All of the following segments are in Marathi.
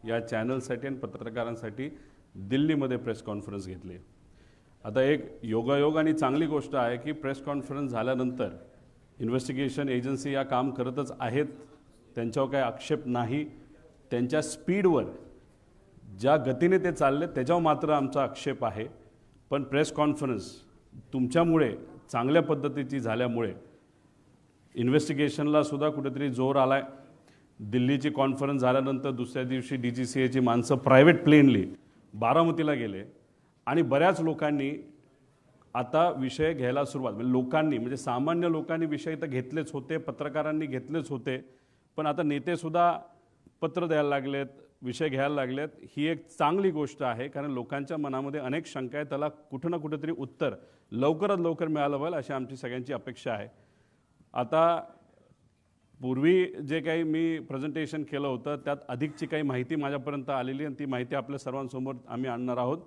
या चॅनलसाठी आणि पत्रकारांसाठी दिल्लीमध्ये प्रेस कॉन्फरन्स घेतली। आता एक योगायोग आणि चांगली गोष्ट आहे की प्रेस कॉन्फरन्स झाल्यानंतर इन्व्हेस्टिगेशन एजन्सी या काम करतच आहेत, त्यांच्यावर काही आक्षेप नाही। त्यांच्या स्पीडवर ज्या गतीने ते चालले त्याच्यावर मात्र आमचा आक्षेप आहे। पण प्रेस कॉन्फरन्स तुमच्यामुळे चांगल्या पद्धतीची झाल्यामुळे इन्व्हेस्टिगेशनला सुद्धा कुठेतरी जोर आलाय। दिल्लीची कॉन्फरन्स झाल्यानंतर दुसऱ्या दिवशी DGCAची माणसं प्रायव्हेट प्लेनली बारामतीला गेले आणि बऱ्याच लोकांनी आता विषय घ्यायला सुरुवात, म्हणजे लोकांनी म्हणजे सामान्य लोकांनी विषय तर घेतलेच होते, पत्रकारांनी घेतलेच होते, पण आता नेतेसुद्धा पत्र द्यायला लागलेत, विषय घ्यायला लागलेत। ही एक चांगली गोष्ट आहे, कारण लोकांच्या मनामध्ये अनेक शंका आहेत, त्याला कुठं ना कुठेतरी उत्तर लवकरात लवकर मिळालं पाहिजे अशी आमची सगळ्यांची अपेक्षा आहे। आता पूर्वी जे काही मी प्रेझेंटेशन केलं होतं त्यात अधिकची काही माहिती माझ्यापर्यंत आलेली आणि ती माहिती आपल्या सर्वांसमोर आम्ही आणणार आहोत।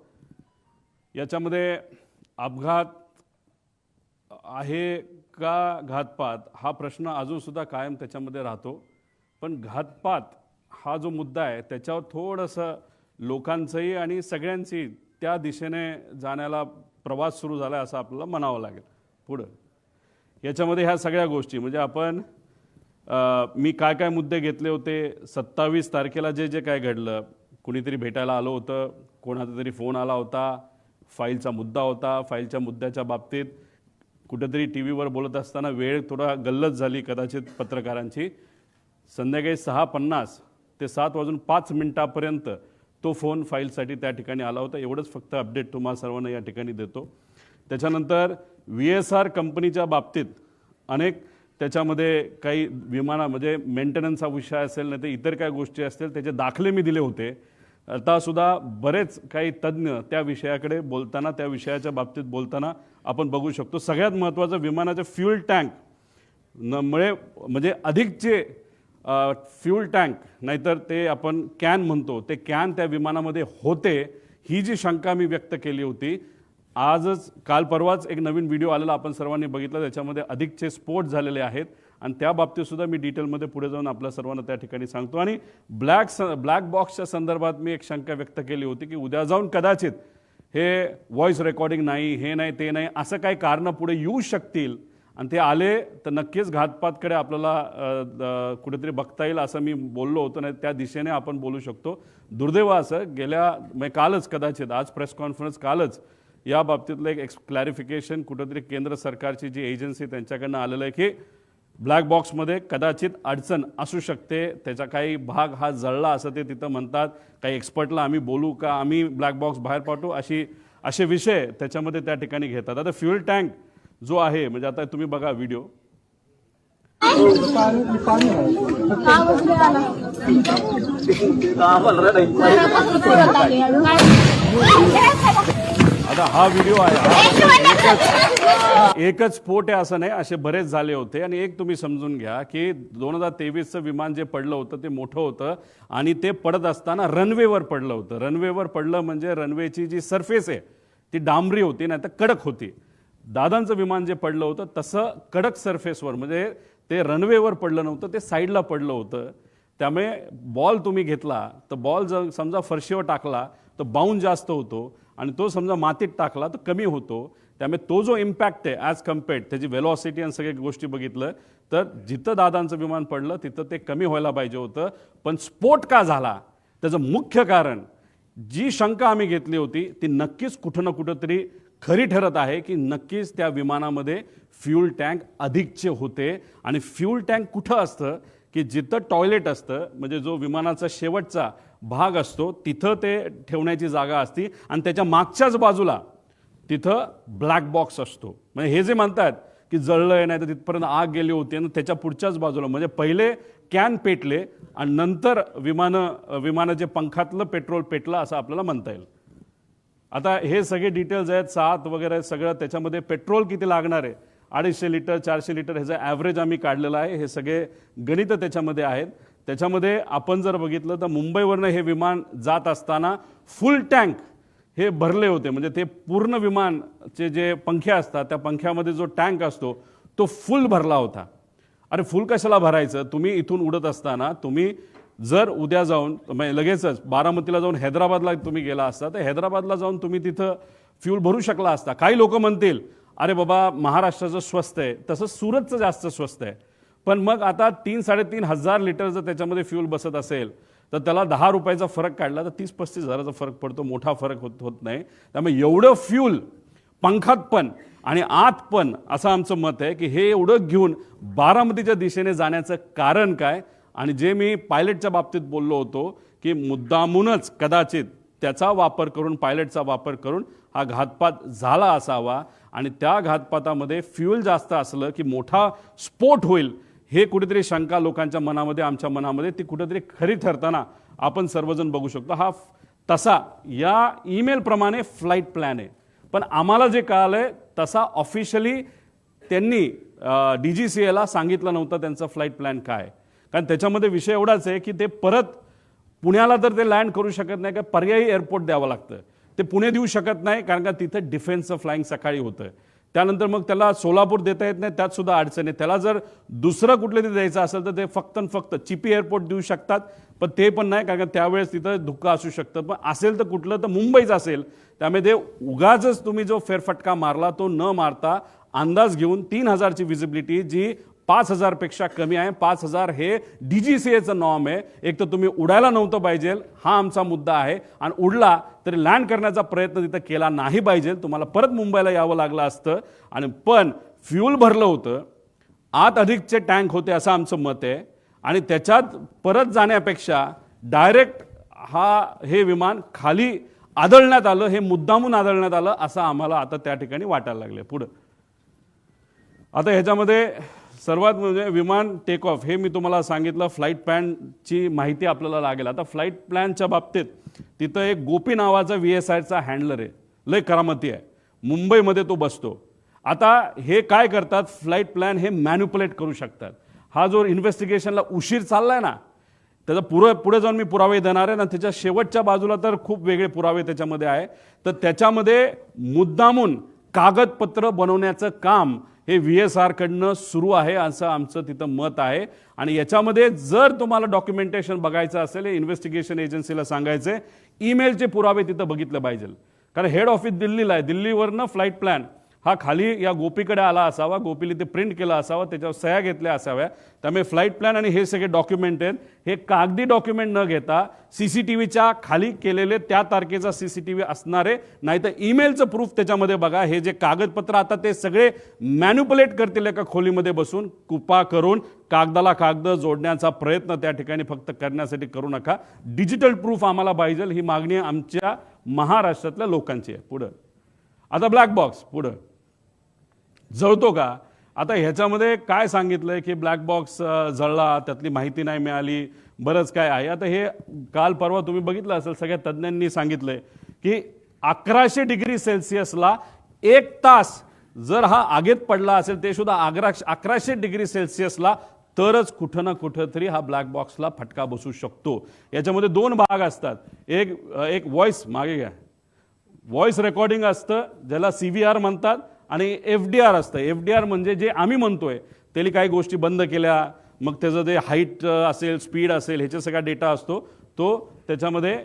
याच्यामध्ये अपघात आहे का घातपात हा प्रश्न अजूनसुद्धा कायम त्याच्यामध्ये राहतो, पण घातपात हा जो मुद्दा आहे त्याच्यावर थोडंसं लोकांचंही आणि सगळ्यांची त्या दिशेने जाण्याला प्रवास सुरू झाला असं आपल्याला म्हणावं लागेल। पुढं याच्यामध्ये ह्या सगळ्या गोष्टी म्हणजे आपण मी काय काय मुद्दे घेतले होते, 27 तारखेला जे जे काय घडलं, कुणीतरी भेटायला आलं होतं, कोणाचा तरी फोन आला होता, फाईलचा मुद्दा होता, फाईलच्या मुद्द्याच्या बाबतीत कुठेतरी टीव्हीवर बोलत असताना वेळ थोडा गल्लत झाली कदाचित पत्रकारांची। संध्याकाळी 6:50 ते 7:05 तो फोन फाईलसाठी त्या ठिकाणी आला होता। एवढंच फक्त अपडेट तुम्हाला सर्वांना या ठिकाणी देतो। त्याच्यानंतर VSR कंपनीच्या बाबतीत अनेक त्याच्यामध्ये काही विमानामध्ये मेंटेनन्सचा विषय असेल नाही तर इतर काही गोष्टी असतील त्याचे दाखले मी दिले होते। आता सुद्धा बरेच काही तज्ज्ञ त्या विषयाकडे बोलताना, त्या विषयाच्या बाबतीत बोलताना आपण बघू शकतो। सगळ्यात महत्त्वाचं विमानाचे फ्यूल टँक मुळे म्हणजे अधिकचे फ्यूल टँक नाहीतर ते आपण कॅन म्हणतो ते कॅन त्या विमानामध्ये होते, ही जी शंका मी व्यक्त केली होती। आजच काल परवाच एक नवीन व्हिडिओ आलेला आपण सर्वांनी बघितला, त्याच्यामध्ये अधिकचे स्फोट झालेले आहेत आणि त्या बाबतीत सुद्धा मी डिटेलमध्ये पुढे जाऊन आपल्या सर्वांना त्या ठिकाणी सांगतो। आणि ब्लॅक बॉक्सच्या संदर्भात मी एक शंका व्यक्त केली होती की उद्या जाऊन कदाचित हे व्हॉइस रेकॉर्डिंग नाही, हे नाही, ते नाही, असं काही कारणं पुढे येऊ शकतील आणि ते आले तर नक्कीच घातपातकडे आपल्याला कुठेतरी बघता येईल असं मी बोललो होतो, नाही त्या दिशेने आपण बोलू शकतो। दुर्दैव असं गेल्या कालच कदाचित आज प्रेस कॉन्फरन्स कालच या बाबतीतलं एक क्लॅरिफिकेशन कुठेतरी केंद्र सरकारची जी एजन्सी त्यांच्याकडनं आलेलं आहे की ब्लॅक बॉक्समध्ये कदाचित अडचण असू शकते, त्याचा काही भाग हा जळला असं ते तिथं म्हणतात। काही एक्सपर्टला आम्ही बोलू का, आम्ही ब्लॅक बॉक्स बाहेर पाठवू, असे विषय त्याच्यामध्ये त्या ठिकाणी घेतात। आता फ्यूल टँक जो आहे म्हणजे आता तुम्ही बघा व्हिडिओ, आता हा व्हिडिओ आहे, एकच स्फोट आहे असं नाही, असे बरेच झाले होते। आणि एक तुम्ही समजून घ्या की 2023चं विमान जे पडलं होतं ते मोठं होतं आणि ते पडत असताना रनवेवर पडलं होतं। रनवेवर पडलं म्हणजे रनवेची जी सरफेस आहे ती डांबरी होती नाही तर कडक होती। दादांचं विमान जे पडलं होतं तसं कडक सरफेसवर म्हणजे ते रनवेवर पडलं नव्हतं, ते साईडला पडलं होतं। त्यामुळे बॉल तुम्ही घेतला तर बॉल जर समजा फरशीवर टाकला तर बाउंड जास्त होतो आणि तो समजा मातीत टाकला तर कमी होतो। त्यामुळे तो जो इम्पॅक्ट आहे ॲज कम्पेअर्ड त्याची वेलॉसिटी आणि सगळ्या गोष्टी बघितलं तर जिथं दादांचं विमान पडलं तिथं ते कमी व्हायला पाहिजे होतं, पण स्फोट का झाला त्याचं मुख्य कारण जी शंका आम्ही घेतली होती ती नक्कीच कुठं ना कुठंतरी खरी ठरत आहे की नक्कीच त्या विमानामध्ये फ्यूल टँक अधिकचे होते। आणि फ्यूल टँक कुठं असतं की जिथं टॉयलेट असतं म्हणजे जो विमानाचा शेवटचा भाग असतो तिथं ते ठेवण्याची जागा असती आणि त्याच्या मागच्याच बाजूला तिथं ब्लॅक बॉक्स असतो। म्हणजे हे जे म्हणतात की जळलंय नाही तर तिथपर्यंत आग गेली होती आणि त्याच्या पुढच्याच बाजूला म्हणजे पहिले कॅन पेटले आणि नंतर विमानाचे पंखातलं पेट्रोल पेटलं असं आपल्याला म्हणता येईल। आता हे सगळे डिटेल्स आहेत, 7 वगैरे सगळं, त्याच्यामध्ये पेट्रोल किती लागणार आहे 250 लिटर 400 लिटर ह्याचं ॲव्हरेज आम्ही काढलेलं आहे। हे सगळे गणित त्याच्यामध्ये आहेत। त्याच्यामध्ये आपण जर बघितलं तर मुंबईवरनं हे विमान जात असताना फुल टँक हे भरले होते, म्हणजे ते पूर्ण विमानचे जे पंखे असतात त्या पंख्यामध्ये जो टँक असतो तो फुल भरला होता। अरे फुल कशाला भरायचं, तुम्ही इथून उडत असताना तुम्ही जर उद्या जाऊन लगेचच बारामतीला जाऊन हैदराबादला तुम्ही गेला असता तर हैदराबादला जाऊन तुम्ही तिथं फ्यूल भरू शकला असता. काही लोक म्हणतील अरे बाबा महाराष्ट्राचं स्वस्त आहे, तसं सुरतचं जास्त स्वस्त आहे. पण मग आता 3-3.5 लिटर जर त्याच्यामध्ये फ्यूल बसत असेल तर त्याला 10 रुपयाचा फरक काढला तर 30-35 हजाराचा फरक पडतो, मोठा फरक होत नाही. त्यामुळे एवढं फ्यूल पंखात पण आणि आत पण असं आमचं मत आहे की हे एवढं घेऊन बारामतीच्या दिशेने जाण्याचं कारण काय. आणि जे मी पायलटच्या बाबतीत बोललो होतो की मुद्दामूनच कदाचित त्याचा वापर करून, पायलटचा वापर करून हा घातपात झाला असावा आणि त्या घातपातामध्ये फ्यूल जास्त असलं की मोठा स्फोट होईल हे कुठेतरी शंका लोकांच्या मनामध्ये, आमच्या मनामध्ये ती कुठेतरी खरी ठरताना आपण सर्वजन बघू शकतो. हा तसा या ईमेलप्रमाणे फ्लाईट प्लॅन आहे, पण आम्हाला जे कळालंय तसा ऑफिशियली त्यांनी DGCA सांगितलं नव्हतं त्यांचा फ्लाईट प्लॅन काय. कारण त्याच्यामध्ये विषय एवढाच आहे की ते परत पुण्याला तर ते लँड करू शकत नाही, का पर्यायी एअरपोर्ट द्यावं लागतं. ते पुणे देऊ शकत नाही कारण का तिथं डिफेन्सचं फ्लाईंग सकाळी होतं. त्यानंतर मग त्याला सोलापूर देता येत नाही, त्यात सुद्धा अडचण आहे. त्याला जर दुसरं कुठलं तरी द्यायचं असेल तर ते फक्त चिपी एअरपोर्ट देऊ शकतात, पण ते पण नाही कारण त्यावेळेस तिथं धुक्का असू शकतं. पण असेल तर कुठलं तर मुंबईच असेल. त्यामुळे ते उगाच तुम्ही जो फेरफटका मारला तो न मारता अंदाज घेऊन 3000ची विजिबिलिटी जी 5000 पेक्षा कमी आहे. 5000 हे DGCAचं नॉर्म आहे. एक तर तुम्ही उडायला नव्हतं पाहिजे, हा आमचा मुद्दा आहे. आणि उडला तरी लँड करण्याचा प्रयत्न तिथं केला नाही पाहिजे. तुम्हाला परत मुंबईला यावं लागलं असतं. आणि पण फ्यूल भरलं होतं, आत अधिकचे टँक होते असं आमचं मत आहे. आणि त्याच्यात परत जाण्यापेक्षा डायरेक्ट हे विमान खाली आदळण्यात आलं, हे मुद्दामून आदळण्यात आलं असं आम्हाला आता त्या ठिकाणी वाटायला लागले. पुढं आता ह्याच्यामध्ये सर्वात म्हणजे विमान टेक ऑफ हे मी तुम्हाला सांगितलं. फ्लाईट प्लॅनची माहिती आपल्याला लागेल. आता फ्लाईट प्लॅनच्या बाबतीत तिथं एक गोपी नावाचा VSIचा हँडलर आहे, लय करामती आहे, मुंबईमध्ये तो बसतो. आता हे काय करतात, फ्लाईट प्लॅन हे मॅन्युपुलेट करू शकतात. हा जो इन्व्हेस्टिगेशनला उशीर चाललाय ना, त्याचा पुढे जाऊन मी पुरावे देणार आहे ना, त्याच्या शेवटच्या बाजूला तर खूप वेगळे पुरावे त्याच्यामध्ये आहे. तर त्याच्यामध्ये मुद्दामून कागदपत्र बनवण्याचं काम हे VSR कडनं सुरू आहे असं आमचं तिथं मत आहे. आणि याच्यामध्ये जर तुम्हाला डॉक्युमेंटेशन बघायचं असेल, इन्व्हेस्टिगेशन एजन्सीला सांगायचे ईमेलचे पुरावे तिथं बघितले पाहिजे. कारण हेड ऑफिस दिल्लीला आहे, दिल्लीवरनं फ्लाईट प्लॅन हा खाली या गोपीकडे आला असावा, गोपीला ते प्रिंट केला असावा, त्याच्यावर सह्या घेतल्या असाव्या. त्यामुळे फ्लाईट प्लॅन आणि हे सगळे डॉक्युमेंट आहेत, हे कागदी डॉक्युमेंट न घेता CCTVच्या खाली केलेले त्या तारखेचा CCTV असणारे, नाही तर ईमेलचं प्रूफ त्याच्यामध्ये बघा. हे जे कागदपत्र आता ते सगळे मॅन्युपुलेट करतील एका खोलीमध्ये बसून, कृपा करून कागदाला कागद जोडण्याचा प्रयत्न त्या ठिकाणी फक्त करण्यासाठी करू नका. डिजिटल प्रूफ आम्हाला पाहिजे, ही मागणी आमच्या महाराष्ट्रातल्या लोकांची आहे. पुढं आता ब्लॅक बॉक्स पुढं जळतो का. आता ह्याच्यामध्ये काय सांगितलंय की ब्लॅक बॉक्स जळला, त्यातली माहिती नाही मिळाली, बरंच काय आहे. आता हे काल परवा तुम्ही बघितलं असेल, सगळ्या तज्ज्ञांनी सांगितलंय की 1100 डिग्री सेल्सिअसला 1 तास जर हा आगीत पडला असेल, ते सुद्धा 1100 डिग्री सेल्सिअसला, तरच कुठं ना कुठं तरी हा ब्लॅक बॉक्सला फटका बसू शकतो. याच्यामध्ये 2 भाग असतात. एक व्हॉइस मागे घ्या, व्हॉइस रेकॉर्डिंग असतं ज्याला CVR म्हणतात, आणि FDR असतं. FDR म्हणजे जे आम्ही म्हणतोय त्याला काही गोष्टी बंद केल्या, मग त्याचं ते हाईट असेल, स्पीड असेल, ह्याचा सगळा डेटा असतो, तो त्याच्यामध्ये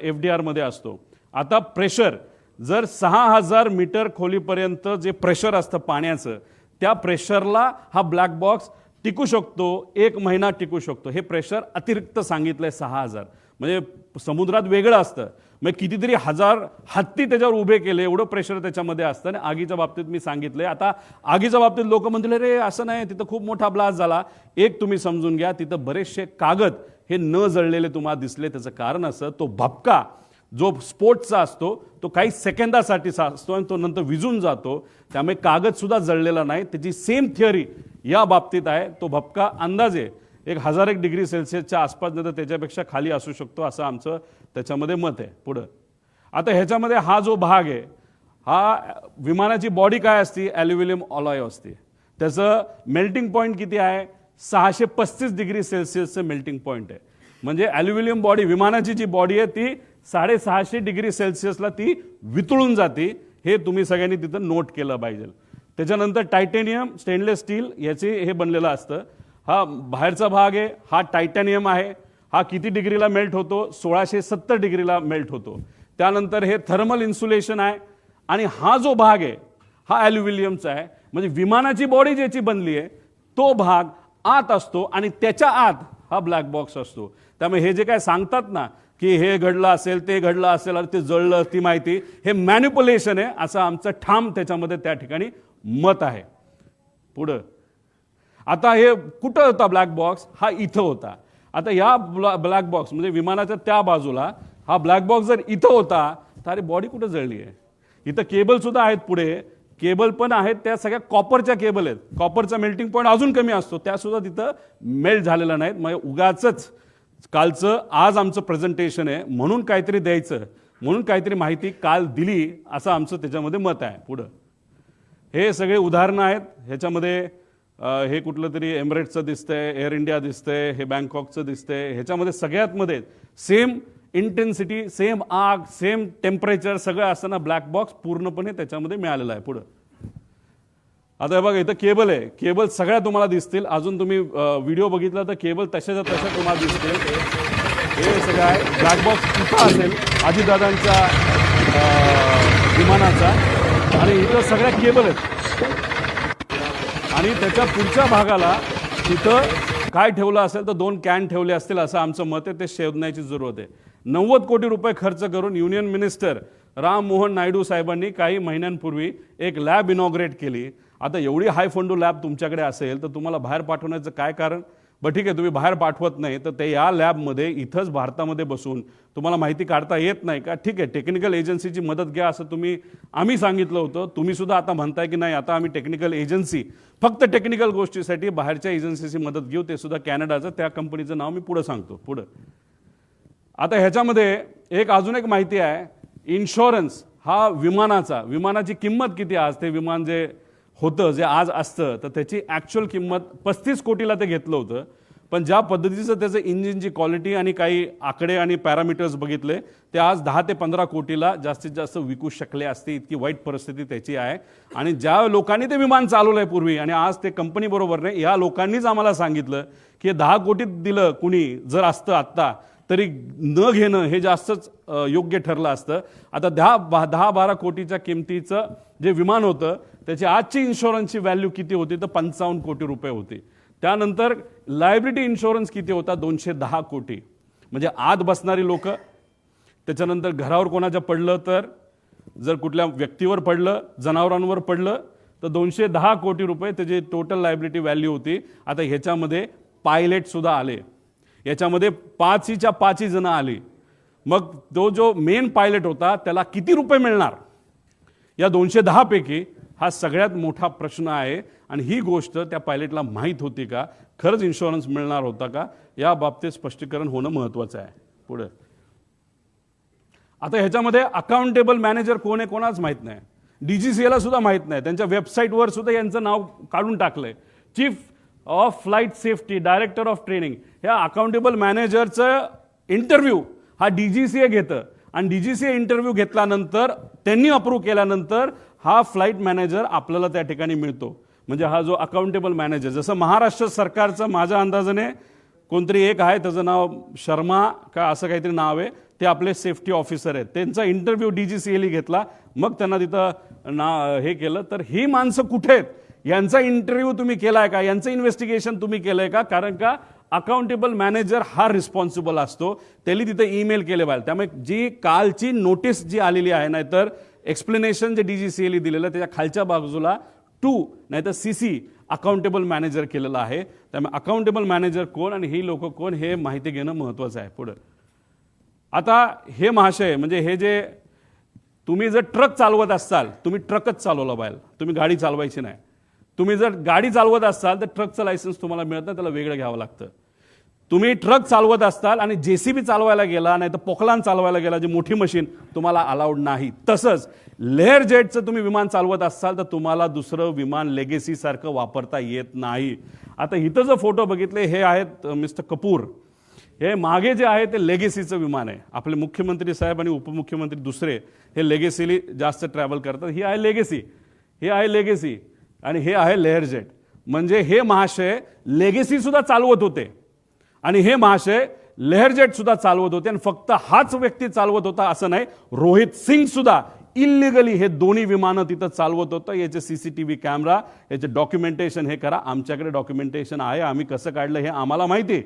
FDR मध्ये असतो. आता प्रेशर जर 6000 मीटर खोलीपर्यंत जे प्रेशर असतं पाण्याचं, त्या प्रेशरला हा ब्लॅक बॉक्स टिकू शकतो, 1 महिना टिकू शकतो. हे प्रेशर अतिरिक्त सांगितलंय 6000, म्हणजे समुद्रात वेगळं असतं. मग कितीतरी हजार हत्ती त्याच्यावर उभे केले, एवढं प्रेशर त्याच्यामध्ये असतं. आणि आगीच्या बाबतीत मी सांगितलंय. आता आगीच्या बाबतीत लोक म्हणतील रे असं नाही, तिथं खूप मोठा ब्लास्ट झाला. एक तुम्ही समजून घ्या, तिथं बरेचसे कागद हे न जळलेले तुम्हाला दिसले. त्याचं कारण असं, तो भपका जो स्फोटचा असतो तो काही सेकंदासाठी असतो आणि तो नंतर विझून जातो. त्यामुळे कागद सुद्धा जळलेला नाही. त्याची सेम थिअरी या बाबतीत आहे. तो भपका अंदाजे 1001 डिग्री सेल्सिअसच्या आसपास, नाही तर त्याच्यापेक्षा खाली असू शकतो, असं आमचं त्याच्यामध्ये मत आहे. पुढं आता ह्याच्यामध्ये हा जो भाग आहे, हा विमानाची बॉडी काय असते, ॲल्युमिनियम अलॉय असते. त्याचं मेल्टिंग पॉईंट किती आहे, 635 डिग्री सेल्सिअसचं मेल्टिंग पॉईंट आहे. म्हणजे ॲल्युमिनियम बॉडी, विमानाची जी बॉडी आहे ती 650 डिग्री सेल्सिअसला ती वितळून जाते. हे तुम्ही सगळ्यांनी तिथं नोट केलं पाहिजे. त्याच्यानंतर टायटॅनियम, स्टेनलेस स्टील याचे हे बनलेलं असतं. हा बाहेरचा भाग आहे, हा टायटॅनियम आहे. हा किती डिग्रीला मेल्ट होतो? 1670 डिग्रीला मेल्ट होतो. त्यानंतर हे थर्मल इन्सुलेशन आहे आणि हा जो भाग आहे हा ॲल्युमिनियमचा आहे. म्हणजे विमानाची बॉडी ज्याची बनली आहे तो भाग आत असतो आणि त्याच्या आत हा ब्लॅक बॉक्स असतो. त्यामुळे हे जे काय सांगतात ना की हे घडलं असेल ते घडलं असेल आणि ते जळलं ती माहिती, हे मॅनिप्युलेशन आहे असं आमचं ठाम त्याच्यामध्ये त्या ठिकाणी मत आहे. पुढं आता हे कुठं होता ब्लॅक बॉक्स? हा इथं होता. आता या ब्लॅक बॉक्स म्हणजे विमानाच्या त्या बाजूला हा ब्लॅक बॉक्स जर इथं होता तर अरे बॉडी कुठं जळली आहे? इथं केबल सुद्धा आहेत, पुढे केबल पण आहेत, त्या सगळ्या कॉपरच्या केबल आहेत. कॉपरचा मेल्टिंग पॉईंट अजून कमी असतो, त्या सुद्धा तिथं मेल्ट झालेला नाहीत. मग उगाचच कालचं आज आमचं प्रेझेंटेशन आहे म्हणून काहीतरी द्यायचं, म्हणून काहीतरी माहिती काल दिली असं आमचं त्याच्यामध्ये मत आहे. पुढं हे सगळे उदाहरणं आहेत. ह्याच्यामध्ये हे कुठलं तरी एमिरेट्सचं दिसतंय, एअर इंडिया दिसतंय, हे बँकॉकचं दिसतंय. ह्याच्यामध्ये सगळ्यात मध्ये सेम इंटेन्सिटी, सेम आग, सेम टेम्परेचर सगळं असताना ब्लॅक बॉक्स पूर्णपणे त्याच्यामध्ये मिळालेला आहे. पुढं आता हे बघा इथं केबल आहे, केबल सगळ्या तुम्हाला दिसतील. अजून तुम्ही व्हिडिओ बघितला तर केबल तशाच्या तशा तुम्हाला दिसतील. हे सगळं आहे. ब्लॅक बॉक्स कुठं असेल? अजितदादांच्या विमानाचा, आणि इथं सगळ्या केबल आहेत. आणि त्याच्या पुढच्या भागाला तिथं काय ठेवलं असेल तर 2 कॅन ठेवले असतील असं आमचं मत आहे. ते शोधण्याची जरूरत आहे. 90 कोटी रुपये खर्च करून युनियन मिनिस्टर राम मोहन नायडू साहेबांनी काही महिन्यांपूर्वी एक लॅब इनॉग्रेट केली. आता एवढी हाय फंडू लॅब तुमच्याकडे असेल तर तुम्हाला बाहेर पाठवण्याचं काय कारण? बरं ठीक आहे, तुम्ही बाहेर पाठवत नाही तर ते या लॅबमध्ये इथंच भारतामध्ये बसून तुम्हाला माहिती काढता येत नाही का? ठीक आहे, टेक्निकल एजन्सीची मदत घ्या असं आम्ही सांगितलं होतं. तुम्ही सुद्धा आता म्हणताय की नाही आता आम्ही टेक्निकल एजन्सी फक्त टेक्निकल गोष्टीसाठी बाहेरच्या एजन्सीची मदत घेऊ, ते सुद्धा कॅनडाचं, त्या कंपनीचं नाव मी पुढं सांगतो. पुढं आता ह्याच्यामध्ये अजून एक माहिती आहे. इन्शुरन्स हा विमानाची किंमत किती? आज ते विमान जे होतं, जे आज असतं, तर त्याची ॲक्च्युअल किंमत 35 कोटीला ते घेतलं होतं. पण ज्या पद्धतीचं त्याचं इंजिनची क्वालिटी आणि काही आकडे आणि पॅरामीटर्स बघितले ते आज 10 ते 15 कोटीला जास्तीत जास्त विकू शकले असते. इतकी वाईट परिस्थिती त्याची आहे. आणि ज्या लोकांनी ते विमान चालवलं आहे पूर्वी आणि आज ते कंपनी बरोबर नाही, या लोकांनीच आम्हाला सांगितलं की 10 कोटीत दिलं कुणी जर असतं आत्ता तरी न घेणं हे जास्तच योग्य ठरलं असतं. आता 10-12 कोटीच्या किमतीचं जे विमान होतं त्याची आजची इन्शुरन्सची व्हॅल्यू किती होती तर 55 कोटी रुपये होती. त्यानंतर लायबिलिटी इन्शुरन्स किती होता? 210 कोटी. म्हणजे आत बसणारी लोक, त्याच्यानंतर घरावर कोणाच्या पडलं तर, जर कुठल्या व्यक्तीवर पडलं, जनावरांवर पडलं तर 210 कोटी रुपये त्याची टोटल लायबिलिटी व्हॅल्यू होती. आता ह्याच्यामध्ये पायलट सुद्धा आले, याच्यामध्ये 5च्या 5 जण आली. मग तो जो मेन पायलट होता त्याला किती रुपये मिळणार या 210 पैकी? हा सगळ्यात मोठा प्रश्न आहे. आणि ही गोष्ट त्या पायलटला माहीत होती का? खरंच इन्शुरन्स मिळणार होता का? या बाबतीत स्पष्टीकरण होणं महत्त्वाचं आहे. पुढे आता ह्याच्यामध्ये अकाउंटेबल मॅनेजर कोण आहे कोणाच माहीत नाही. DGCAला सुद्धा माहीत नाही. त्यांच्या वेबसाईटवर सुद्धा यांचं नाव काढून टाकलंय. Chief of flight safety, director of training. ह्या अकाउंटेबल मॅनेजरचं इंटरव्ह्यू हा DGCA घेतं आणि DGCA इंटरव्ह्यू घेतल्यानंतर त्यांनी अप्रूव्ह केल्यानंतर हा फ्लाईट मॅनेजर आपल्याला त्या ठिकाणी मिळतो. म्हणजे हा जो अकाउंटेबल मॅनेजर, जसं महाराष्ट्र सरकारचं माझ्या अंदाजाने कोणतरी एक आहे, त्याचं नाव शर्मा का असं काहीतरी नाव आहे, ते आपले सेफ्टी ऑफिसर आहेत. त्यांचा इंटरव्ह्यू DGCAने घेतला, मग त्यांना तिथं हे केलं. तर ही माणसं कुठे आहेत? यांचा इंटरव्ह्यू तुम्ही केलाय का? यांचं इन्व्हेस्टिगेशन तुम्ही केलंय का? कारण का अकाउंटेबल मॅनेजर हा रिस्पॉन्सिबल असतो. त्यांनी तिथे ईमेल केले पाहिजे. त्यामुळे जी कालची नोटीस जी आलेली आहे, नाहीतर एक्सप्लेनेशन जे DGCAने दिलेलं त्याच्या खालच्या बाजूला 2 नाहीतर CC अकाउंटेबल मॅनेजर केलेलं आहे. त्यामुळे अकाउंटेबल मॅनेजर कोण आणि ही लोक कोण हे माहिती घेणं महत्त्वाचं आहे. पुढं आता हे महाशय, म्हणजे हे जे तुम्ही जर ट्रक चालवत असाल, तुम्ही ट्रकच चालवला पाहिजे, तुम्ही गाडी चालवायची नाही. तुम्ही जर गाडी चालवत असाल तर ट्रकचं लायसन्स तुम्हाला मिळत नाही, त्याला वेगळं घ्यावं लागतं. तुम्ही ट्रक चालवत असताल आणि JCB चालवायला गेला, नाही तर पोकलान चालवायला गेला, जी मोठी मशीन, तुम्हाला अलाउड नाही. तसंच लेअर जेटचं तुम्ही विमान चालवत असाल तर तुम्हाला दुसरं विमान लेगेसी सारखं वापरता येत नाही. आता इथं जर फोटो बघितले, हे आहेत मिस्टर कपूर. हे मागे जे आहे ते लेगेसीचं विमान आहे. आपले मुख्यमंत्री साहेब आणि उपमुख्यमंत्री दुसरे हे लेगेसीली जास्त ट्रॅव्हल करतात. ही आहे लेगेसी, हे आहे लेगेसी आणि हे आहे लेअर जेट. म्हणजे हे महाशय लेगेसी सुद्धा चालवत होते आणि हे महाशय लेहरजेट सुद्धा चालवत होते आणि फक्त हाच व्यक्ती चालवत होता असं नाही, रोहित सिंग सुद्धा इलिगली हे दोन्ही विमानं तिथं चालवत होतं. याचे सीसीटीव्ही कॅमेरा, याचे डॉक्युमेंटेशन हे करा. आमच्याकडे डॉक्युमेंटेशन आहे, आम्ही कसं काढलं हे आम्हाला माहिती.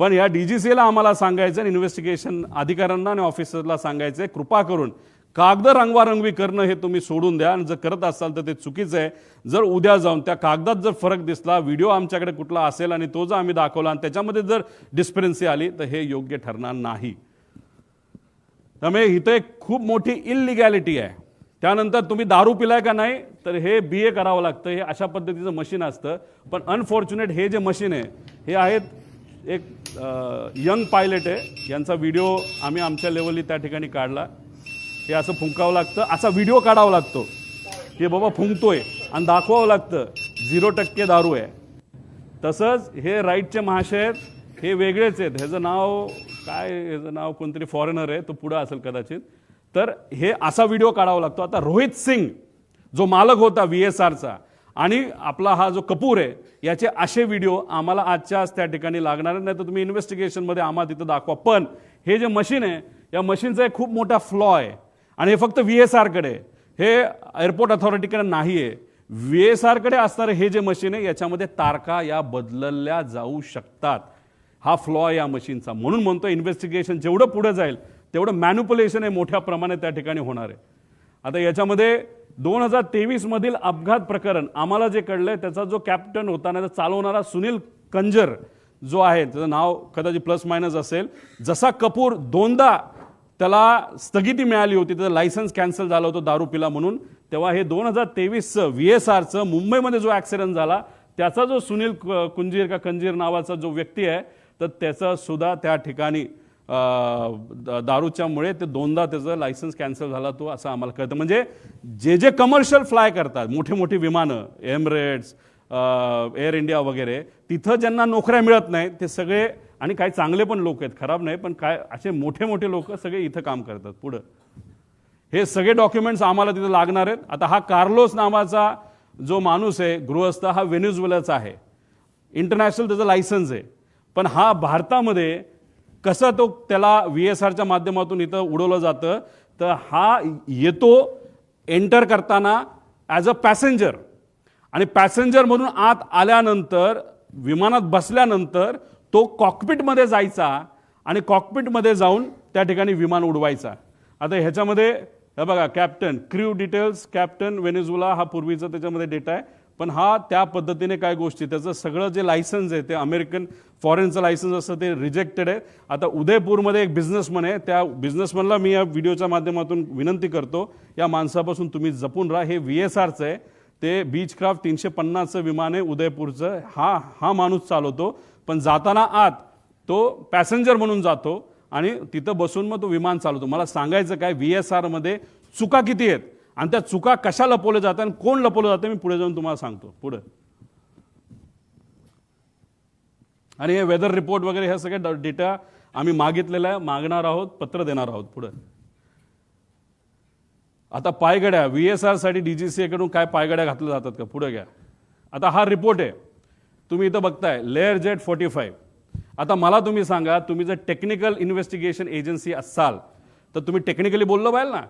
पण या DGCA ला आम्हाला सांगायचं, इन्व्हेस्टिगेशन अधिकाऱ्यांना आणि ऑफिसरला सांगायचं, कृपा करून कागद रंगवारंगवी करणं हे तुम्ही सोडून द्या. आणि जर करत असाल तर ते चुकीचं आहे. जर उद्या जाऊन त्या कागदात जर फरक दिसला, व्हिडिओ आमच्याकडे कुठला असेल आणि तो जर आम्ही दाखवला आणि त्याच्यामध्ये जर डिस्क्रिपन्सी आली तर हे योग्य ठरणार नाही. त्यामुळे इथं एक खूप मोठी इलिगॅलिटी आहे. त्यानंतर तुम्ही दारू पिलाय का नाही तर हे BA करावं लागतं. हे अशा पद्धतीचं मशीन असतं. पण अनफॉर्च्युनेट हे जे मशीन आहे हे आहेत एक यंग पायलट आहे, यांचा व्हिडिओ आम्ही आमच्या लेवलनी त्या ठिकाणी काढला. हे असं फुंकावं लागतं, असा व्हिडिओ काढावा लागतो हे बाबा फुंकतोय आणि दाखवावं लागतं 0% दारू आहे. तसंच हे राईटचे महाशय आहेत, हे वेगळेच आहेत. ह्याचं नाव काय, ह्याचं नाव कोणतरी फॉरेनर आहे, तो पुढं असेल कदाचित. तर हे असा व्हिडिओ काढावा लागतो. आता रोहित सिंग जो मालक होता VSRचा आणि आपला हा जो कपूर आहे, याचे असे व्हिडिओ आम्हाला आजच्याच त्या ठिकाणी लागणार नाही. तर तुम्ही इन्व्हेस्टिगेशनमध्ये आम्हाला तिथं दाखवा. पण हे जे मशीन आहे, या मशीनचा एक खूप मोठा फ्लॉ आहे आणि हे फक्त VSR कडे, हे एअरपोर्ट अथॉरिटीकडे नाही आहे. VSR कडे असणारे हे जे मशीन आहे याच्यामध्ये तारखा या बदलल्या जाऊ शकतात. हा फ्लॉ या मशीनचा. म्हणून म्हणतो इन्व्हेस्टिगेशन जेवढं पुढे जाईल तेवढं मॅन्युप्युलेशन हे मोठ्या प्रमाणात त्या ठिकाणी होणार आहे. आता याच्यामध्ये 2023 मधील अपघात प्रकरण आम्हाला जे कळलंय, त्याचा जो कॅप्टन होता ना, चालवणारा सुनील कंजर जो आहे, त्याचं नाव कदाचित प्लस मायनस असेल. जसा कपूर दोनदा त्याला स्थगिती मिळाली होती, त्याचं लायसन्स कॅन्सल झालं होतं दारू पिला म्हणून, तेव्हा हे 2023चं VSRचं मुंबईमध्ये जो ॲक्सिडेंट झाला त्याचा जो सुनील कुंजीर का कंजीर नावाचा जो व्यक्ती आहे, तर त्याचा सुद्धा त्या ठिकाणी दारूच्यामुळे ते दोनदा त्याचं लायसन्स कॅन्सल झाला तो, असं आम्हाला कळतं. म्हणजे जे जे कमर्शियल फ्लाय करतात, मोठे मोठी विमानं, एमिरेट्स, एअर इंडिया वगैरे, तिथं ज्यांना नोकऱ्या मिळत नाही ते सगळे, आणि काही चांगले पण लोक आहेत, खराब नाही, पण काय असे मोठे मोठे लोक सगळे इथं काम करतात. पुढं हे सगळे डॉक्युमेंट्स आम्हाला तिथं लागणार आहेत. आता हा कार्लोस नावाचा जो माणूस आहे गृहस्थ, हा व्हेनेझुएलाचा आहे, इंटरनॅशनल त्याचं लायसन्स आहे. पण हा भारतामध्ये कसं तो त्याला VSRच्या माध्यमातून इथं उडवलं जातं, तर हा येतो एंटर करताना ॲज अ पॅसेंजर, आणि पॅसेंजरमधून आत आल्यानंतर विमानात बसल्यानंतर तो कॉकपिटमध्ये जायचा आणि कॉकपिटमध्ये जाऊन त्या ठिकाणी विमान उडवायचा. आता ह्याच्यामध्ये हे बघा, captain, crew details, captain Venezuela हा पूर्वीचा त्याच्यामध्ये डेटा आहे. पण हा त्या पद्धतीने काय गोष्टी, त्याचं सगळं जे लायसन्स आहे ते अमेरिकन फॉरेनचं लायसन्स असतं ते रिजेक्टेड आहे. आता उदयपूरमध्ये एक बिझनेसमन आहे, त्या बिझनेसमनला मी या व्हिडिओच्या माध्यमातून विनंती करतो, या माणसापासून तुम्ही जपून राहा. हे VSRचं आहे, ते बीचक्राफ्ट 350चं विमान आहे उदयपूरचं. हा माणूस चालवतो, पण जाताना आत तो पॅसेंजर म्हणून जातो आणि तिथं बसून मग तो विमान चालवतो. मला सांगायचं काय, VSRमध्ये चुका किती आहेत आणि त्या चुका कशा लपवल्या जातात आणि कोण लपवलं जातं, मी पुढे जाऊन तुम्हाला सांगतो. पुढे आणि हे वेदर रिपोर्ट वगैरे हे सगळे डेटा आम्ही मागितलेला आहे, मागणार आहोत, पत्र देणार आहोत. पुढे आता पायगड्या, VSR साठी DGCA कडून काय पायगड्या घातल्या जातात का, पुढे घ्या. आता हा रिपोर्ट आहे, तुम्ही इथं बघताय, लेअरजेट 45. आता मला तुम्ही सांगा, तुम्ही जर टेक्निकल इन्व्हेस्टिगेशन एजन्सी असाल तर तुम्ही टेक्निकली बोललो पाहिजे ना,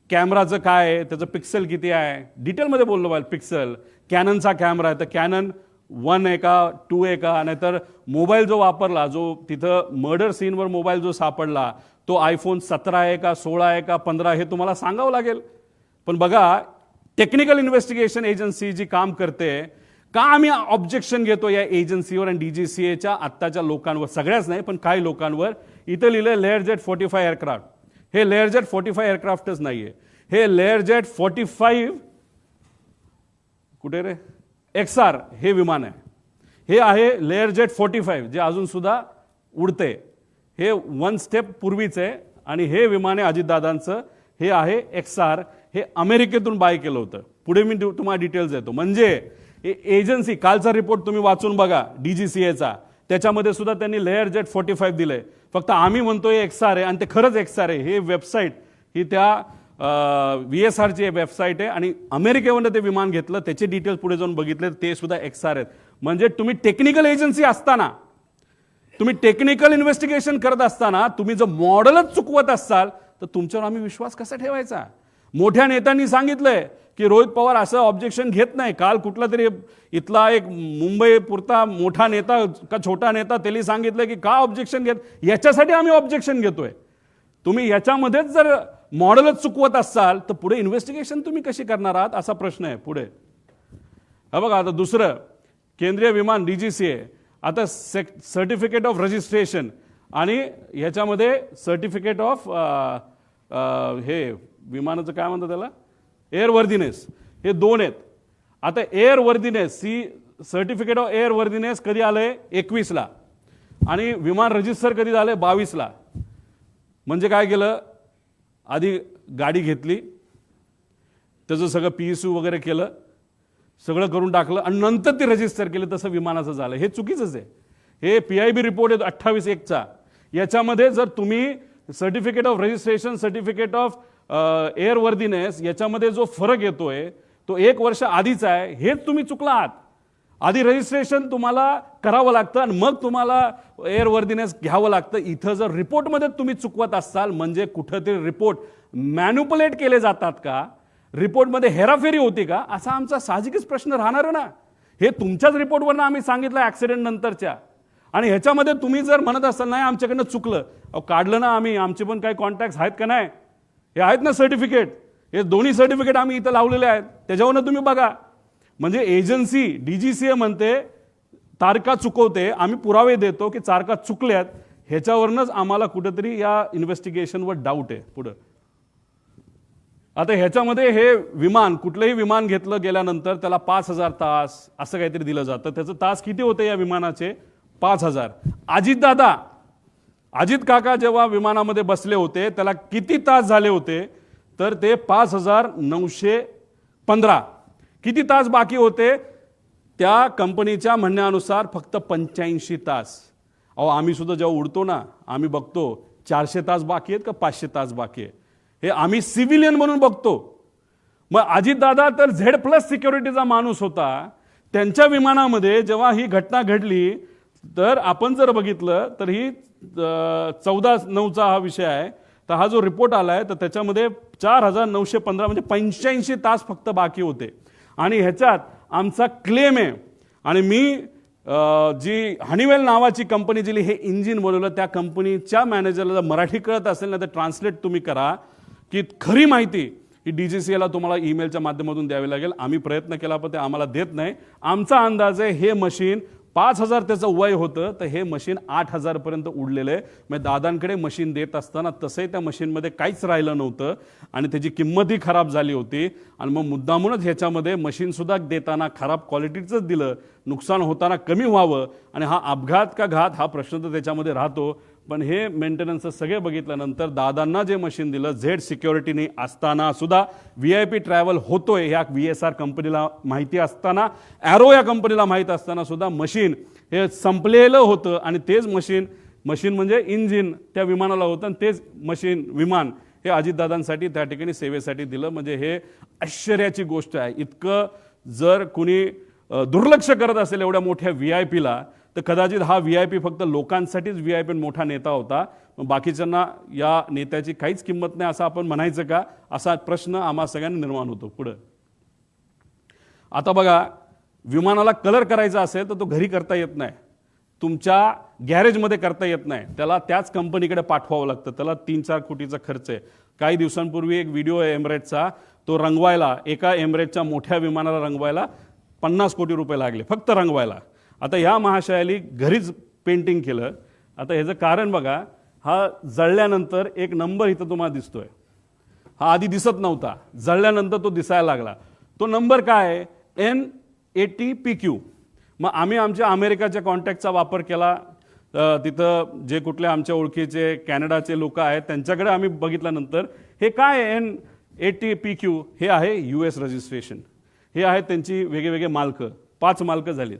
कॅमेराचं काय आहे, त्याचं पिक्सल किती आहे, डिटेलमध्ये बोललो पाहिजे. पिक्सल, कॅननचा कॅमेरा आहे तर कॅनन 1 आहे का 2 आहे का, नाहीतर मोबाईल जो वापरला, जो तिथं मर्डर सीनवर मोबाईल जो सापडला तो iPhone 17 आहे का 16 आहे का 15, हे तुम्हाला सांगावं लागेल. पण बघा, टेक्निकल इन्व्हेस्टिगेशन एजन्सी जी काम करते, का आम्ही ऑब्जेक्शन घेतो या एजन्सीवर आणि DGCAच्या आत्ताच्या लोकांवर, सगळ्याच नाही पण काही लोकांवर. इथं लिहिलं लेअरजेट 45 एअरक्राफ्ट. हे लेअरजेट 45 एअरक्राफ्टच नाहीये, हे लेअरजेट 45 कुठे रे XR हे विमान आहे. हे आहे लेअरजेट 45 जे अजून सुद्धा उडते. हे 1 स्टेप पूर्वीच आहे आणि हे विमान आहे अजितदादांचं. हे आहे XR, हे अमेरिकेतून बाय केलं होतं. पुढे मी तुम्हाला डिटेल्स देतो. म्हणजे एजन्सी, कालचा रिपोर्ट तुम्ही वाचून बघा DGCAचा, त्याच्यामध्ये सुद्धा त्यांनी लेअरजेट 45 दिलंय. फक्त आम्ही म्हणतोय XR आहे आणि ते खरंच XR आहे. हे वेबसाईट ही त्या VSRची वेबसाईट आहे आणि अमेरिकेवरून ते विमान घेतलं, त्याचे डिटेल्स पुढे जाऊन बघितले, ते सुद्धा XR आहेत. म्हणजे तुम्ही टेक्निकल एजन्सी असताना तुम्ही टेक्निकल इन्व्हेस्टिगेशन करत असताना तुम्ही जर मॉडेलच चुकवत असाल तर तुमच्यावर आम्ही विश्वास कसा ठेवायचा? मोठ्या नेत्यांनी सांगितलंय की रोहित पवार असं ऑब्जेक्शन घेत नाही. काल कुठला तरी इथला एक मुंबई पुरता मोठा नेता का छोटा नेता त्यांनी सांगितलं की का ऑब्जेक्शन घेत, याच्यासाठी आम्ही ऑब्जेक्शन घेतोय. तुम्ही याच्यामध्येच जर मॉडेलच चुकवत असाल तर पुढे इन्व्हेस्टिगेशन तुम्ही कशी करणार आहात असा प्रश्न आहे पुढे. हा बघा, आता दुसरं केंद्रीय विमान DGCA आता सर्टिफिकेट ऑफ रजिस्ट्रेशन आणि ह्याच्यामध्ये सर्टिफिकेट ऑफ हे विमानाचं काय म्हणतात त्याला, एअरवर्दीनेस, हे दोन आहेत. आता एअरवर्दीनेस सर्टिफिकेट ऑफ एअरवर्दीनेस कधी आलंय 21ला आणि विमान रजिस्टर कधी झालंय 22ला. म्हणजे काय केलं, आधी गाडी घेतली, त्याचं सगळं PSU वगैरे केलं, सगळं करून टाकलं आणि नंतर ती रजिस्टर केली. तसं विमानाचं झालं. हे चुकीचंच आहे. हे PIB रिपोर्ट आहे 28/1चा. याच्यामध्ये जर तुम्ही certificate of registration, certificate of airworthiness याच्यामध्ये जो फरक येतोय तो 1 वर्ष आधीचा आहे. हेच तुम्ही चुकला आहात. आधी रजिस्ट्रेशन तुम्हाला करावं लागतं आणि मग तुम्हाला एअरवर्दीनेस घ्यावं लागतं. इथं जर रिपोर्टमध्ये तुम्ही चुकवत असाल म्हणजे कुठंतरी रिपोर्ट मॅन्युपुलेट केले जातात का, रिपोर्टमध्ये हेराफेरी होती का, असा आमचा साहजिकच प्रश्न राहणार ना. हे तुमच्याच रिपोर्टवरनं आम्ही सांगितलं ॲक्सिडेंट नंतरच्या. आणि ह्याच्यामध्ये तुम्ही जर म्हणत असाल नाही आमच्याकडनं चुकलं, काढलं ना आम्ही, आमचे पण काही कॉन्टॅक्ट आहेत का नाही, हे आहेत ना सर्टिफिकेट, हे दोन्ही सर्टिफिकेट आम्ही इथं लावलेले आहेत, त्याच्यावरनं तुम्ही बघा. म्हणजे एजन्सी DGCA म्हणते तारखा चुकवते, आम्ही पुरावे देतो की तारखा चुकल्यात, ह्याच्यावरनंच आम्हाला कुठेतरी या इन्व्हेस्टिगेशनवर डाऊट आहे पुढं. आता ह्याच्यामध्ये हे विमान, कुठलंही विमान घेतलं गेल्यानंतर त्याला 5,000 तास असं काहीतरी दिलं जातं. त्याचं तास किती होते या विमानाचे? 5,000. अजित काका जेव्हा विमानामध्ये बसले होते त्याला किती तास झाले होते? तर ते 5,915. किती तास बाकी होते? त्या कंपनीच्या म्हणण्यानुसार फक्त 85 तास. अहो आम्ही सुद्धा जेव्हा उडतो ना, आम्ही बघतो 400 तास बाकी आहेत का 500 तास बाकी आहे, हे आम्ही सिव्हिलियन म्हणून बघतो. मग अजितदादा तर Z+ सिक्युरिटीचा माणूस होता. त्यांच्या विमानामध्ये जेव्हा ही घटना घडली तर आपण जर बघितलं तर ही 14/9चा हा विषय आहे. तर हा जो रिपोर्ट आलाय तर त्याच्यामध्ये 4,915 म्हणजे 85 तास फक्त बाकी होते. आणि ह्याच्यात आमचा क्लेम आहे. आणि मी जी हनीवेल नावाची कंपनी जिली हे इंजिन बनवलं, त्या कंपनीच्या मॅनेजरला जर मराठी कळत असेल ना तर ट्रान्सलेट तुम्ही करा की खरी माहिती ही DGCAला तुम्हाला ईमेलच्या माध्यमातून द्यावी लागेल. आम्ही प्रयत्न केला पण ते आम्हाला देत नाही. आमचा अंदाज आहे हे मशीन 5,000 त्याचं वय होतं तर हे मशीन 8,000 पर्यंत उडलेलं आहे. म्हणजे दादांकडे मशीन देत असताना तसंही त्या मशीनमध्ये काहीच राहिलं नव्हतं आणि त्याची किंमतही खराब झाली होती. आणि मग मुद्दामूनच ह्याच्यामध्ये मशीनसुद्धा देताना खराब क्वालिटीचंच दिलं, नुकसान होताना कमी व्हावं. आणि हा अपघात का घात हा प्रश्न तर त्याच्यामध्ये राहतो. पण हे मेंटेनन्स सगळे बघितल्यानंतर दादांना जे मशीन दिलं Z सिक्युरिटीने असताना सुद्धा, VIP ट्रॅव्हल होतोय ह्या VSR कंपनीला माहिती असताना, ॲरो या कंपनीला माहीत असताना सुद्धा मशीन हे संपलेलं होतं. आणि तेच मशीन म्हणजे इंजिन त्या विमानाला होतं आणि तेच विमान हे अजितदादांसाठी त्या ठिकाणी सेवेसाठी दिलं. म्हणजे हे आश्चर्याची गोष्ट आहे. इतकं जर कुणी दुर्लक्ष करत असेल एवढ्या मोठ्या VIPला तर कदाचित हा VIP फक्त लोकांसाठीच VIP मोठा नेता होता, बाकीच्यांना या नेत्याची काहीच किंमत नाही असं आपण म्हणायचं का, असा प्रश्न आम्हा सगळ्यांना निर्माण होतो. पुढं आता बघा, विमानाला कलर करायचा असेल तर तो घरी करता येत नाही, तुमच्या गॅरेजमध्ये करता येत नाही, त्याला त्याच कंपनीकडे पाठवावं लागतं. त्याला 3-4 कोटीचा खर्च आहे. काही दिवसांपूर्वी एक व्हिडिओ आहे एमिरेट्सचा, तो रंगवायला, एका एमिरेटच्या मोठ्या विमानाला रंगवायला 50 कोटी रुपये लागले फक्त रंगवायला. आता ह्या महाशयाली घरीच पेंटिंग केलं. आता ह्याचं कारण बघा, हा जळल्यानंतर एक नंबर इथं तुम्हाला दिसतोय, हा आधी दिसत नव्हता, जळल्यानंतर तो दिसायला लागला. तो नंबर काय आहे? N80PQ. मग आम्ही आमच्या अमेरिकाच्या कॉन्टॅक्टचा वापर केला. तिथं जे कुठले आमच्या ओळखीचे कॅनडाचे लोक आहेत त्यांच्याकडे आम्ही बघितल्यानंतर हे काय आहे N80PQ, हे आहे US रजिस्ट्रेशन. हे आहेत त्यांची वेगवेगळे मालकं, 5 मालकं झालीत.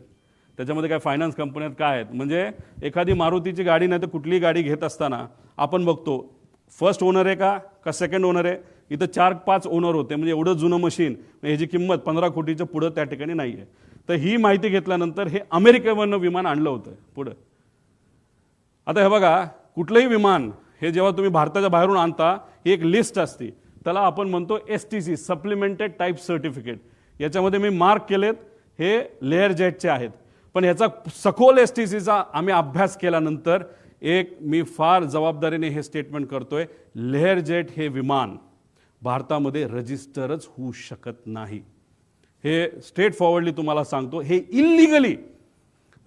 त्याच्यामध्ये काय फायनान्स कंपन्यात काय आहेत, म्हणजे एखादी मारुतीची गाडी नाही तर कुठलीही गाडी घेत असताना आपण बघतो फर्स्ट ओनर आहे का सेकंड ओनर आहे. इथं 4-5 ओनर होते. म्हणजे एवढं जुनं मशीन, ह्याची किंमत 15 कोटीच्या पुढं त्या ठिकाणी नाही आहे. तर ही माहिती घेतल्यानंतर हे अमेरिकेवरनं विमान आणलं होतं पुढं. आता हे बघा, कुठलंही विमान हे जेव्हा तुम्ही भारताच्या बाहेरून आणता, ही एक लिस्ट असते, त्याला आपण म्हणतो STC, सप्लिमेंटेड टाईप सर्टिफिकेट. याच्यामध्ये मी मार्क केलेत, हे लेअर जेटचे आहेत. पण ह्याचा सखोल STCचा आम्ही अभ्यास केल्यानंतर एक मी फार जबाबदारीने हे स्टेटमेंट करतोय, लेअर जेट हे विमान भारतामध्ये रजिस्टरच होऊ शकत नाही. हे स्ट्रेट फॉरवर्डली तुम्हाला सांगतो, हे इल्लिगली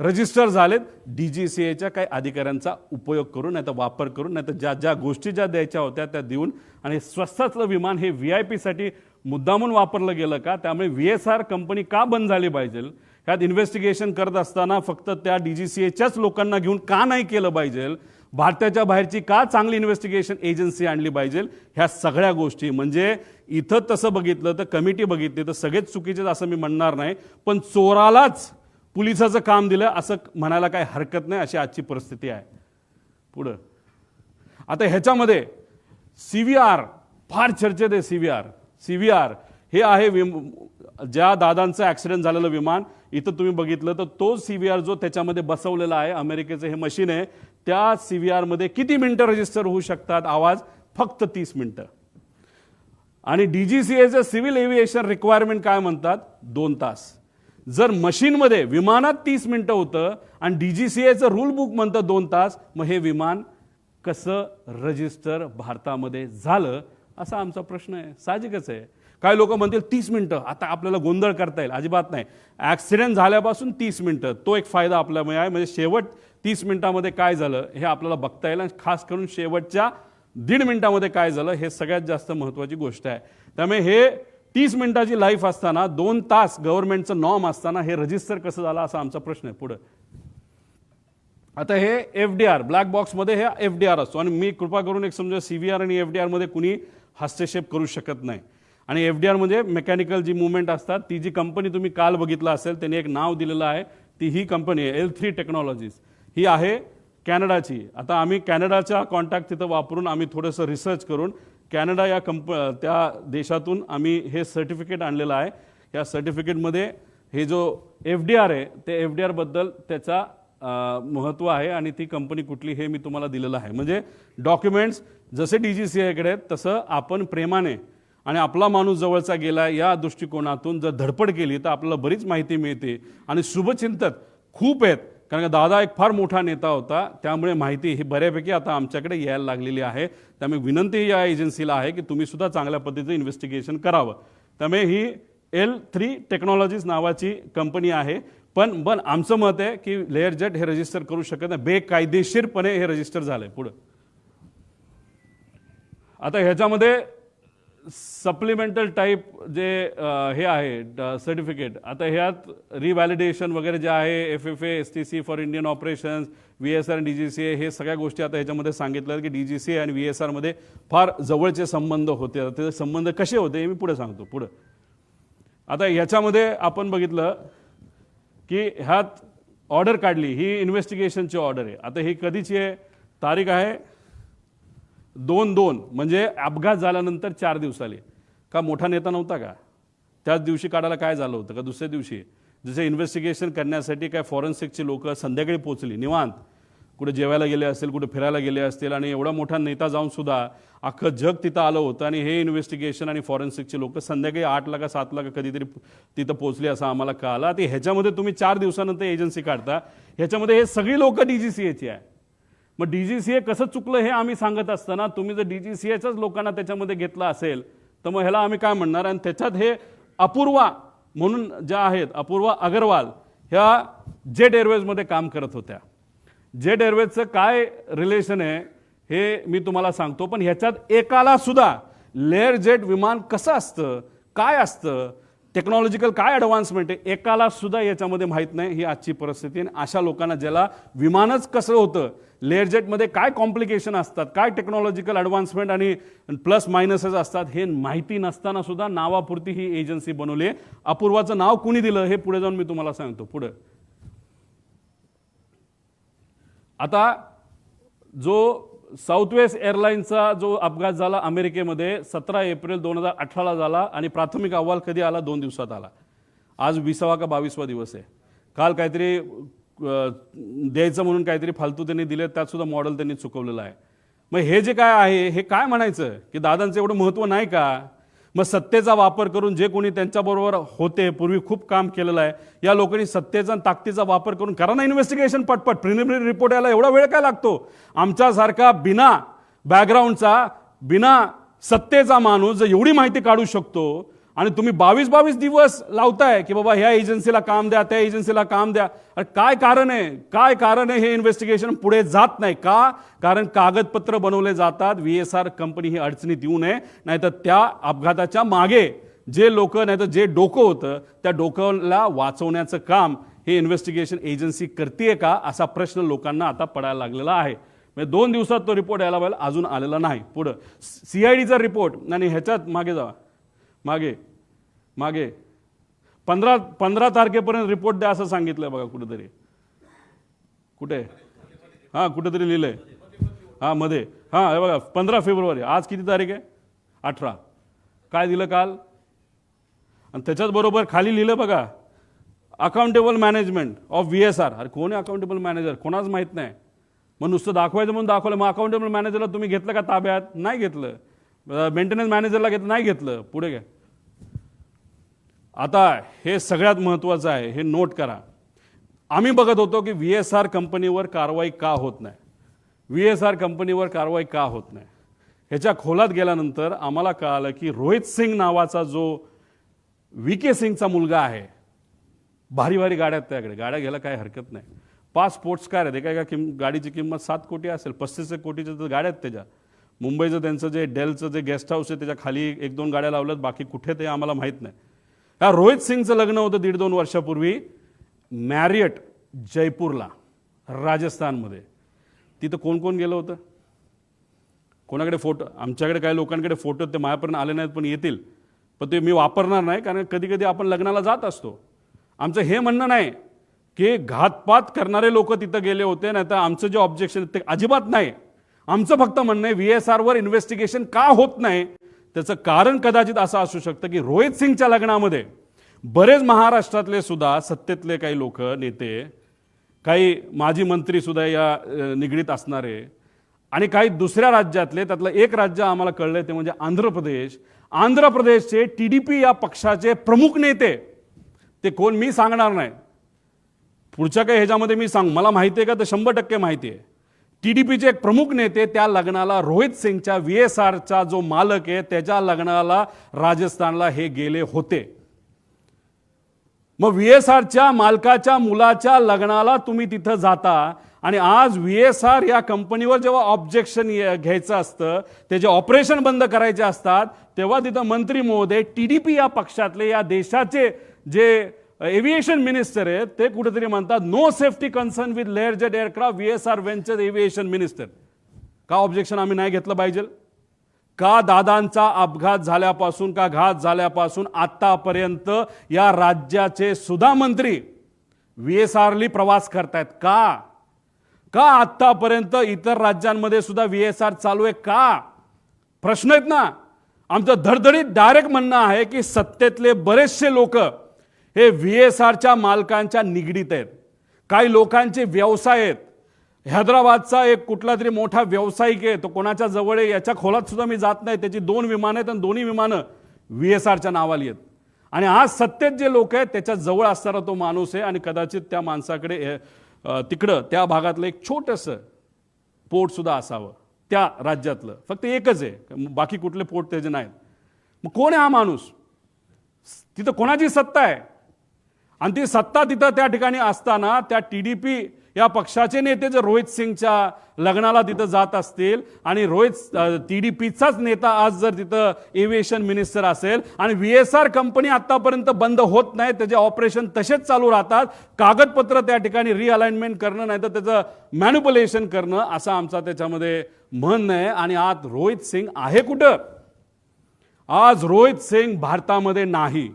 रजिस्टर झालेत DGCAच्या काही अधिकाऱ्यांचा उपयोग करून, नाही तर वापर करून, नाही तर ज्या ज्या गोष्टी ज्या द्यायच्या होत्या त्या देऊन. आणि स्वस्तातलं विमान हे VIP साठी मुद्दामून वापरलं गेलं का? त्यामुळे VSR कंपनी का बंद झाली पाहिजे? ह्यात इन्व्हेस्टिगेशन करत असताना फक्त त्या DGCAच्याच लोकांना घेऊन का नाही केलं पाहिजे? भारताच्या बाहेरची का चांगली इन्व्हेस्टिगेशन एजन्सी आणली पाहिजे? ह्या सगळ्या गोष्टी, म्हणजे इथं तसं बघितलं तर कमिटी बघितली तर सगळेच चुकीचे असं मी म्हणणार नाही, पण चोरालाच पोलिसाचं काम दिलं असं म्हणायला काही हरकत नाही. अशी आजची परिस्थिती आहे. पुढं आता ह्याच्यामध्ये CVR फार चर्चेत आहे. CVR हे आहे ज्या दादांचं ॲक्सिडेंट झालेलं विमान. इथं तुम्ही बघितलं तर तो CVR जो त्याच्यामध्ये बसवलेला आहे, अमेरिकेचं हे मशीन आहे, त्या CVR मध्ये किती मिनिटं रजिस्टर होऊ शकतात आवाज? फक्त 30 मिनिटं. आणि DGCAचं सिव्हिल एव्हिएशन रिक्वायरमेंट काय म्हणतात? 2 तास. जर मशीनमध्ये विमानात 30 मिनिटं होतं आणि DGCAचं रूल बुक म्हणतं 2 तास, मग हे विमान कसं रजिस्टर भारतामध्ये झालं असा आमचा प्रश्न आहे. साहजिकच आहे. काही लोक म्हणतील 30 मिनिटं, आता आपल्याला गोंधळ करता येईल. अजिबात नाही. ॲक्सिडेंट झाल्यापासून 30 मिनिटं, तो एक फायदा आपल्याला आहे. म्हणजे शेवट 30 मिनिटामध्ये काय झालं हे आपल्याला बघता येईल. आणि खास करून शेवटच्या 1.5 मिनिटामध्ये काय झालं हे सगळ्यात जास्त महत्त्वाची गोष्ट आहे. त्यामुळे हे 30 मिनिटाची लाईफ असताना 2 तास गव्हर्नमेंटचं नॉर्म असताना हे रजिस्टर कसं झालं असा आमचा प्रश्न आहे. पुढं आता हे FDR ब्लॅक बॉक्समध्ये हे FDR असतो. आणि मी कृपा करून एक समजा CVR आणि FDR मध्ये कुणी हस्तक्षेप करू शकत नाही. आणि FDR म्हणजे मेकॅनिकल जी मुवमेंट असतात, ती जी कंपनी तुम्ही काल बघितलं असेल त्यांनी एक नाव दिलेलं आहे, ती ही कंपनी आहे L3 टेक्नॉलॉजीज. ही आहे कॅनडाची. आता आम्ही कॅनडाचा कॉन्टॅक्ट तिथं वापरून आम्ही थोडंसं रिसर्च करून कॅनडा या त्या देशातून आम्ही हे सर्टिफिकेट आणलेलं आहे. या सर्टिफिकेटमध्ये हे जो FDR आहे ते FDR बद्दल त्याचा महत्त्व आहे आणि ती कंपनी कुठली हे मी तुम्हाला दिलेलं आहे. म्हणजे डॉक्युमेंट्स जसे DGCAकडे आहेत तसं आपण प्रेमाने आणि आपला माणूस जवळचा गेला या दृष्टिकोनातून जर धडपड केली तर आपल्याला बरीच माहिती मिळते. आणि शुभचिंतक खूप आहेत, कारण का दादा एक फार मोठा नेता होता, त्यामुळे माहिती ही बऱ्यापैकी आता आमच्याकडे यायला लागलेली आहे. त्यामुळे विनंती या एजन्सीला आहे की तुम्ही सुद्धा चांगल्या पद्धतीचं इन्व्हेस्टिगेशन करावं. त्यामुळे ही L3 टेक्नॉलॉजीज नावाची कंपनी आहे. पण आमचं मत आहे की लेअर जेट हे रजिस्टर करू शकत नाही, बेकायदेशीरपणे हे रजिस्टर झालंय. पुढं आता ह्याच्यामध्ये सप्लिमेंटल टाईप जे हे आहे सर्टिफिकेट, आता ह्यात रिव्हॅलिडेशन वगैरे जे आहे FFA STC for Indian operations, VSR आणि DGCA हे सगळ्या गोष्टी आता ह्याच्यामध्ये सांगितलं की DGCA आणि VSR मध्ये फार जवळचे संबंध होते. ते संबंध कसे होते हे मी पुढे सांगतो. पुढं आता ह्याच्यामध्ये आपण बघितलं की ह्यात ऑर्डर काढली, ही इन्व्हेस्टिगेशनची ऑर्डर आहे. आता ही कधीची आहे? तारीख आहे 2/2, म्हणजे अपघात झाल्यानंतर 4 दिवसाली. का मोठा नेता नव्हता का? त्याच दिवशी काढायला काय झालं होतं का दुसऱ्या दिवशी? जसे इन्व्हेस्टिगेशन करण्यासाठी काय फॉरेन्सिकची लोक संध्याकाळी पोहोचली निवांत, कुठे जेवायला गेले असतील, कुठे फिरायला गेले असतील, आणि एवढा मोठा नेता जाऊन सुद्धा अख्खं जग तिथं आलं होतं. आणि हे इन्व्हेस्टिगेशन आणि फॉरेन्सिकचे लोक संध्याकाळी 8ला का 7ला का कधीतरी तिथं पोहोचली असं आम्हाला कळालं. आता ह्याच्यामध्ये तुम्ही 4 दिवसानंतर एजन्सी काढता, ह्याच्यामध्ये हे सगळी लोक DGCAची आहे. मग DGCA कसं चुकलं हे आम्ही सांगत असताना तुम्ही जर DGCAच्याच लोकांना त्याच्यामध्ये घेतलं असेल तर मग ह्याला आम्ही काय म्हणणार? आणि त्याच्यात हे अपूर्वा म्हणून ज्या आहेत, अपूर्वा अग्रवाल, ह्या जेट एअरवेजमध्ये काम करत होत्या. जेट एअरवेजचं काय रिलेशन आहे हे मी तुम्हाला सांगतो. पण ह्याच्यात एकाला सुद्धा लेअर जेट विमान कसं असतं, काय असतं, टेक्नॉलॉजिकल काय ॲडव्हान्समेंट आहे, एकाला सुद्धा याच्यामध्ये माहीत नाही. ही आजची परिस्थिती. आणि अशा लोकांना ज्याला विमानच कसं होतं, लेअर जेटमध्ये काय कॉम्प्लिकेशन असतात, काय टेक्नॉलॉजिकल ॲडव्हान्समेंट आणि प्लस मायनसेस असतात हे माहिती नसताना सुद्धा नावापुरती ही एजन्सी बनवली. अपूर्वाचं नाव कुणी दिलं हे पुढे जाऊन मी तुम्हाला सांगतो. पुढे आता जो साऊथवेस्ट एअरलाईनचा जो अपघात झाला अमेरिकेमध्ये 17 एप्रिल 2018ला झाला आणि प्राथमिक अहवाल कधी आला? 2 दिवसात आला. आज 20वा का 22वा दिवस आहे. काल काहीतरी द्यायचं म्हणून काहीतरी फालतू त्यांनी दिले, त्यात सुद्धा मॉडेल त्यांनी चुकवलेलं आहे. मग हे जे काय आहे हे काय म्हणायचं की दादांचं एवढं महत्त्व नाही का? मग सत्तेचा वापर करून जे कोणी त्यांच्याबरोबर होते, पूर्वी खूप काम केलेलं आहे, या लोकांनी सत्तेचा आणि ताकदीचा वापर करून करा ना इन्व्हेस्टिगेशन पटपट. प्रिलिमिनरी रिपोर्ट यायला एवढा वेळ काय लागतो? आमच्यासारखा बिना बॅकग्राऊंडचा, बिना सत्तेचा माणूस जर एवढी माहिती काढू शकतो आणि तुम्ही 22 दिवस लावताय की बाबा ह्या एजन्सीला काम द्या, त्या एजन्सीला काम द्या, अरे काय कारण आहे? काय कारण आहे हे इन्व्हेस्टिगेशन पुढे जात नाही का? कारण कागदपत्र बनवले जातात VSR कंपनी ही अडचणीत येऊ नये, नाहीतर त्या अपघाताच्या मागे जे लोक, नाहीतर जे डोकं होतं त्या डोक्याला वाचवण्याचं काम हे इन्व्हेस्टिगेशन एजन्सी करते का, असा प्रश्न लोकांना आता पडायला लागलेला आहे. म्हणजे 2 दिवसात तो रिपोर्ट यायला पाहिजे, अजून आलेला नाही. पुढं CIDचा रिपोर्ट, आणि ह्याच्यात मागे जावा, मागे 15 तारखेपर्यंत रिपोर्ट द्या असं सांगितलंय बघा कुठेतरी. कुठे? हां, कुठेतरी लिहिलंय. हां, मध्ये. हां, हे बघा 15 फेब्रुवारी. आज किती तारीख आहे? 18. काय दिलं काल? आणि त्याच्याच बरोबर खाली लिहिलं बघा, अकाउंटेबल मॅनेजमेंट ऑफ VSR. अरे कोण आहे अकाउंटेबल मॅनेजर? कोणाच माहीत नाही. मग नुसतं दाखवायचं म्हणून दाखवलं. मग अकाउंटेबल मॅनेजरला तुम्ही घेतलं का ताब्यात? नाही घेतलं. मेंटेनन्स मॅनेजरला घेतलं? नाही घेतलं. पुढे घ्या. आता हे सगळ्यात महत्त्वाचं आहे, हे नोट करा. आम्ही बघत होतो की VSR कंपनीवर कारवाई का होत नाही, VSR कंपनीवर कारवाई का होत नाही. ह्याच्या खोलात गेल्यानंतर आम्हाला कळालं की रोहित सिंग नावाचा जो VK सिंगचा मुलगा आहे, भारी भारी गाड्या आहेत त्याकडे, गाड्या घ्यायला काही हरकत नाही. 5 स्पोर्ट्स कार आहेत. एका गाडीची किंमत 7 कोटी असेल, 35 कोटीच्या तर गाड्या आहेत त्याच्या. मुंबईचं त्यांचं जे डेलचं जे गेस्ट हाऊस आहे त्याच्या खाली 1-2 गाड्या लावल्यात, बाकी कुठे ते आम्हाला माहीत नाही. या रोहित सिंगचं लग्न होतं 1.5-2 वर्षापूर्वी मॅरियट जयपूरला, राजस्थानमध्ये. तिथं कोण कोण गेलं होतं? कोणाकडे फोटो? आमच्याकडे काही लोकांकडे फोटो ते माझ्यापर्यंत आले नाहीत, पण येतील. पण ते मी वापरणार नाही, कारण कधी कधी आपण लग्नाला जात असतो. आमचं हे म्हणणं नाही की घातपात करणारे लोक तिथं गेले होते, नाही तर आमचं जे ऑब्जेक्शन ते अजिबात नाही. आमचं फक्त म्हणणं आहे VSRवर इन्व्हेस्टिगेशन का होत नाही, त्याचं कारण कदाचित असं असू शकतं की रोहित सिंगच्या लग्नामध्ये बरेच महाराष्ट्रातले सुद्धा सत्तेतले काही लोक, नेते, काही माजी मंत्री सुद्धा या निगडीत असणारे, आणि काही दुसऱ्या राज्यातले. त्यातलं एक राज्य आम्हाला कळलंय ते म्हणजे आंध्र प्रदेश. आंध्र प्रदेशचे TDP या पक्षाचे प्रमुख नेते, ते कोण मी सांगणार नाही, पुढच्या काही ह्याच्यामध्ये मी सांग, मला माहिती आहे का, तर 100% माहिती आहे. TDPचे एक प्रमुख नेते त्या लग्नाला, रोहित सिंगच्या VSRचा जो मालक आहे त्याच्या लग्नाला राजस्थानला हे गेले होते. मग VSRच्या मालकाच्या मुलाच्या लग्नाला तुम्ही तिथं जाता, आणि आज VSR या कंपनीवर जेव्हा ऑब्जेक्शन घ्यायचं असतं, त्याचे ऑपरेशन बंद करायचे असतात, तेव्हा तिथं मंत्री महोदय, TDP या पक्षातले, या देशाचे जे एव्हिएशन मिनिस्टर आहेत, ते कुठेतरी म्हणतात no safety concern with Lear jet aircraft VSR venture aviation minister. का ऑब्जेक्शन आम्ही नाही घेतलं पाहिजे? का दादांचा अपघात झाल्यापासून, का घात झाल्यापासून आतापर्यंत या राज्याचे सुद्धा मंत्री VSRली प्रवास करतायत का? का आतापर्यंत इतर राज्यांमध्ये सुद्धा VSR चालू आहे का? प्रश्न आहेत ना. आमचं धडधडीत डायरेक्ट म्हणणं आहे की सत्तेतले बरेचसे लोक हे VSRच्या मालकांच्या निगडीत आहेत. काही लोकांचे व्यवसाय आहेत. हैदराबादचा एक कुठला तरी मोठा व्यावसायिक आहे, तो कोणाच्या जवळ आहे याच्या खोलात सुद्धा मी जात नाही. त्याची 2 विमानं आहेत आणि दोन्ही विमानं VSRच्या नावाली आहेत. आणि आज सत्तेत जे लोक आहेत त्याच्या जवळ असणारा तो माणूस आहे, आणि कदाचित त्या माणसाकडे तिकडं त्या भागातलं एक छोटंसं पोर्ट सुद्धा असावं त्या राज्यातलं. फक्त एकच आहे, बाकी कुठले पोर्ट त्याचे नाहीत. मग कोण आहे हा माणूस? तिथं कोणाची सत्ता आहे? आणि ती सत्ता तिथं त्या ठिकाणी असताना त्या TDP या पक्षाचे नेते जर रोहित सिंगच्या लग्नाला तिथं जात असतील, आणि TDPचाच नेता आज जर तिथं एव्हिएशन मिनिस्टर असेल, आणि VSR कंपनी आतापर्यंत बंद होत नाही, त्याचे ऑपरेशन तसेच चालू राहतात, कागदपत्र त्या ठिकाणी रिअलाइनमेंट करणं, नाही तर त्याचं मॅन्युप्युलेशन करणं, असं आमचा त्याच्यामध्ये म्हणणं आहे. आणि आज रोहित सिंग आहे कुठं? आज रोहित सिंग भारतामध्ये नाही.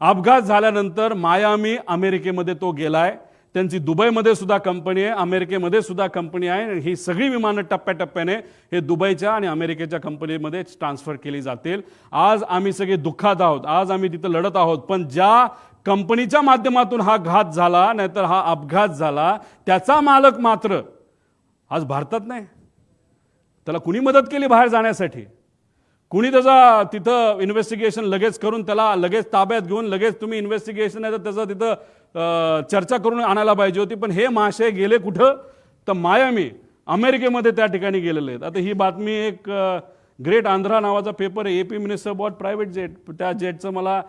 अपघात झाल्यानंतर मायामी अमेरिकेमध्ये तो गेलाय. त्यांची दुबईमध्ये सुद्धा कंपनी आहे, अमेरिकेमध्ये सुद्धा कंपनी आहे. ही सगळी विमानं टप्प्याटप्प्याने हे दुबईच्या आणि अमेरिकेच्या कंपनीमध्ये ट्रान्सफर केली जातील. आज आम्ही सगळे दुःखात आहोत, आज आम्ही तिथं लढत आहोत. पण ज्या कंपनीच्या माध्यमातून हा घात झाला, नाहीतर हा अपघात झाला, त्याचा मालक मात्र आज भारतात नाही. त्याला कुणी मदत केली बाहेर जाण्यासाठी? कुणी त्याचा तिथं इन्व्हेस्टिगेशन लगेच करून त्याला लगेच ताब्यात घेऊन लगेच तुम्ही इन्व्हेस्टिगेशन नाही तर त्याचं तिथं चर्चा करून आणायला पाहिजे होती. पण हे महाशय गेले कुठं? तर मायामी, अमेरिकेमध्ये त्या ठिकाणी गेलेले आहेत. आता ही बातमी एक ग्रेट आंध्रा नावाचा पेपर आहे, AP minister bought private jet. त्या जेटचं मला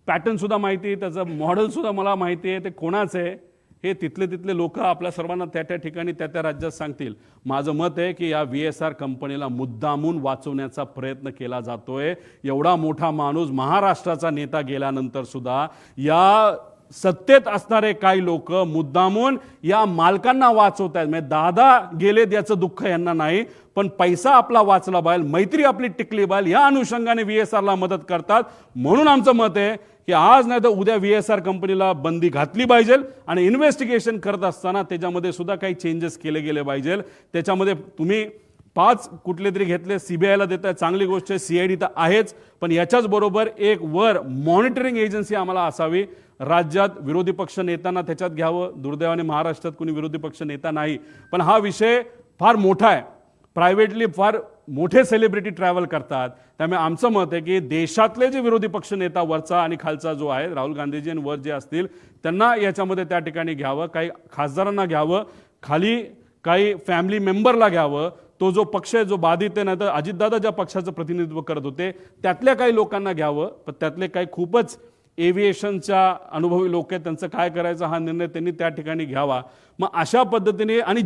पॅटर्न सुद्धा माहिती आहे, त्याचं मॉडेल सुद्धा मला माहिती आहे, ते कोणाचं आहे हे तिथले लोक आपल्या सर्वांना त्या ठिकाणी त्या राज्यात सांगतील. माझं मत आहे की या VSR कंपनीला मुद्दामून वाचवण्याचा प्रयत्न केला जातोय. एवढा मोठा माणूस, महाराष्ट्राचा नेता गेल्यानंतर सुद्धा या सत्तेत असणारे काही लोक मुद्दामून या मालकांना वाचवत आहेत. म्हणजे दादा गेले याचं दुःख यांना नाही, पण पैसा आपला वाचला पाहिजे, मैत्री आपली टिकली पाहिजे, या अनुषंगाने VSRला मदत करतात. म्हणून आमचं मत आहे की आज नाही तर उद्या VSR कंपनीला बंदी घातली पाहिजे आणि इन्व्हेस्टिगेशन करत असताना त्याच्यामध्ये सुद्धा काही चेंजेस केले गेले पाहिजे. त्याच्यामध्ये तुम्ही 5 कुठले तरी घेतले, CBIला देताय, चांगली गोष्ट आहे, CID तर आहेच, पण याच्याच बरोबर एक वर मॉनिटरिंग एजन्सी आम्हाला असावी. राज्यात विरोधी पक्ष नेत्यांना त्याच्यात घ्यावं. दुर्दैवाने महाराष्ट्रात कुणी विरोधी पक्ष नेता नाही, पण हा विषय फार मोठा आहे. प्रायव्हेटली फार मोठे सेलिब्रिटी ट्रॅव्हल करतात. त्यामुळे आमचं मत आहे की देशातले जे विरोधी पक्ष नेता वरचा आणि खालचा जो आहे, राहुल गांधीजी आणि वर जे असतील त्यांना याच्यामध्ये त्या ठिकाणी घ्यावं, काही खासदारांना घ्यावं, खाली काही फॅमिली मेंबरला घ्यावं. तो जो पक्ष आहे जो बाधित आहे, नाही तर अजितदादा ज्या पक्षाचं प्रतिनिधित्व करत होते त्यातल्या काही लोकांना घ्यावं, पण त्यातले काही खूपच एव्हिएशनच्या अनुभवी लोक आहेत, त्यांचं काय करायचं हा निर्णय त्यांनी त्या ठिकाणी घ्यावा. मग अशा पद्धतीने आणि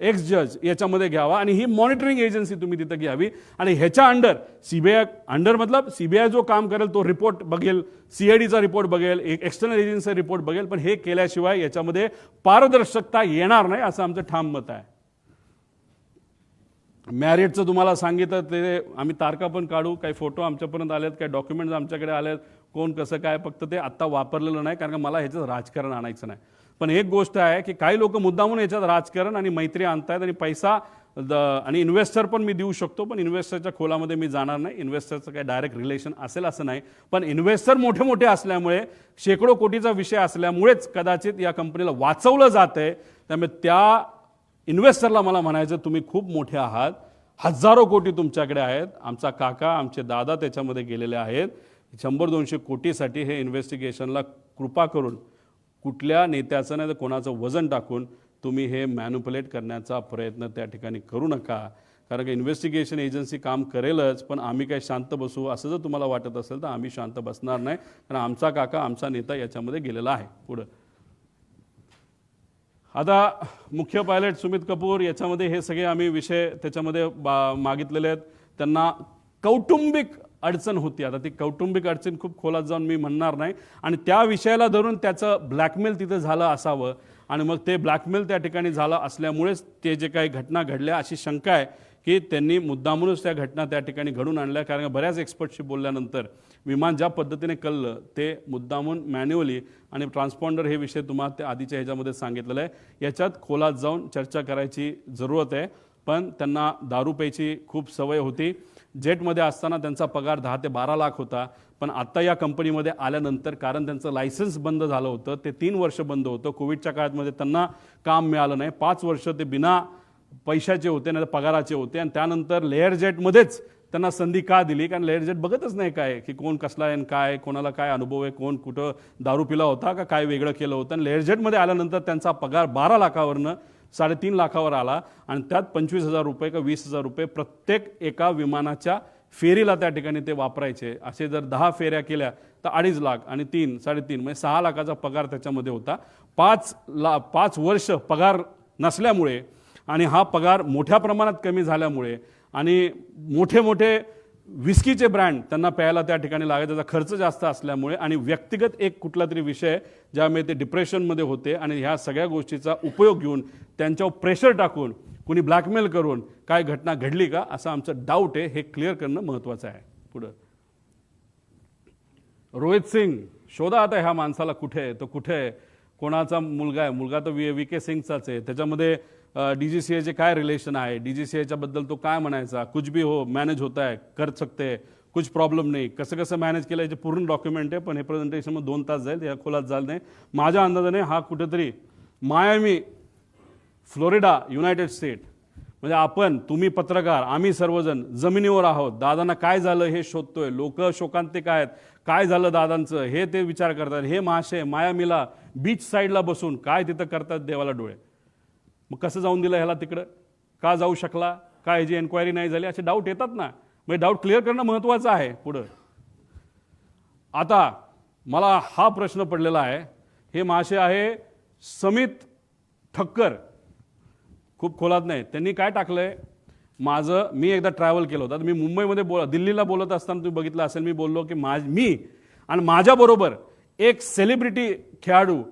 एक्स जज याच्यामध्ये घ्यावा आणि ही मॉनिटरिंग एजन्सी तुम्ही तिथं घ्यावी. आणि ह्याच्या अंडर CBI अंडर मतलब CBI जो काम करेल तो रिपोर्ट बघेल, CIDचा रिपोर्ट बघेल, एक एक्सटर्नल एजन्सीचा रिपोर्ट बघेल, पण हे केल्याशिवाय याच्यामध्ये पारदर्शकता येणार नाही असं आमचं ठाम मत आहे. मॅरिटचं तुम्हाला सांगितलं ते आम्ही तारखा पण काढू, काही फोटो आमच्यापर्यंत आलेत, काही डॉक्युमेंट्स आमच्याकडे आलेत, कोण कसं काय, फक्त ते आत्ता वापरलेलं नाही कारण का मला ह्याच्यात राजकारण आणायचं नाही. पण एक गोष्ट आहे की काही लोक मुद्दामून याच्यात राजकारण आणि मैत्री आणतायत आणि पैसा आणि इन्व्हेस्टर पण मी देऊ शकतो, पण इन्व्हेस्टरच्या खोलामध्ये मी जाणार नाही. इन्व्हेस्टरचं काही डायरेक्ट रिलेशन असेल असं नाही, पण इन्व्हेस्टर मोठे मोठे असल्यामुळे, शेकडो कोटीचा विषय असल्यामुळेच कदाचित या कंपनीला वाचवलं जातंय. त्यामुळे त्या इन्व्हेस्टरला मला म्हणायचं तुम्ही खूप मोठे आहात, हजारो कोटी तुमच्याकडे आहेत. आमचा काका, आमचे दादा त्याच्यामध्ये गेलेले आहेत. 100-200 कोटीसाठी हे इन्व्हेस्टिगेशनला कृपा करून कुठल्या नेत्याचं नाही तर कोणाचं वजन टाकून तुम्ही हे मॅन्युप्युलेट करण्याचा प्रयत्न त्या ठिकाणी करू नका. कारण की इन्व्हेस्टिगेशन एजन्सी काम करेलच, पण आम्ही काय शांत बसू असं जर तुम्हाला वाटत असेल तर आम्ही शांत बसणार नाही, कारण आमचा काका, आमचा नेता याच्यामध्ये गेलेला आहे. पुढं आता मुख्य पायलट सुमित कपूर याच्यामध्ये हे सगळे आम्ही विषय त्याच्यामध्ये मागितलेले आहेत. त्यांना कौटुंबिक अडचण होती. आता ती कौटुंबिक अडचण खूप खोलात जाऊन मी म्हणणार नाही, आणि त्या विषयाला धरून त्याचं ब्लॅकमेल तिथं झालं असावं, आणि मग ते ब्लॅकमेल त्या ठिकाणी झालं असल्यामुळेच ते जे काही घटना घडल्या अशी शंका आहे की त्यांनी मुद्दामूनच त्या घटना त्या ठिकाणी घडून आणल्या. कारण बऱ्याच एक्सपर्टशी बोलल्यानंतर विमान ज्या पद्धतीने कळलं ते मुद्दामून मॅन्युअली, आणि ट्रान्सपॉन्डर हे विषय तुम्हाला त्या आधीच्या ह्याच्यामध्ये सांगितलेलं आहे. याच्यात खोलात जाऊन चर्चा करायची जरूरत आहे. पण त्यांना दारू प्यायची खूप सवय होती. जेटमध्ये असताना त्यांचा पगार 10 ते 12 लाख होता, पण आत्ता या कंपनीमध्ये आल्यानंतर कारण त्यांचं लायसन्स बंद झालं होतं, ते 3 वर्ष बंद होतं. कोविडच्या काळामध्ये त्यांना काम मिळालं नाही. 5 वर्ष ते बिना पैशाचे होते, नाही पगाराचे होते. आणि त्यानंतर लेअर जेटमध्येच त्यांना संधी का दिली? कारण लेअर जेट बघतच नाही काय की कोण कसला आहे, काय कोणाला काय अनुभव आहे, कोण कुठं दारू पिला होता का काय वेगळं केलं होतं. आणि लेअर जेटमध्ये आल्यानंतर त्यांचा पगार 12 लाखावरनं 3.5 लाखावर आला, आणि त्यात 25,000 रुपये का 20,000 रुपये प्रत्येक एका विमानाच्या फेरीला त्या ठिकाणी ते वापरायचे. असे जर 10 फेऱ्या केल्या तर 2.5 लाख आणि 3-3.5 म्हणजे 6 लाखाचा पगार त्याच्यामध्ये होता. 5 वर्ष पगार नसल्यामुळे आणि हा पगार मोठ्या प्रमाणात कमी झाल्यामुळे आणि मोठे मोठे विस्कीचे ब्रँड त्यांना प्यायला त्या ठिकाणी लागायचा, त्याचा खर्च जास्त असल्यामुळे आणि व्यक्तिगत एक कुठला तरी विषय ज्यामुळे ते डिप्रेशनमध्ये होते, आणि ह्या सगळ्या गोष्टीचा उपयोग घेऊन त्यांच्यावर प्रेशर टाकून कुणी ब्लॅकमेल करून काय घटना घडली का असं आमचं डाऊट आहे. हे क्लिअर करणं महत्त्वाचं आहे. पुढं रोहित सिंग शोधा आता ह्या माणसाला, कुठे आहे तो, कुठे आहे, कोणाचा मुलगा आहे, मुलगा तर VK सिंगचाच आहे. त्याच्यामध्ये DGCAचे काय रिलेशन आहे, DGCAच्या बद्दल तो काय म्हणायचा, कुछ भी हो मॅनेज होता है, कर सकते, कुछ प्रॉब्लेम नाही, कसं कसं मॅनेज केलं याचे पूर्ण डॉक्युमेंट आहे, पण हे प्रेझेंटेशन मग 2 तास जाईल, या खोलात जाल नाही. माझ्या अंदाजाने हा कुठेतरी मायामी, फ्लोरिडा, युनायटेड स्टेट, म्हणजे आपण, तुम्ही पत्रकार, आम्ही सर्वजण जमिनीवर आहोत. दादांना काय झालं हे शोधतोय, लोक शोकांतिक आहेत, काय झालं दादांचं हे ते विचार करतात. हे महाशय मायामीला बीच साईडला बसून काय तिथं करतात देवाला डोळे. मग कसं जाऊन दिलं ह्याला तिकडं, का जाऊ शकला, का ह्याची एन्क्वायरी नाही झाली, असे डाऊट येतात ना. म्हणजे डाऊट क्लिअर करणं महत्त्वाचं आहे. पुढं आता मला हा प्रश्न पडलेला आहे, हे महाशय आहे समित ठक्कर, खूप खोलात नाही. त्यांनी काय टाकलंय, मी एकदा ट्रॅव्हल केलं होतं, मी मुंबईमध्ये दिल्लीला बोलत असताना तुम्ही बघितलं असेल, मी बोललो की मी आणि माझ्याबरोबर एक सेलिब्रिटी खेळाडू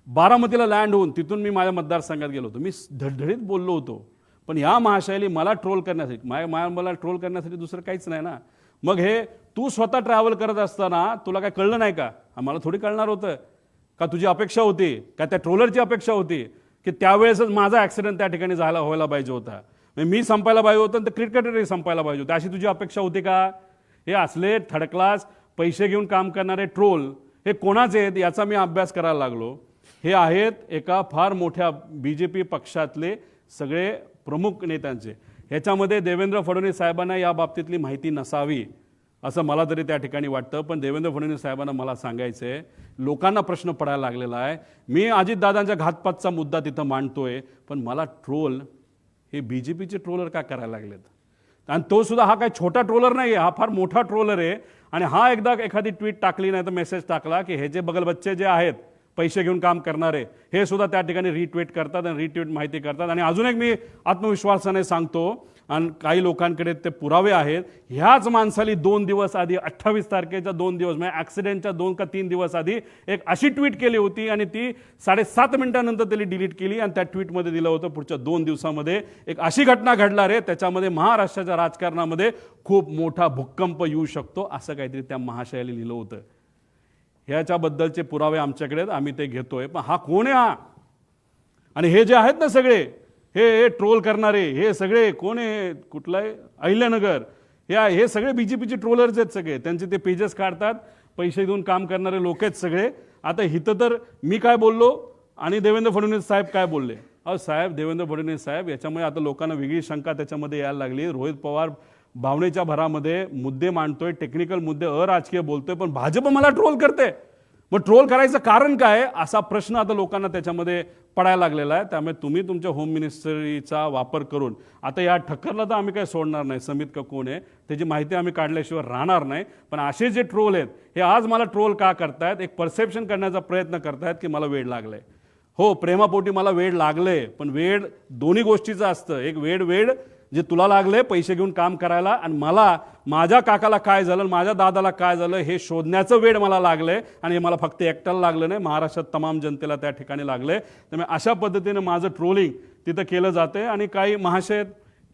बारामतीला लँड होऊन तिथून मी माझ्या मतदारसंघात गेलो होतो. मी धडधडीत बोललो होतो, पण या महाशयाली मला ट्रोल करण्यासाठी, मला ट्रोल करण्यासाठी दुसरं काहीच नाही ना. मग हे तू स्वतः ट्रॅव्हल करत असताना तुला काय कळलं नाही का? मला थोडी कळणार होतं का? तुझी अपेक्षा होती का, त्या ट्रोलरची अपेक्षा होती की त्यावेळेसच माझा ॲक्सिडेंट त्या ठिकाणी व्हायला पाहिजे होता, मी संपायला पाहिजे होतं, तर क्रिकेटरही संपायला पाहिजे होतं, अशी तुझी अपेक्षा होती का? हे असले थर्ड क्लास पैसे घेऊन काम करणारे ट्रोल हे कोणाचे आहेत याचा मी अभ्यास करायला लागलो. हे आहेत एका फार मोठ्या BJP पक्षातले सगळे प्रमुख नेत्यांचे. ह्याच्यामध्ये देवेंद्र फडणवीस साहेबांना या बाबतीतली माहिती नसावी असं मला तरी त्या ठिकाणी वाटतं. पण देवेंद्र फडणवीस साहेबांना मला सांगायचं आहे, लोकांना प्रश्न पडायला लागलेला आहे. मी अजितदादांच्या घातपातचा मुद्दा तिथं मांडतोय, पण मला ट्रोल हे BJPचे ट्रोलर का करायला लागलेत? आणि तो सुद्धा हा काही छोटा ट्रोलर नाही आहे, हा फार मोठा ट्रोलर आहे. आणि हा एकदा एखादी ट्विट टाकली नाही तर मेसेज टाकला की हे जे बगल बच्चे जे आहेत पैसे घेऊन काम करणारे, हे सुद्धा त्या ठिकाणी रिट्वीट करतात आणि रिट्वीट माहिती करतात. आणि अजून एक मी आत्मविश्वासाने सांगतो, आणि काही लोकांकडे ते पुरावे आहेत, ह्याच माणसाली 2 दिवस आधी 28 तारखेच्या 2 दिवस म्हणजे ॲक्सिडेंटच्या 2 का 3 दिवस आधी एक अशी ट्विट केली होती आणि ती 7.5 मिनिटांनंतर त्यांनी डिलीट केली. आणि त्या ट्विटमध्ये दिलं होतं पुढच्या 2 दिवसामध्ये एक अशी घटना घडणार आहे, त्याच्यामध्ये महाराष्ट्राच्या राजकारणामध्ये खूप मोठा भूकंप येऊ शकतो, असं काहीतरी त्या महाशयाला लिहिलं होतं. ह्याच्याबद्दलचे पुरावे आमच्याकडे आहेत, आम्ही ते घेतोय. पण हा कोण आहे हा? आणि हे जे आहेत ना सगळे हे ट्रोल करणारे, हे सगळे कोण आहे? कुठला आहे? अहिल्यानगर, हे सगळे BJPचे ट्रोलर्स आहेत सगळे. त्यांचे ते पेजेस काढतात, पैसे देऊन काम करणारे लोक आहेत सगळे. आता इथं तर मी काय बोललो आणि देवेंद्र फडणवीस साहेब काय बोलले? साहेब, देवेंद्र फडणवीस साहेब, याच्यामुळे आता लोकांना वेगळी शंका त्याच्यामध्ये यायला लागली. रोहित पवार भावनेच्या भरामध्ये मुद्दे मांडतोय, टेक्निकल मुद्दे, अराजकीय बोलतोय, पण भाजप मला ट्रोल करते. मग ट्रोल करायचं कारण काय, असा प्रश्न आता लोकांना त्याच्यामध्ये पडायला लागलेला आहे. त्यामुळे तुम्ही तुमच्या होम मिनिस्ट्रीचा वापर करून, आता या ठक्करला तर आम्ही काय सोडणार नाही, समित का कोण आहे त्याची माहिती आम्ही काढल्याशिवाय राहणार नाही. पण असे जे ट्रोल आहेत हे आज मला ट्रोल का करतायत, एक परसेप्शन करण्याचा प्रयत्न करतायत की मला वेळ लागलाय. हो, प्रेमापोटी मला वेळ लागले, पण वेळ दोन्ही गोष्टीचं असतं. एक वेळ जे तुला लागले पैसे घेऊन काम करायला, आणि मला माझ्या काकाला काय झालं, माझ्या दादाला काय झालं हे शोधण्याचं वेळ मला लागलंय. आणि हे मला फक्त एकट्याला लागलं नाही, महाराष्ट्रात तमाम जनतेला त्या ठिकाणी लागलंय. त्यामुळे अशा पद्धतीने माझं ट्रोलिंग तिथं केलं जाते. आणि काही महाशय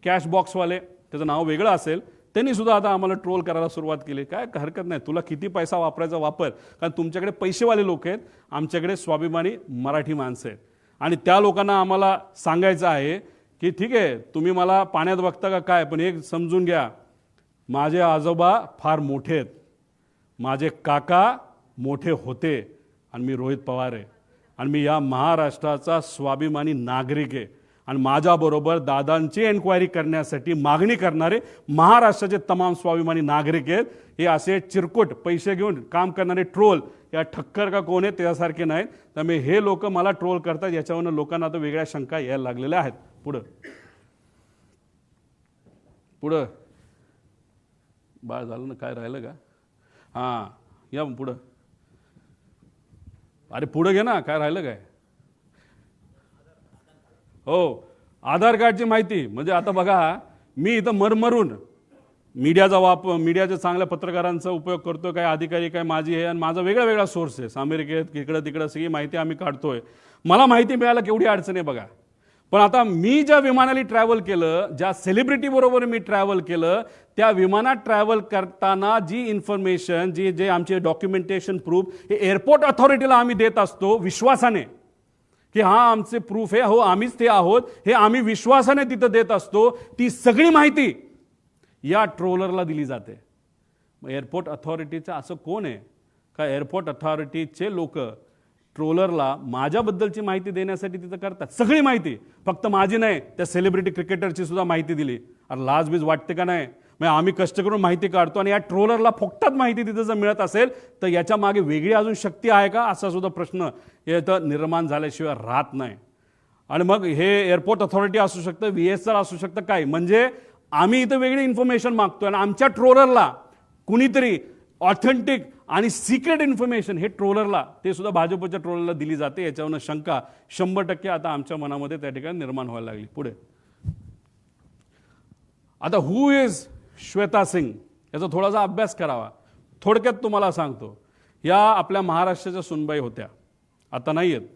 कॅश बॉक्सवाले, त्याचं नाव वेगळं असेल, त्यांनी सुद्धा आता आम्हाला ट्रोल करायला सुरुवात केली. काय हरकत नाही, तुला किती पैसा वापरायचा वापर, कारण तुमच्याकडे पैसेवाले लोक आहेत, आमच्याकडे स्वाभिमानी मराठी माणसं आहेत. आणि त्या लोकांना आम्हाला सांगायचं आहे की ठीक आहे, तुम्ही मला पाण्यात बघता का काय, पण एक समजून घ्या, माझे आजोबा फार मोठे आहेत, माझे काका मोठे होते, आणि मी रोहित पवार आहे, आणि मी या महाराष्ट्राचा स्वाभिमानी नागरिक आहे. आणि माझ्याबरोबर दादांची एन्क्वायरी करण्यासाठी मागणी करणारे महाराष्ट्राचे तमाम स्वाभिमानी नागरिक आहेत. हे असे चिरकुट पैसे घेऊन काम करणारे ट्रोल या ठक्कर का कोण आहे त्यासारखे नाहीत. त्यामुळे हे लोक मला ट्रोल करतात, याच्यावरून लोकांना आता वेगळ्या शंका यायला लागलेल्या आहेत. पुढं बाळ झालं ना, काय राहिलं का? हां, या पुढं. अरे पुढं घे ना, काय राहिलं काय? हो, आधार कार्डची माहिती. म्हणजे आता बघा, मी इथं मरमरून मीडियाचा चांगल्या पत्रकारांचा उपयोग करतोय, काय अधिकारी काय माझी आहे, आणि माझा वेगळा सोर्स आहे, अमेरिकेत इकडं तिकडं सगळी माहिती आम्ही काढतोय. मला माहिती मिळायला केवढी अडचण आहे बघा. पण आता मी ज्या विमानाने ट्रॅव्हल केलं, ज्या सेलिब्रिटी बरोबर मी ट्रॅव्हल केलं, त्या विमानात ट्रॅव्हल करताना जी इन्फॉर्मेशन, जे आमचे डॉक्युमेंटेशन प्रूफ हे एअरपोर्ट अथॉरिटीला आम्ही देत असतो विश्वासाने, की हा आमचे प्रूफ आहे, हो आम्हीच ते आहोत, हे आम्ही विश्वासाने तिथं देत असतो. ती सगळी माहिती या ट्रोलरला दिली जाते. एअरपोर्ट अथॉरिटीचं असं कोण आहे का एअरपोर्ट अथॉरिटीचे लोक ट्रोलरला माझ्याबद्दलची माहिती देण्यासाठी तिथं करतात, सगळी माहिती, फक्त माझी नाही, त्या सेलिब्रिटी क्रिकेटरची सुद्धा माहिती दिली. अरे लाजबीज वाटते का नाही? मग आम्ही कष्ट करून माहिती काढतो आणि या ट्रोलरला फुकटात माहिती तिथं जर मिळत असेल तर याच्या मागे वेगळी अजून शक्ती आहे का, असा सुद्धा प्रश्न इथं निर्माण झाल्याशिवाय राहत नाही. आणि मग हे एअरपोर्ट अथॉरिटी असू शकतं, VSR असू शकतं, काय म्हणजे आम्ही इथं वेगळी इन्फॉर्मेशन मागतोय आणि आमच्या ट्रोलरला कुणीतरी ऑथेंटिक आणि सिक्रेट इन्फॉर्मेशन हे ट्रोलरला, ते सुद्धा भाजपच्या ट्रोलरला दिली जाते. याच्यावरनं शंका 100% आता आमच्या मनामध्ये त्या ठिकाणी निर्माण व्हायला लागली. पुढे आता हु इज श्वेता सिंग याचा थोडासा अभ्यास करावा. थोडक्यात तुम्हाला सांगतो, या आपल्या महाराष्ट्राच्या सुनबाई होत्या, आता नाही आहेत,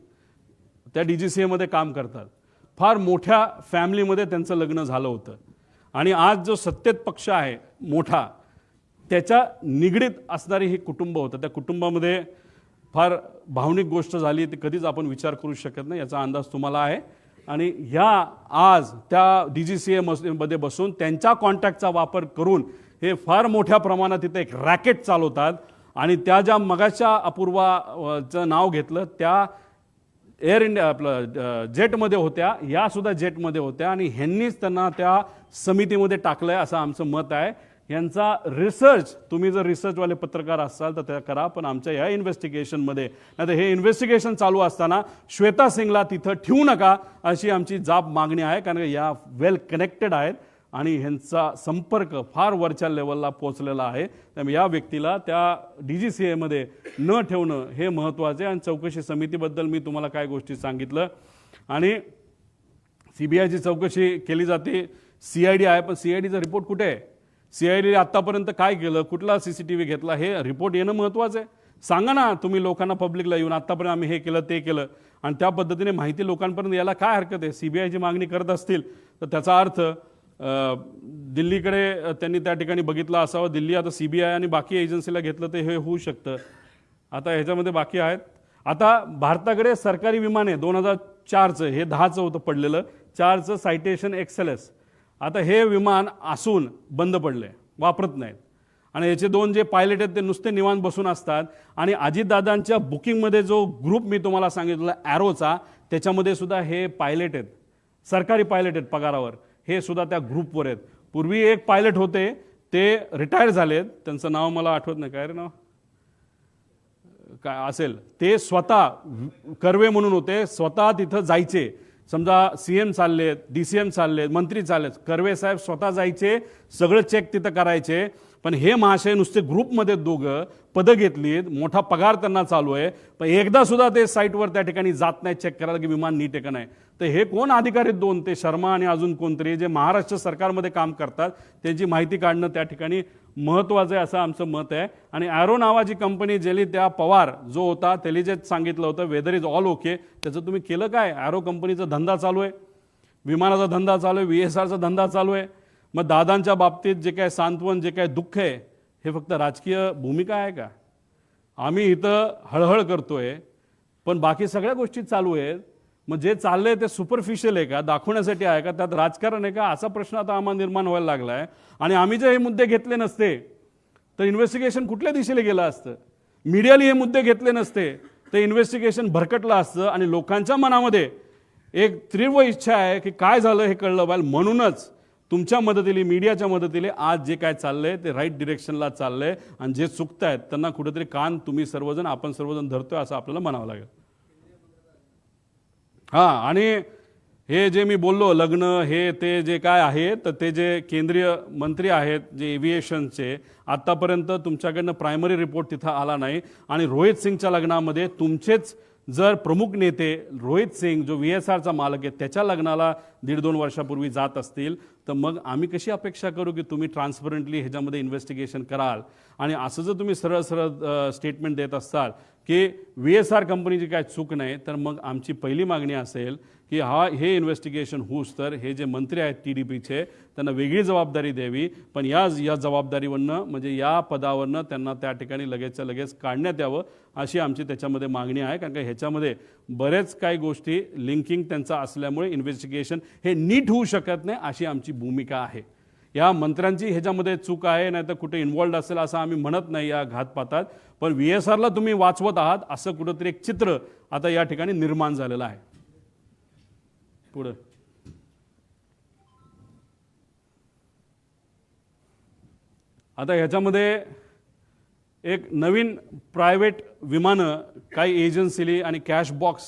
त्या DGCA मध्ये काम करतात. फार मोठ्या फॅमिलीमध्ये त्यांचं लग्न झालं होतं आणि आज जो सत्तेत पक्ष आहे मोठा त्याच्या निगडीत असणारी हे कुटुंब होतं. त्या कुटुंबामध्ये फार भावनिक गोष्ट झाली, ती कधीच आपण विचार करू शकत नाही, याचा अंदाज तुम्हाला आहे. आणि ह्या आज त्या DGCA मध्ये बसून त्यांच्या कॉन्टॅक्टचा वापर करून हे फार मोठ्या प्रमाणात तिथे एक रॅकेट चालवतात. आणि त्या ज्या मगाच्या अपूर्वाचं नाव घेतलं त्या एअर इंडिया आपलं जेटमध्ये होत्या, या सुद्धा जेटमध्ये होत्या आणि ह्यांनीच त्यांना त्या समितीमध्ये टाकलंय असं आमचं मत आहे. यांचा रिसर्च, तुम्ही जर रिसर्चवाले पत्रकार असाल तर त्या करा, पण आमच्या या इन्व्हेस्टिगेशनमध्ये नाही तर हे इन्व्हेस्टिगेशन चालू असताना श्वेता सिंगला तिथं ठेवू नका अशी आमची जाब मागणी आहे. कारण या वेल कनेक्टेड आहेत आणि ह्यांचा संपर्क फार वरच्या लेवलला पोहोचलेला आहे. त्यामुळे या व्यक्तीला त्या DGCA मध्ये न ठेवणं हे महत्त्वाचे. आणि चौकशी समितीबद्दल मी तुम्हाला काय गोष्टी सांगितलं आणि CBIची चौकशी केली जाते, CID आहे, पण CIDचा रिपोर्ट कुठे आहे? CID आतापर्यंत काय केलं, कुठला CCTV घेतला, हे रिपोर्ट येणं महत्त्वाचं आहे. सांगा ना तुम्ही लोकांना, पब्लिकला येऊन आतापर्यंत आम्ही हे केलं ते केलं, आणि त्या पद्धतीने माहिती लोकांपर्यंत यायला काय हरकत आहे? CBIची मागणी करत असतील तर त्याचा अर्थ दिल्लीकडे त्यांनी त्या ठिकाणी बघितलं असावं. दिल्ली आता CBI आणि बाकी एजन्सीला घेतलं तर हे होऊ शकतं. आता ह्याच्यामध्ये बाकी आहेत. आता भारताकडे सरकारी विमान आहे 2004चं, हे 10चं होतं पडलेलं, 4चं सायटेशन XLS. आता हे विमान असून बंद पडले, वापरत नाहीत. आणि याचे 2 जे पायलट आहेत ते नुसते निवांत बसून असतात. आणि अजितदादांच्या बुकिंगमध्ये जो ग्रुप मी तुम्हाला सांगितलं ॲरोचा, त्याच्यामध्ये सुद्धा हे पायलट आहेत, सरकारी पायलट आहेत पगारावर, हे सुद्धा त्या ग्रुपवर आहेत. पूर्वी एक पायलट होते, ते रिटायर झालेत, त्यांचं नाव मला आठवत नाही, काय रे नाव काय असेल, ते स्वतः कर्वे म्हणून होते, स्वतः तिथं जायचे. समजा CM चाललेत, DCM चाललेत, मंत्री चाललेत, कर्वे साहेब स्वतः जायचे, सगळं चेक तिथं करायचे. पण हे महाशय नुसते ग्रुपमध्ये दोघं पदं घेतलीत, मोठा पगार त्यांना चालू आहे, पण एकदा सुद्धा ते साईटवर त्या ठिकाणी जात नाही चेक करायला की विमान नीट आहे का नाही. तर हे कोण अधिकारी 2, ते शर्मा आणि अजून कोणतरी जे महाराष्ट्र सरकारमध्ये काम करतात, त्यांची माहिती काढणं त्या ठिकाणी महत्त्वाचं आहे असं आमचं मत आहे. आणि ॲरो नावाची कंपनी ज्याली त्या पवार जो होता त्याला जे सांगितलं होतं वेदर इज ऑल ओके, त्याचं तुम्ही केलं काय? ॲरो कंपनीचा धंदा चालू आहे, विमानाचा धंदा चालू आहे, VSRचा धंदा चालू आहे. मग दादांच्या बाबतीत जे काय सांत्वन, जे काय दुःख आहे, हे फक्त राजकीय भूमिका आहे का? आम्ही इथं हळहळ करतोय पण बाकी सगळ्या गोष्टी चालू आहेत. मग जे चाललंय ते सुपरफिशियल आहे का, दाखवण्यासाठी आहे का, त्यात राजकारण आहे का, असा प्रश्न आता आम्हाला निर्माण व्हायला लागला आहे. आणि आम्ही जर हे मुद्दे घेतले नसते तर इन्व्हेस्टिगेशन कुठल्या दिशेला गेलं असतं? मीडियाने हे मुद्दे घेतले नसते तर इन्व्हेस्टिगेशन भरकटलं असतं. आणि लोकांच्या मनामध्ये एक तीव्र इच्छा आहे की काय झालं हे कळलं पाहिजे. म्हणूनच तुमच्या मदतीने, मीडियाच्या मदतीने आज जे काय चाललंय ते राईट डिरेक्शनला चाललंय. आणि जे चुकतायत त्यांना कुठेतरी कान तुम्ही सर्वजण, आपण सर्वजण धरतोय असं आपल्याला म्हणावं लागेल. हां, आणि हे जे मी बोललो लग्न हे ते जे काय आहे, तर ते जे केंद्रीय मंत्री आहेत जे एव्हिएशनचे, आत्तापर्यंत तुमच्याकडनं प्रायमरी रिपोर्ट तिथं आला नाही. आणि रोहित सिंगच्या लग्नामध्ये तुमचेच जर प्रमुख नेते रोहित सिंग जो VSRचा मालक आहे त्याच्या लग्नाला 1.5-2 वर्षापूर्वी जात असतील तर मग आम्ही कशी अपेक्षा करू की तुम्ही ट्रान्सपरंटली ह्याच्यामध्ये इन्व्हेस्टिगेशन कराल. आणि असं जर तुम्ही सरळ सरळ स्टेटमेंट देत असाल की VSR कंपनीची काय चूक नाही, तर मग आमची पहिली मागणी असेल की हे इन्व्हेस्टिगेशन होऊस तर हे जे मंत्री आहेत TDPचे त्यांना वेगळी जबाबदारी द्यावी. पण या जबाबदारीवरनं म्हणजे या पदावरनं त्यांना त्या ठिकाणी लगेचच्या लगेच काढण्यात यावं अशी आमची त्याच्यामध्ये मागणी आहे. कारण का ह्याच्यामध्ये बरेच काही गोष्टी लिंकिंग त्यांचा असल्यामुळे इन्व्हेस्टिगेशन हे नीट होऊ शकत नाही अशी आमची भूमिका आहे. या मंत्र्यांची ह्याच्यामध्ये चूक आहे, नाही तर कुठे इन्व्हॉल्ड असेल असं आम्ही म्हणत नाही या घातपातात, पण VSRला तुम्ही वाचवत आहात असं कुठंतरी एक चित्र आता या ठिकाणी निर्माण झालेलं आहे. पुढे आता ह्याच्यामध्ये एक नवीन प्रायव्हेट विमानं काही एजन्सीली आणि कॅश बॉक्स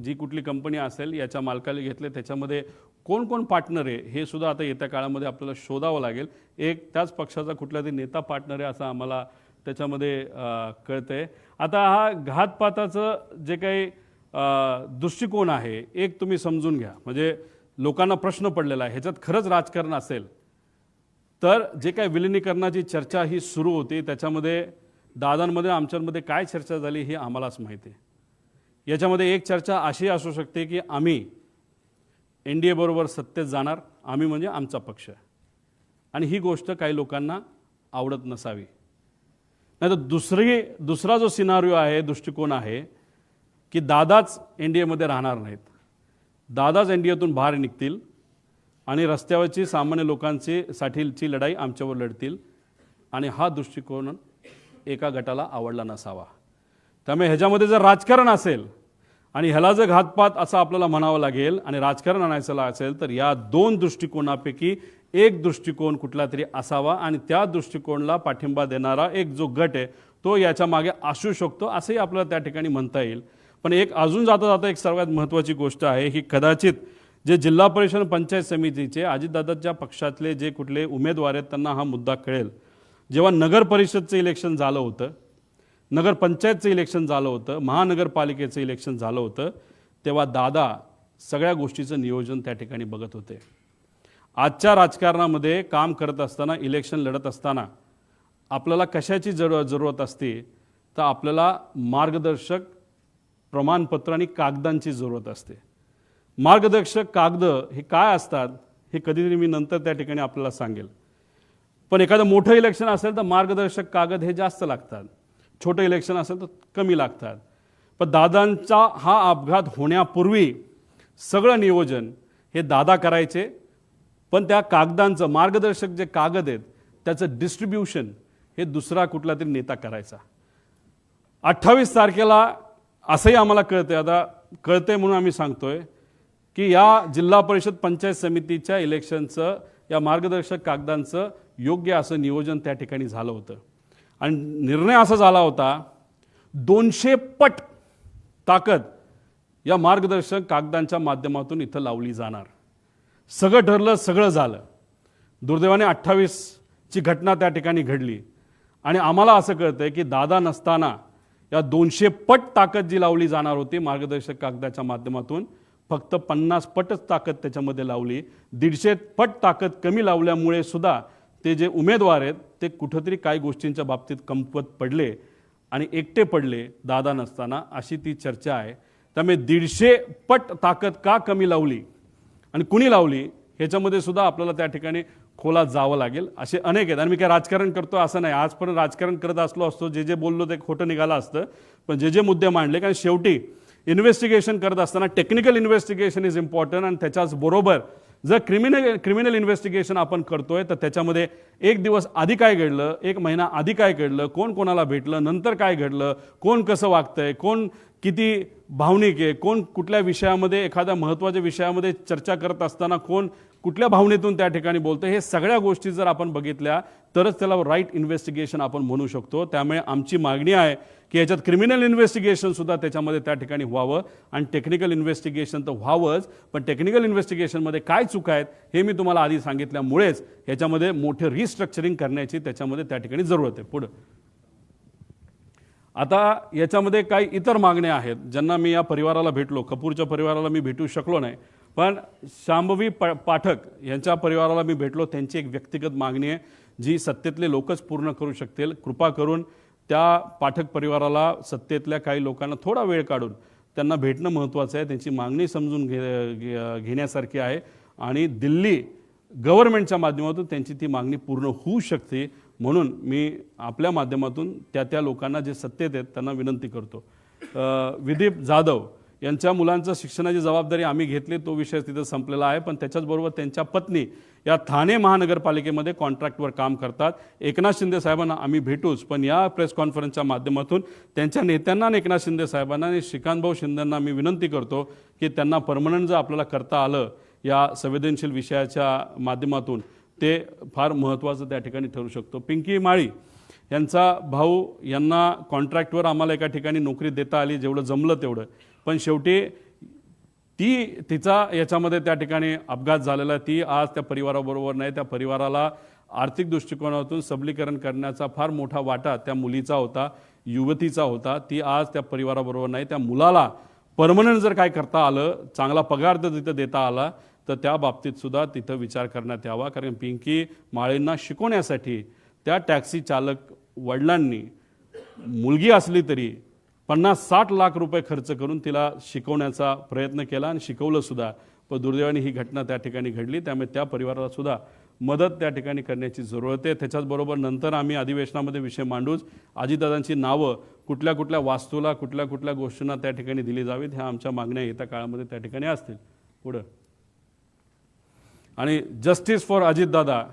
जी कुठली कंपनी असेल याच्या मालकाला घेतले, त्याच्यामध्ये कोण कोण पार्टनर आहे हे सुद्धा आता येत्या काळामध्ये आपल्याला शोधावं लागेल. एक त्याच पक्षाचा कुठला तरी नेता पार्टनर आहे असं आम्हाला त्याच्यामध्ये कळतंय. आता हा घातपाताचं जे काही दृष्टिकोन आहे एक तुम्ही समजून घ्या, म्हणजे लोकांना प्रश्न पडलेला आहे ह्याच्यात खरंच राजकारण असेल तर जे काही विलिनीकरणाची चर्चा ही सुरू होती त्याच्यामध्ये दादांमध्ये आमच्यामध्ये काय चर्चा झाली हे आम्हालाच माहिती आहे. याच्यामध्ये एक चर्चा अशी असू शकते की आम्ही NDA बरोबर सत्तेत जाणार, आम्ही म्हणजे आमचा पक्ष, आणि ही गोष्ट काही लोकांना आवडत नसावी. नाही तर दुसरा जो सिनारिओ आहे, दृष्टिकोन आहे की दादाच NDAमध्ये राहणार नाहीत, दादाच NDAतून बाहेर निघतील आणि रस्त्यावरची सामान्य लोकांची साठीची लढाई आमच्यावर लढतील, आणि हा दृष्टिकोन एका गटाला आवडला नसावा. त्यामुळे ह्याच्यामध्ये जर राजकारण असेल आणि ह्याला जर घातपात असं आपल्याला म्हणावं लागेल आणि राजकारण आणायचं असेल तर या दोन दृष्टिकोनापैकी एक दृष्टिकोन कुठला तरी असावा, आणि त्या दृष्टिकोनाला पाठिंबा देणारा एक जो गट आहे तो याच्या मागे असू शकतो असंही आपल्याला त्या ठिकाणी म्हणता येईल. पण एक अजून जाता जाता एक सर्वात महत्त्वाची गोष्ट आहे की कदाचित जे जिल्हा परिषद पंचायत समितीचे अजितदादाच्या पक्षातले जे कुठले उमेदवार आहेत त्यांना हा मुद्दा कळेल. जेव्हा नगर परिषदचं इलेक्शन झालं होतं, नगरपंचायतचं इलेक्शन झालं होतं, महानगरपालिकेचं इलेक्शन झालं होतं, तेव्हा दादा सगळ्या गोष्टीचं नियोजन त्या ठिकाणी बघत होते. आजच्या राजकारणामध्ये काम करत असताना, इलेक्शन लढत असताना आपल्याला कशाची जरूरत असते तर आपल्याला मार्गदर्शक प्रमाणपत्र आणि कागदांची जरूरत असते. मार्गदर्शक कागद हे काय असतात हे कधीतरी मी नंतर त्या ठिकाणी आपल्याला सांगेल. पण एखादं मोठं इलेक्शन असेल तर मार्गदर्शक कागद हे जास्त लागतात, छोटं इलेक्शन असेल तर कमी लागतात. पण दादांचा हा अपघात होण्यापूर्वी सगळं नियोजन हे दादा करायचे, पण त्या कागदांचं मार्गदर्शक जे कागद आहेत त्याचं डिस्ट्रीब्युशन हे दुसरा कुठला तरी नेता करायचा. 28 तारखेला असंही आम्हाला कळतंय, आता कळतंय म्हणून आम्ही सांगतोय की या जिल्हा परिषद पंचायत समितीच्या इलेक्शनचं या मार्गदर्शक कागदांचं योग्य असं नियोजन त्या ठिकाणी झालं होतं, आणि निर्णय असा झाला होता 200 पट ताकद या मार्गदर्शक कागदांच्या माध्यमातून इथं लावली जाणार. सगळं ठरलं, सगळं झालं. दुर्दैवाने 28ची घटना त्या ठिकाणी घडली, आणि आम्हाला असं कळतंय की दादा नसताना या 200 पट ताकद जी लावली जाणार होती मार्गदर्शक कागदाच्या माध्यमातून, फक्त 50 पटच ताकद त्याच्यामध्ये लावली. 150 पट ताकद कमी लावल्यामुळे सुद्धा ते जे उमेदवार आहेत ते कुठंतरी काही गोष्टींच्या बाबतीत कमकुवत पडले आणि एकटे पडले दादा नसताना, अशी ती चर्चा आहे. त्यामुळे 150 पट ताकद का कमी लावली आणि कुणी लावली ह्याच्यामध्ये सुद्धा आपल्याला त्या ठिकाणी खोलात जावं लागेल. असे अनेक आहेत, आणि मी काय राजकारण करतो असं नाही, आजपर्यंत राजकारण करत असलो असतो, जे बोललो ते खोटं निघालं असतं, पण जे मुद्दे मांडले, कारण शेवटी इन्व्हेस्टिगेशन करत असताना टेक्निकल इन्व्हेस्टिगेशन इज इम्पॉर्टंट, आणि त्याच्याच बरोबर जर क्रिमिनल इन्व्हेस्टिगेशन आपण करतोय तर त्याच्यामध्ये एक दिवस आधी काय घडलं, एक महिना आधी काय घडलं, कोण कोणाला भेटलं, नंतर काय घडलं, कोण कसं वागतंय, कोण किती भावनिक आहे, कोण कुठल्या विषयामध्ये एखाद्या महत्त्वाच्या विषयामध्ये चर्चा करत असताना कोण कुठल्या भावनेतून त्या ठिकाणी बोलतं, हे सगळ्या गोष्टी जर आपण बघितल्या तरच त्याला राईट इन्व्हेस्टिगेशन आपण म्हणू शकतो. त्यामुळे आमची मागणी आहे की याच्यात क्रिमिनल इन्व्हेस्टिगेशनसुद्धा त्याच्यामध्ये त्या ठिकाणी व्हावं, आणि टेक्निकल इन्व्हेस्टिगेशन तर व्हावंच, पण टेक्निकल इन्व्हेस्टिगेशनमध्ये काय चुका आहेत हे मी तुम्हाला आधी सांगितल्यामुळेच ह्याच्यामध्ये मोठे रिस्ट्रक्चरिंग करण्याची त्याच्यामध्ये त्या ठिकाणी जरूरत आहे. पुढं आता याच्यामध्ये काही इतर मागण्या आहेत ज्यांना मी या परिवाराला भेटलो, कपूरच्या परिवाराला मी भेटू शकलो नाही, पण शांभवी पाठक यांच्या परिवाराला मी भेटलो. त्यांची एक व्यक्तिगत मागणी आहे जी सत्तेतले लोकच पूर्ण करू शकतील. कृपा करून त्या पाठक परिवाराला, सत्तेतल्या काही लोकांना थोडा वेळ काढून त्यांना भेटणं महत्त्वाचं आहे. त्यांची मागणी समजून घेण्यासारखी आहे, आणि दिल्ली गव्हर्नमेंटच्या माध्यमातून त्यांची ती मागणी पूर्ण होऊ शकते. म्हणून मी आपल्या माध्यमातून त्या लोकांना जे सत्तेत आहेत त्यांना विनंती करतो. विदीप जाधव यांच्या मुलांचं शिक्षणाची जबाबदारी आम्ही घेतली, तो विषय तिथं संपलेला आहे, पण त्याच्याचबरोबर त्यांच्या पत्नी या ठाणे महानगरपालिकेमध्ये कॉन्ट्रॅक्टवर काम करतात. एकनाथ शिंदे साहेबांना आम्ही भेटूच, पण या प्रेस कॉन्फरन्सच्या माध्यमातून त्यांच्या नेत्यांना आणि एकनाथ शिंदे साहेबांना आणि श्रीकांतभाऊ शिंदेंना मी विनंती करतो की त्यांना परमनंट जर आपल्याला करता आलं या संवेदनशील विषयाच्या माध्यमातून, ते फार महत्त्वाचं त्या ठिकाणी ठरू शकतो. पिंकी माळी यांचा भाऊ यांना कॉन्ट्रॅक्टवर आम्हाला एका ठिकाणी नोकरी देता आली, जेवढं जमलं तेवढं, पण शेवटी तिचा याच्यामध्ये त्या ठिकाणी अपघात झालेला. ती आज त्या परिवाराबरोबर नाही. त्या परिवाराला आर्थिक दृष्टिकोनातून सबलीकरण करण्याचा फार मोठा वाटा त्या मुलीचा होता, युवतीचा होता. ती आज त्या परिवाराबरोबर नाही. त्या मुलाला परमनंट जर काय करता आलं, चांगला पगार जर तिथं देता आला, तर त्या बाबतीत सुद्धा तिथं विचार करण्यात यावा. कारण पिंकी माळींना शिकवण्यासाठी त्या टॅक्सी चालक वडिलांनी मुलगी असली तरी 50-60 लाख रुपये खर्च करून तिला शिकवण्याचा प्रयत्न केला आणि शिकवलं सुद्धा. पण दुर्दैवाने ही घटना त्या ठिकाणी घडली. त्यामुळे त्या परिवाराला सुद्धा मदत त्या ठिकाणी करण्याची जरूरत आहे. त्याच्याचबरोबर नंतर आम्ही अधिवेशनामध्ये विषय मांडूच. अजितदादांची नावं कुठल्या कुठल्या वास्तूला, कुठल्या कुठल्या गोष्टींना त्या ठिकाणी दिली जावीत, ह्या आमच्या मागण्या येत्या काळामध्ये त्या ठिकाणी असतील. पुढं आणि जस्टिस फॉर अजितदादा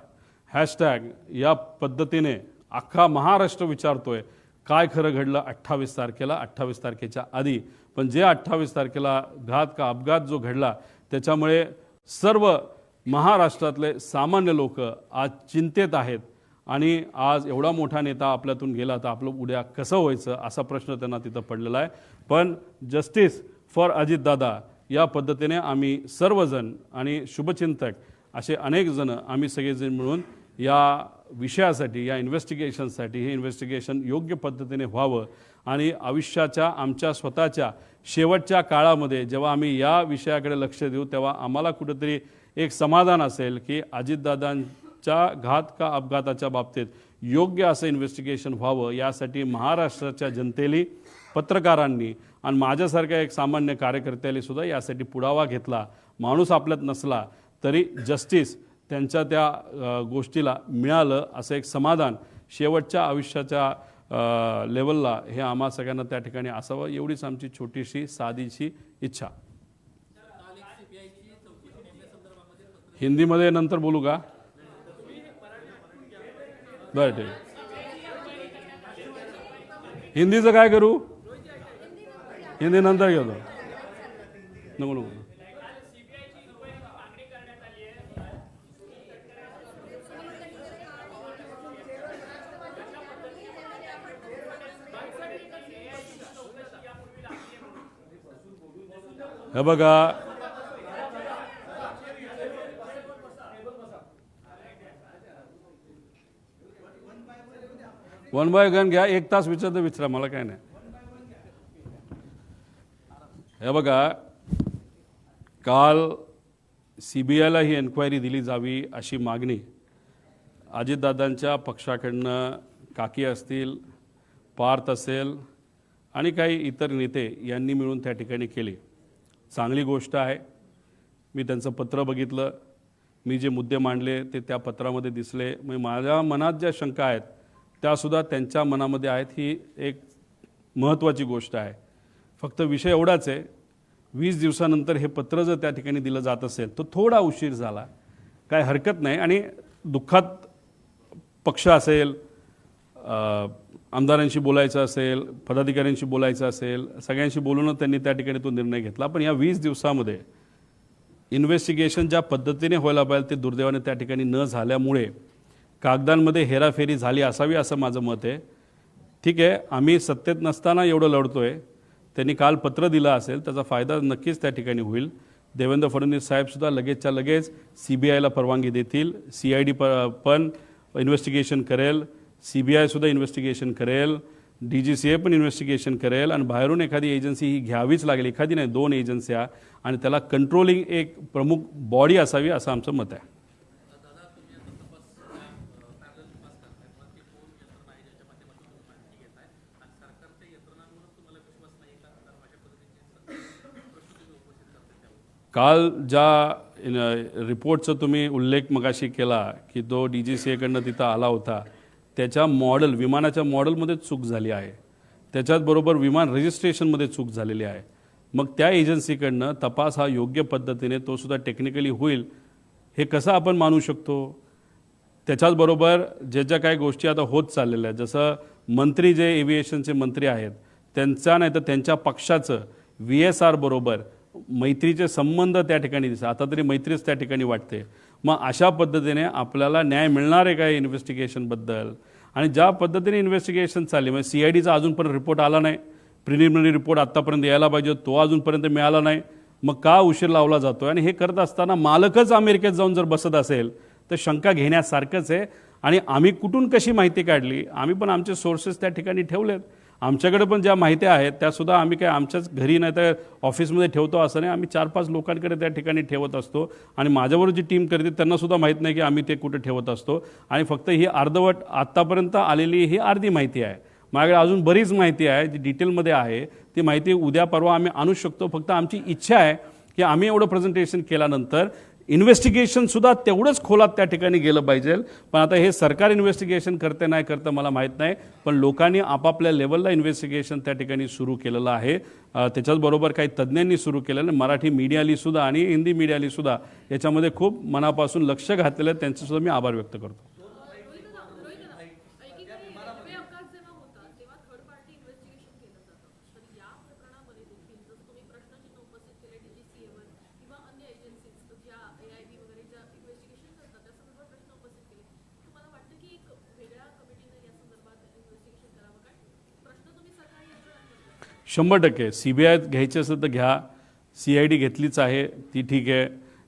हॅशटॅग या पद्धतीने अख्खा महाराष्ट्र विचारतोय काय खरं घडलं 28 तारखेला, 28 तारखेच्या आधी. पण जे 28 तारखेला घात का अपघात जो घडला, त्याच्यामुळे सर्व महाराष्ट्रातले सामान्य लोक आज चिंतेत आहेत. आणि आज एवढा मोठा नेता आपल्यातून गेला तर आपलं उद्या कसं व्हायचं असा प्रश्न त्यांना तिथं पडलेला आहे. पण जस्टिस फॉर अजितदादा या पद्धतीने आम्ही सर्वजण आणि शुभचिंतक असे अनेक जण आम्ही सगळेजण मिळून या विषयासाठी, या इन्व्हेस्टिगेशनसाठी, हे इन्व्हेस्टिगेशन योग्य पद्धतीने व्हावं आणि आयुष्याच्या आमच्या स्वतःच्या शेवटच्या काळामध्ये जेव्हा आम्ही या विषयाकडे लक्ष देऊ, तेव्हा आम्हाला कुठेतरी एक समाधान असेल की अजितदादांच्या घात का अपघाताच्या बाबतीत योग्य असं इन्व्हेस्टिगेशन व्हावं. यासाठी महाराष्ट्राच्या जनतेने, पत्रकारांनी आणि माझ्यासारख्या एक सामान्य कार्यकर्त्याने सुद्धा यासाठी पुढावा घेतला. माणूस आपल्यात नसला तरी जस्टिस त्यांच्या त्या गोष्टीला मिळालं असं एक समाधान शेवटच्या आयुष्याच्या लेवलला हे आम्हा सगळ्यांना त्या ठिकाणी असावं, एवढीच आमची छोटीशी साधीशी इच्छा. हिंदीमध्ये नंतर बोलू का? बरं ठीक. हिंदीचं काय करू? हिंदी नंतर घेतो. नको नको. हे बघा, वन बाय वन घ्या. 1 तास विचारतं विचारा, मला काय नाही. हे बघा, काल CBIला ही एन्क्वायरी दिली जावी अशी मागणी अजितदादांच्या पक्षाकडनं काकी असतील, पार्थ असेल आणि काही इतर नेते यांनी मिळून त्या ठिकाणी केली. चांगली गोष्ट आहे. मी त्यांचं पत्र बघितलं, मी जे मुद्दे मांडले ते त्या पत्रामध्ये दिसले. मग माझ्या मनात ज्या शंका आहेत त्यासुद्धा त्यांच्या मनामध्ये आहेत. ही एक महत्त्वाची गोष्ट आहे. फक्त विषय एवढाच आहे, 20 दिवसानंतर हे पत्र जर त्या ठिकाणी दिलं जात असेल तर थोडा उशीर झाला, काय हरकत नाही. आणि दुःखात पक्ष असेल, आमदारांशी बोलायचं असेल, पदाधिकाऱ्यांशी बोलायचं असेल, सगळ्यांशी बोलून त्यांनी त्या ठिकाणी तो निर्णय घेतला. पण या 20 दिवसामध्ये इन्व्हेस्टिगेशन ज्या पद्धतीने व्हायला पाहिजे ते दुर्दैवाने त्या ठिकाणी न झाल्यामुळे कागदांमध्ये हेराफेरी झाली असावी असं माझं मत आहे. ठीक आहे, आम्ही सत्तेत नसताना एवढं लढतोय. त्यांनी काल पत्र दिलं असेल, त्याचा फायदा नक्कीच त्या ठिकाणी होईल. देवेंद्र फडणवीस साहेबसुद्धा लगेचच्या लगेच CBIला परवानगी देतील. CID पण इन्व्हेस्टिगेशन करेल, CBI सुद्धा इन्व्हेस्टिगेशन करेल, DGCA पण इन्व्हेस्टिगेशन करेल. आणि बाहेरून एखादी एजन्सी ही घ्यावीच लागेल, एखादी नाही 2 एजन्स्या, आणि त्याला कंट्रोलिंग एक प्रमुख बॉडी असावी असं आमचं मत आहे. काल ज्या रिपोर्टचा तुम्ही उल्लेख मगाशी केला की तो DGCAकडनं तिथं आला होता, त्याच्या मॉडेल, विमानाच्या मॉडेलमध्ये चूक झाली आहे. त्याच्याचबरोबर विमान रजिस्ट्रेशनमध्ये चूक झालेली आहे. मग त्या एजन्सीकडनं तपास हा योग्य पद्धतीने तो सुद्धा टेक्निकली होईल हे कसं आपण मानू शकतो? त्याच्याचबरोबर ज्या ज्या काही गोष्टी आता होत चाललेल्या आहेत, जसं मंत्री जे एव्हिएशनचे मंत्री आहेत त्यांचा नाही तर त्यांच्या पक्षाचं VSR बरोबर मैत्रीचे संबंध त्या ठिकाणी दिसतात. आता तरी मैत्रीच त्या ठिकाणी वाटते. मग अशा पद्धतीने आपल्याला न्याय मिळणार आहे का इन्व्हेस्टिगेशनबद्दल? आणि ज्या पद्धतीने इन्व्हेस्टिगेशन चालली, म्हणजे CIDचा अजूनपर्यंत रिपोर्ट आला नाही, प्रिलिमिनरी रिपोर्ट आत्तापर्यंत यायला पाहिजे, तो अजूनपर्यंत मिळाला नाही. मग का उशीर लावला जातो? आणि हे करत असताना मालकच अमेरिकेत जाऊन जर बसत असेल तर शंका घेण्यासारखंच आहे. आणि आम्ही कुठून कशी माहिती काढली? आम्ही पण आमचे सोर्सेस त्या ठिकाणी ठेवलेत. आमच्याकडे पण ज्या माहिती आहेत त्यासुद्धा आम्ही काय आमच्याच घरी नाही तर ऑफिसमध्ये ठेवतो असं नाही, आम्ही 4-5 लोकांकडे त्या ठिकाणी ठेवत असतो. आणि माझ्याबरोबर जी टीम करते त्यांनासुद्धा माहीत नाही की आम्ही ते कुठे ठेवत असतो. आणि फक्त ही अर्धवट आत्तापर्यंत आलेली ही अर्धी माहिती आहे. माझ्याकडे अजून बरीच माहिती आहे जी डिटेलमध्ये आहे. ती माहिती उद्या परवा आम्ही आणू शकतो. फक्त आमची इच्छा आहे की आम्ही एवढं प्रेझेंटेशन केल्यानंतर इन्व्हेस्टिगेशनसुद्धा तेवढंच खोलात त्या ठिकाणी गेलं पाहिजे. पण आता हे सरकार इन्व्हेस्टिगेशन करते नाही करतं मला माहीत नाही, पण लोकांनी आपापल्या लेवलला इन्व्हेस्टिगेशन त्या ठिकाणी सुरू केलेलं आहे. त्याच्याचबरोबर काही तज्ज्ञांनी सुरू केलेलं, मराठी मीडियालीसुद्धा आणि हिंदी मीडियालीसुद्धा याच्यामध्ये खूप मनापासून लक्ष घातलेलं आहे. त्यांचेसुद्धा मी आभार व्यक्त करतो. शंभर टक्के CBI घ्यायची असेल तर घ्या. CID घेतलीच आहे, ती ठीक आहे.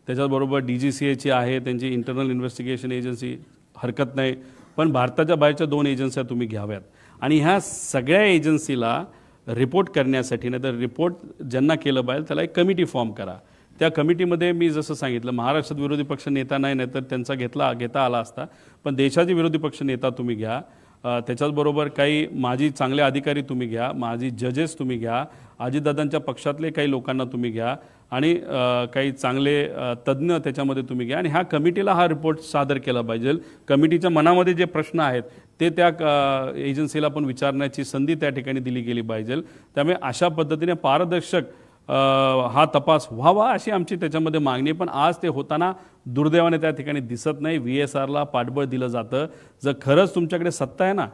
त्याच्याबरोबर DGCAची आहे, त्यांची इंटरनल इन्व्हेस्टिगेशन एजन्सी, हरकत नाही. पण भारताच्या बाहेरच्या 2 एजन्स्या तुम्ही घ्याव्यात. आणि ह्या सगळ्या एजन्सीला रिपोर्ट करण्यासाठी नाही तर रिपोर्ट ज्यांना केलं पाहिजे त्याला एक कमिटी फॉर्म करा. त्या कमिटीमध्ये मी जसं सांगितलं, महाराष्ट्रात विरोधी पक्ष नेता नाही तर त्यांचा घेता आला असता, पण देशाचे विरोधी पक्ष नेता तुम्ही घ्या. त्याच्याचबरोबर काही माजी चांगले अधिकारी तुम्ही घ्या, माजी जजेस तुम्ही घ्या, अजितदादांच्या पक्षातले काही लोकांना तुम्ही घ्या आणि काही चांगले तज्ज्ञ त्याच्यामध्ये तुम्ही घ्या. आणि ह्या कमिटीला हा रिपोर्ट सादर केला पाहिजे. कमिटीच्या मनामध्ये जे प्रश्न आहेत ते त्या एजन्सीला पण विचारण्याची संधी त्या ठिकाणी दिली गेली पाहिजे. त्यामुळे अशा पद्धतीने पारदर्शक हा तपास व्हावा अशी आमची त्याच्यामध्ये मागणी. पण आज ते होताना दुर्दैवाने त्या ठिकाणी दिसत नाही. VSRला पाठबळ दिलं जातं. जर खरंच तुमच्याकडे सत्ता आहे ना,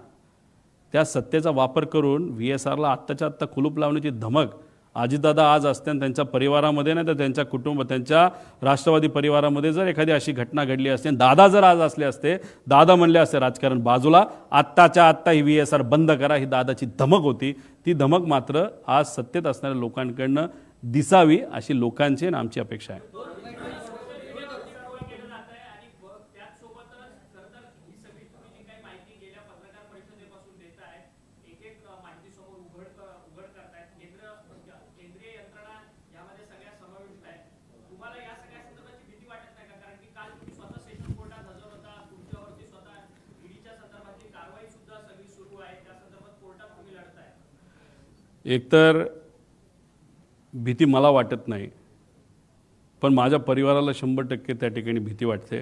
त्या सत्तेचा वापर करून VSRला आत्ताच्या आत्ता कुलूप लावण्याची धमक अजितदादा आज असते आणि त्यांच्या परिवारामध्ये नाही तर त्यांच्या त्यांच्या राष्ट्रवादी परिवारामध्ये जर एखादी अशी घटना घडली असते, दादा जर आज असले असते, दादा म्हणले असते राजकारण बाजूला, आत्ताच्या आत्ता ही VSR बंद करा, ही दादाची धमक होती. ती धमक मात्र आज सत्तेत असणाऱ्या लोकांकडनं दिसावी अशी लोकांची आणि आमची अपेक्षा आहे. एकतर भीती मला वाटत नाही, पण माझ्या परिवाराला 100% त्या ठिकाणी भीती वाटते.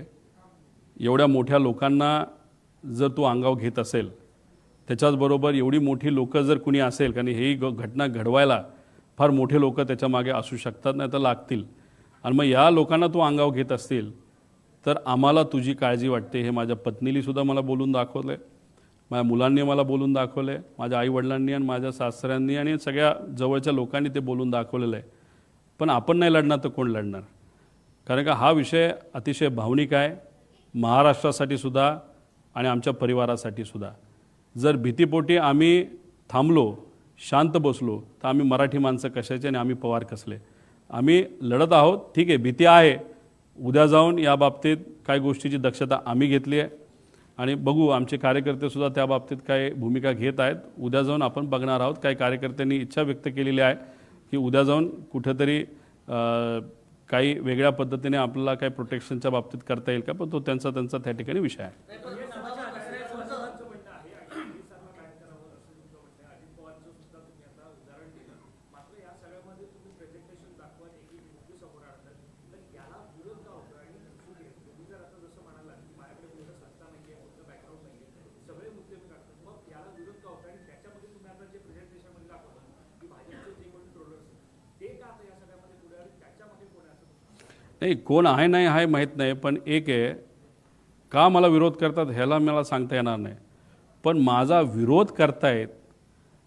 एवढ्या मोठ्या लोकांना जर तू अंगावर घेत असेल, त्याच्याचबरोबर एवढी मोठी लोकं जर कुणी असेल, कारण ही घटना घडवायला फार मोठे लोक त्याच्या मागे असू शकतात, नाही तर लागतील. आणि मग या लोकांना तू अंगावर घेत असतील तर आम्हाला तुझी काळजी वाटते हे माझ्या पत्नीलीसुद्धा मला बोलून दाखवलं आहे, माझ्या मुलांनी मला बोलून दाखवलं आहे, माझ्या आईवडिलांनी आणि माझ्या सासऱ्यांनी आणि सगळ्या जवळच्या लोकांनी ते बोलून दाखवलेलं आहे. पण आपण नाही लढणार तर कोण लढणार? कारण का हा विषय अतिशय भावनिक आहे, महाराष्ट्रासाठी सुद्धा आणि आमच्या परिवारासाठी सुद्धा. जर भीतीपोटी आम्ही थांबलो, शांत बसलो, तर आम्ही मराठी माणसं कशाचे आणि आम्ही पवार कसले? आम्ही लढत आहोत, ठीक आहे, भीती आहे. उद्या जाऊन या बाबतीत काय गोष्टीची दक्षता आम्ही घेतली आहे आणि बघू आमचे कार्यकर्तेसुद्धा त्या बाबतीत काय भूमिका घेत आहेत. उद्या जाऊन आपण बघणार आहोत. काही कार्यकर्त्यांनी इच्छा व्यक्त केलेली आहे की उद्या जाऊन कुठेतरी काही वेगळ्या पद्धतीने आपल्याला काही प्रोटेक्शनच्या बाबतीत करता येईल का, पण तो त्यांचा त्या ठिकाणी विषय आहे. नाही, कोण आहे नाही आहे माहीत नाही, पण एक आहे, का मला विरोध करतात ह्याला मला सांगता येणार नाही, पण माझा विरोध करतायत,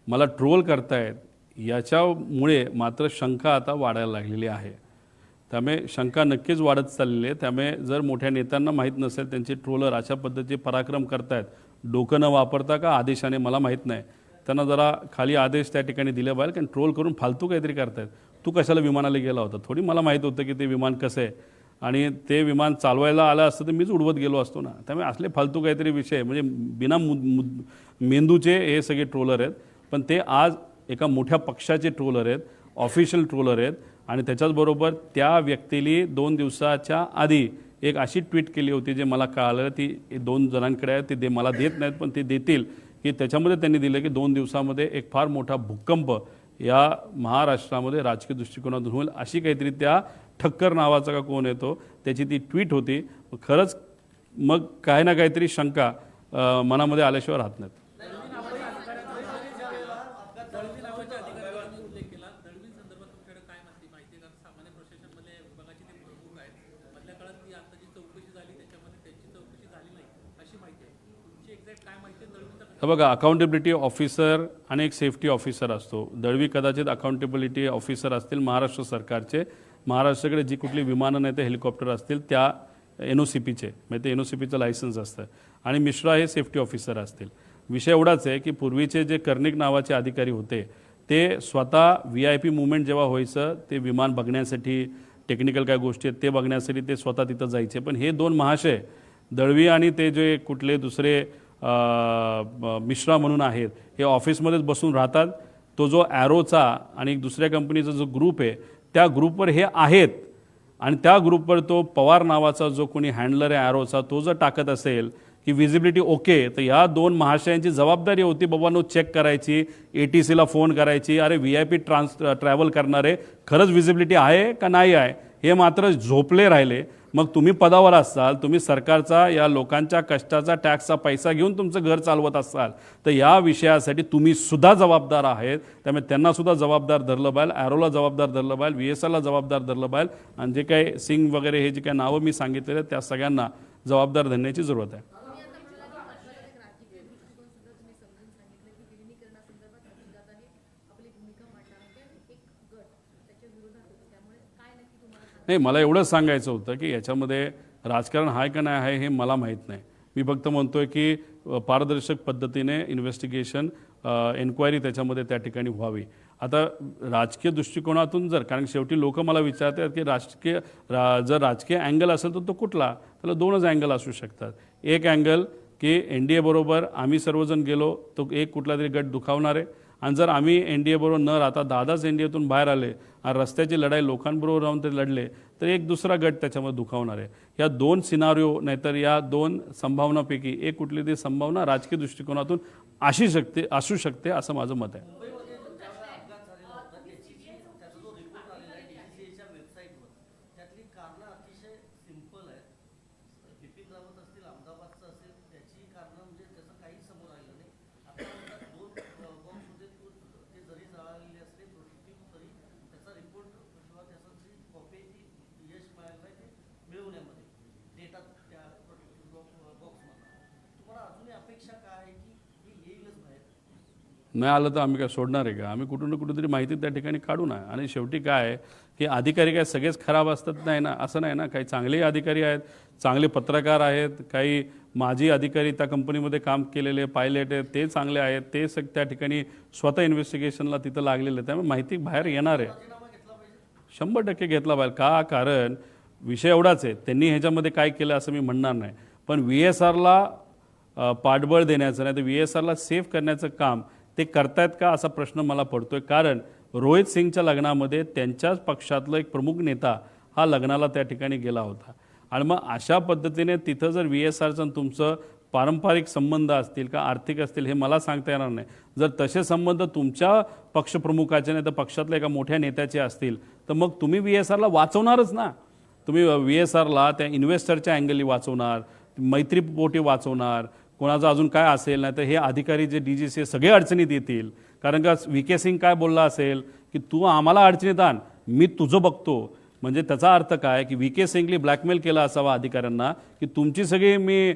मला ट्रोल करतायत, याच्यामुळे मात्र शंका आता वाढायला लागलेली आहे. त्यामुळे शंका नक्कीच वाढत चाललेली आहे. त्यामुळे जर मोठ्या नेत्यांना माहीत नसेल त्यांचे ट्रोलर अशा पद्धतीचे पराक्रम करतायत, डोकं न वापरता का आदेशाने मला माहीत नाही, त्यांना जरा खाली आदेश त्या ठिकाणी दिले पाहिजे, कारण ट्रोल करून फालतू काहीतरी करतायत. तू कशाला विमानाला गेला होता, थोडी मला माहीत होतं की ते विमान कसं आहे, आणि ते विमान चालवायला आलं असतं तर मीच उडवत गेलो असतो ना. त्यामुळे असले फालतू काहीतरी विषय, म्हणजे बिना मेंदूचे हे सगळे ट्रोलर आहेत. पण ते आज एका मोठ्या पक्षाचे ट्रोलर आहेत, ऑफिशियल ट्रोलर आहेत. आणि त्याच्याचबरोबर त्या व्यक्तीने 2 दिवसाच्या आधी एक अशी ट्विट केली होती जे मला कळालं, ती 2 जणांकडे आहे, ते मला देत नाहीत पण ते देतील, की त्याच्यामध्ये त्यांनी दिलं की 2 दिवसामध्ये एक फार मोठा भूकंप या महाराष्ट्रामध्ये राजकीय दृष्टिकोनातून होईल, अशी काहीतरी त्या ठक्कर नावाचा का कोण येतो त्याची ती ट्विट होती. खरंच मग काही ना काहीतरी शंका मनामध्ये आल्याशिवाय राहत नाहीत. हे बघा, अकाउंटेबिलिटी ऑफिसर आणि एक सेफ्टी ऑफिसर असतो. दळवी कदाचित अकाउंटेबिलिटी ऑफिसर असतील महाराष्ट्र सरकारचे. महाराष्ट्राकडे जी कुठली विमानं नाही ते हेलिकॉप्टर असतील त्या NOCPचे, म्हणजे ते NOCPचं लायसन्स असतं. आणि मिश्रा हे सेफ्टी ऑफिसर असतील. विषय एवढाच आहे की पूर्वीचे जे कर्णिक नावाचे अधिकारी होते ते स्वतः VIP मुवमेंट जेव्हा व्हायचं ते विमान बघण्यासाठी, टेक्निकल काय गोष्टी आहेत ते बघण्यासाठी ते स्वतः तिथं जायचे. पण हे 2 महाशय दळवी आणि ते जे कुठले दुसरे मिश्रा म्हणून आहेत, हे ऑफिसमध्येच बसून राहतात. तो जो ॲरोचा आणि दुसऱ्या कंपनीचा जो ग्रुप आहे त्या ग्रुपवर हे आहेत, आणि त्या ग्रुपवर तो पवार नावाचा जो कोणी हँडलर आहे ॲरोचा, तो जर टाकत असेल की विजिबिलिटी ओके, तर या 2 महाशयांची जबाबदारी होती बाबांनो चेक करायची, ATCला फोन करायची, अरे VIP ट्रॅव्हल करणारे खरंच विजिबिलिटी आहे का नाही आहे, हे मात्र झोपले राहिले. मग तुम्ही पदावर असाल, तुम्ही सरकारचा या लोकांच्या कष्टाचा टॅक्सचा पैसा घेऊन तुमचं घर चालवत असाल, तर या विषयासाठी तुम्ही सुद्धा जबाबदार आहेत. त्यामुळे त्यांना सुद्धा जबाबदार धरलं पाहिजे, ॲरोला जबाबदार धरलं पाहिजे, VSRला जबाबदार धरलं पाहिजे, आणि जे काही सिंग वगैरे हे जे काही नावं मी सांगितलेले त्या सगळ्यांना जबाबदार धरण्याची जरूरत आहे. नाही, मला एवढंच सांगायचं होतं की याच्यामध्ये राजकारण आहे का नाही आहे हे मला माहीत नाही. मी फक्त म्हणतोय की पारदर्शक पद्धतीने इन्व्हेस्टिगेशन, एन्क्वायरी त्याच्यामध्ये त्या ठिकाणी व्हावी. आता राजकीय दृष्टिकोनातून जर, कारण शेवटी लोक मला विचारतात की जर राजकीय अँगल असेल तर तो कुठला, त्याला 2च अँगल असू शकतात. एक अँगल की NDA बरोबर आम्ही सर्वजण गेलो तो एक कुठला तरी गट दुखावणार आहे, आणि जर आम्ही NDA बरोबर न राहता 10 NDAतून बाहेर आले आणि रस्त्याची लढाई लोकांबरोबर राहून ते लढले तर एक दुसरा गट त्याच्यामध्ये दुखावणार आहे. या 2 सिनारिओ नाहीतर या 2 संभावनापैकी एक कुठली तरी संभावना राजकीय दृष्टिकोनातून असू शकते असं माझं मत आहे. नाही आलं तर आम्ही काय सोडणार आहे का? आम्ही कुठून ना कुठेतरी माहिती त्या ठिकाणी काढू ना. आणि शेवटी काय आहे की अधिकारी काय सगळेच खराब असतात नाही ना, असं नाही ना. काही चांगले अधिकारी आहेत, चांगले पत्रकार आहेत, काही माजी अधिकारी त्या कंपनीमध्ये काम केलेले पायलट आहेत ते चांगले आहेत, ते त्या ठिकाणी स्वतः इन्व्हेस्टिगेशनला तिथं लागलेले. त्यामुळे माहिती बाहेर येणार आहे, 100% घेतला पाहिजे. का? कारण विषय एवढाच आहे, त्यांनी ह्याच्यामध्ये काय केलं असं मी म्हणणार नाही, पण VSRला पाठबळ देण्याचं नाही तर VSRला सेफ करण्याचं काम ते करतायत का असा प्रश्न मला पडतोय. कारण रोहित सिंगच्या लग्नामध्ये त्यांच्याच पक्षातला एक प्रमुख नेता हा लग्नाला त्या ठिकाणी गेला होता. आणि मग अशा पद्धतीने तिथं जर VSRचं तुमचं पारंपरिक संबंध असतील का आर्थिक असतील हे मला सांगता येणार नाही. जर तसे संबंध तुमच्या पक्षप्रमुखाचे नाही तर पक्षातल्या एका मोठ्या नेत्याचे असतील तर मग तुम्ही VSRला वाचवणारच ना. तुम्ही VSRला त्या इन्व्हेस्टरच्या अँगलनी वाचवणार, मैत्रीपोटी वाचवणार, कोणाचं अजून काय असेल नाही तर हे अधिकारी जे DGC सगळे अडचणीत येतील. कारण का VK सिंग काय बोलला असेल की तू आम्हाला अडचणीत आण, मी तुझं बघतो. म्हणजे त्याचा अर्थ काय की व्ही के सिंगली ब्लॅकमेल केला असावा अधिकाऱ्यांना की तुमची सगळी मी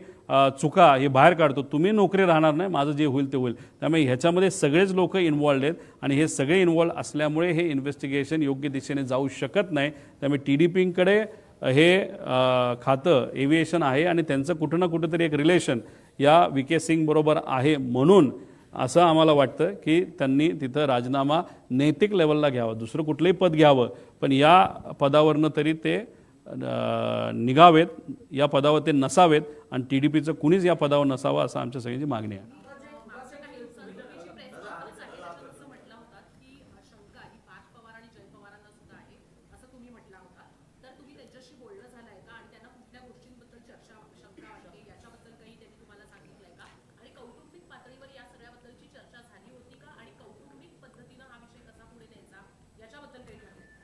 चुका हे बाहेर काढतो, तुम्ही नोकरी राहणार नाही, माझं जे होईल ते होईल. त्यामुळे ह्याच्यामध्ये सगळेच लोक इन्व्हॉल्ड आहेत आणि हे सगळे इन्व्हॉल्ड असल्यामुळे हे इन्व्हेस्टिगेशन योग्य दिशेने जाऊ शकत नाही. त्यामुळे TDPकडे हे खातं एव्हिएशन आहे आणि त्यांचं कुठं ना कुठंतरी एक रिलेशन या व्ही के सिंग बरोबर आहे. म्हणून असं आम्हाला वाटतं की त्यांनी तिथं राजीनामा नैतिक लेवलला घ्यावा, दुसरं कुठलंही पद घ्यावं, पण या पदावरनं तरी ते निघावेत, या पदावर ते नसावेत आणि TDPचं कुणीच या पदावर नसावं असं आमच्या सगळ्यांची मागणी आहे.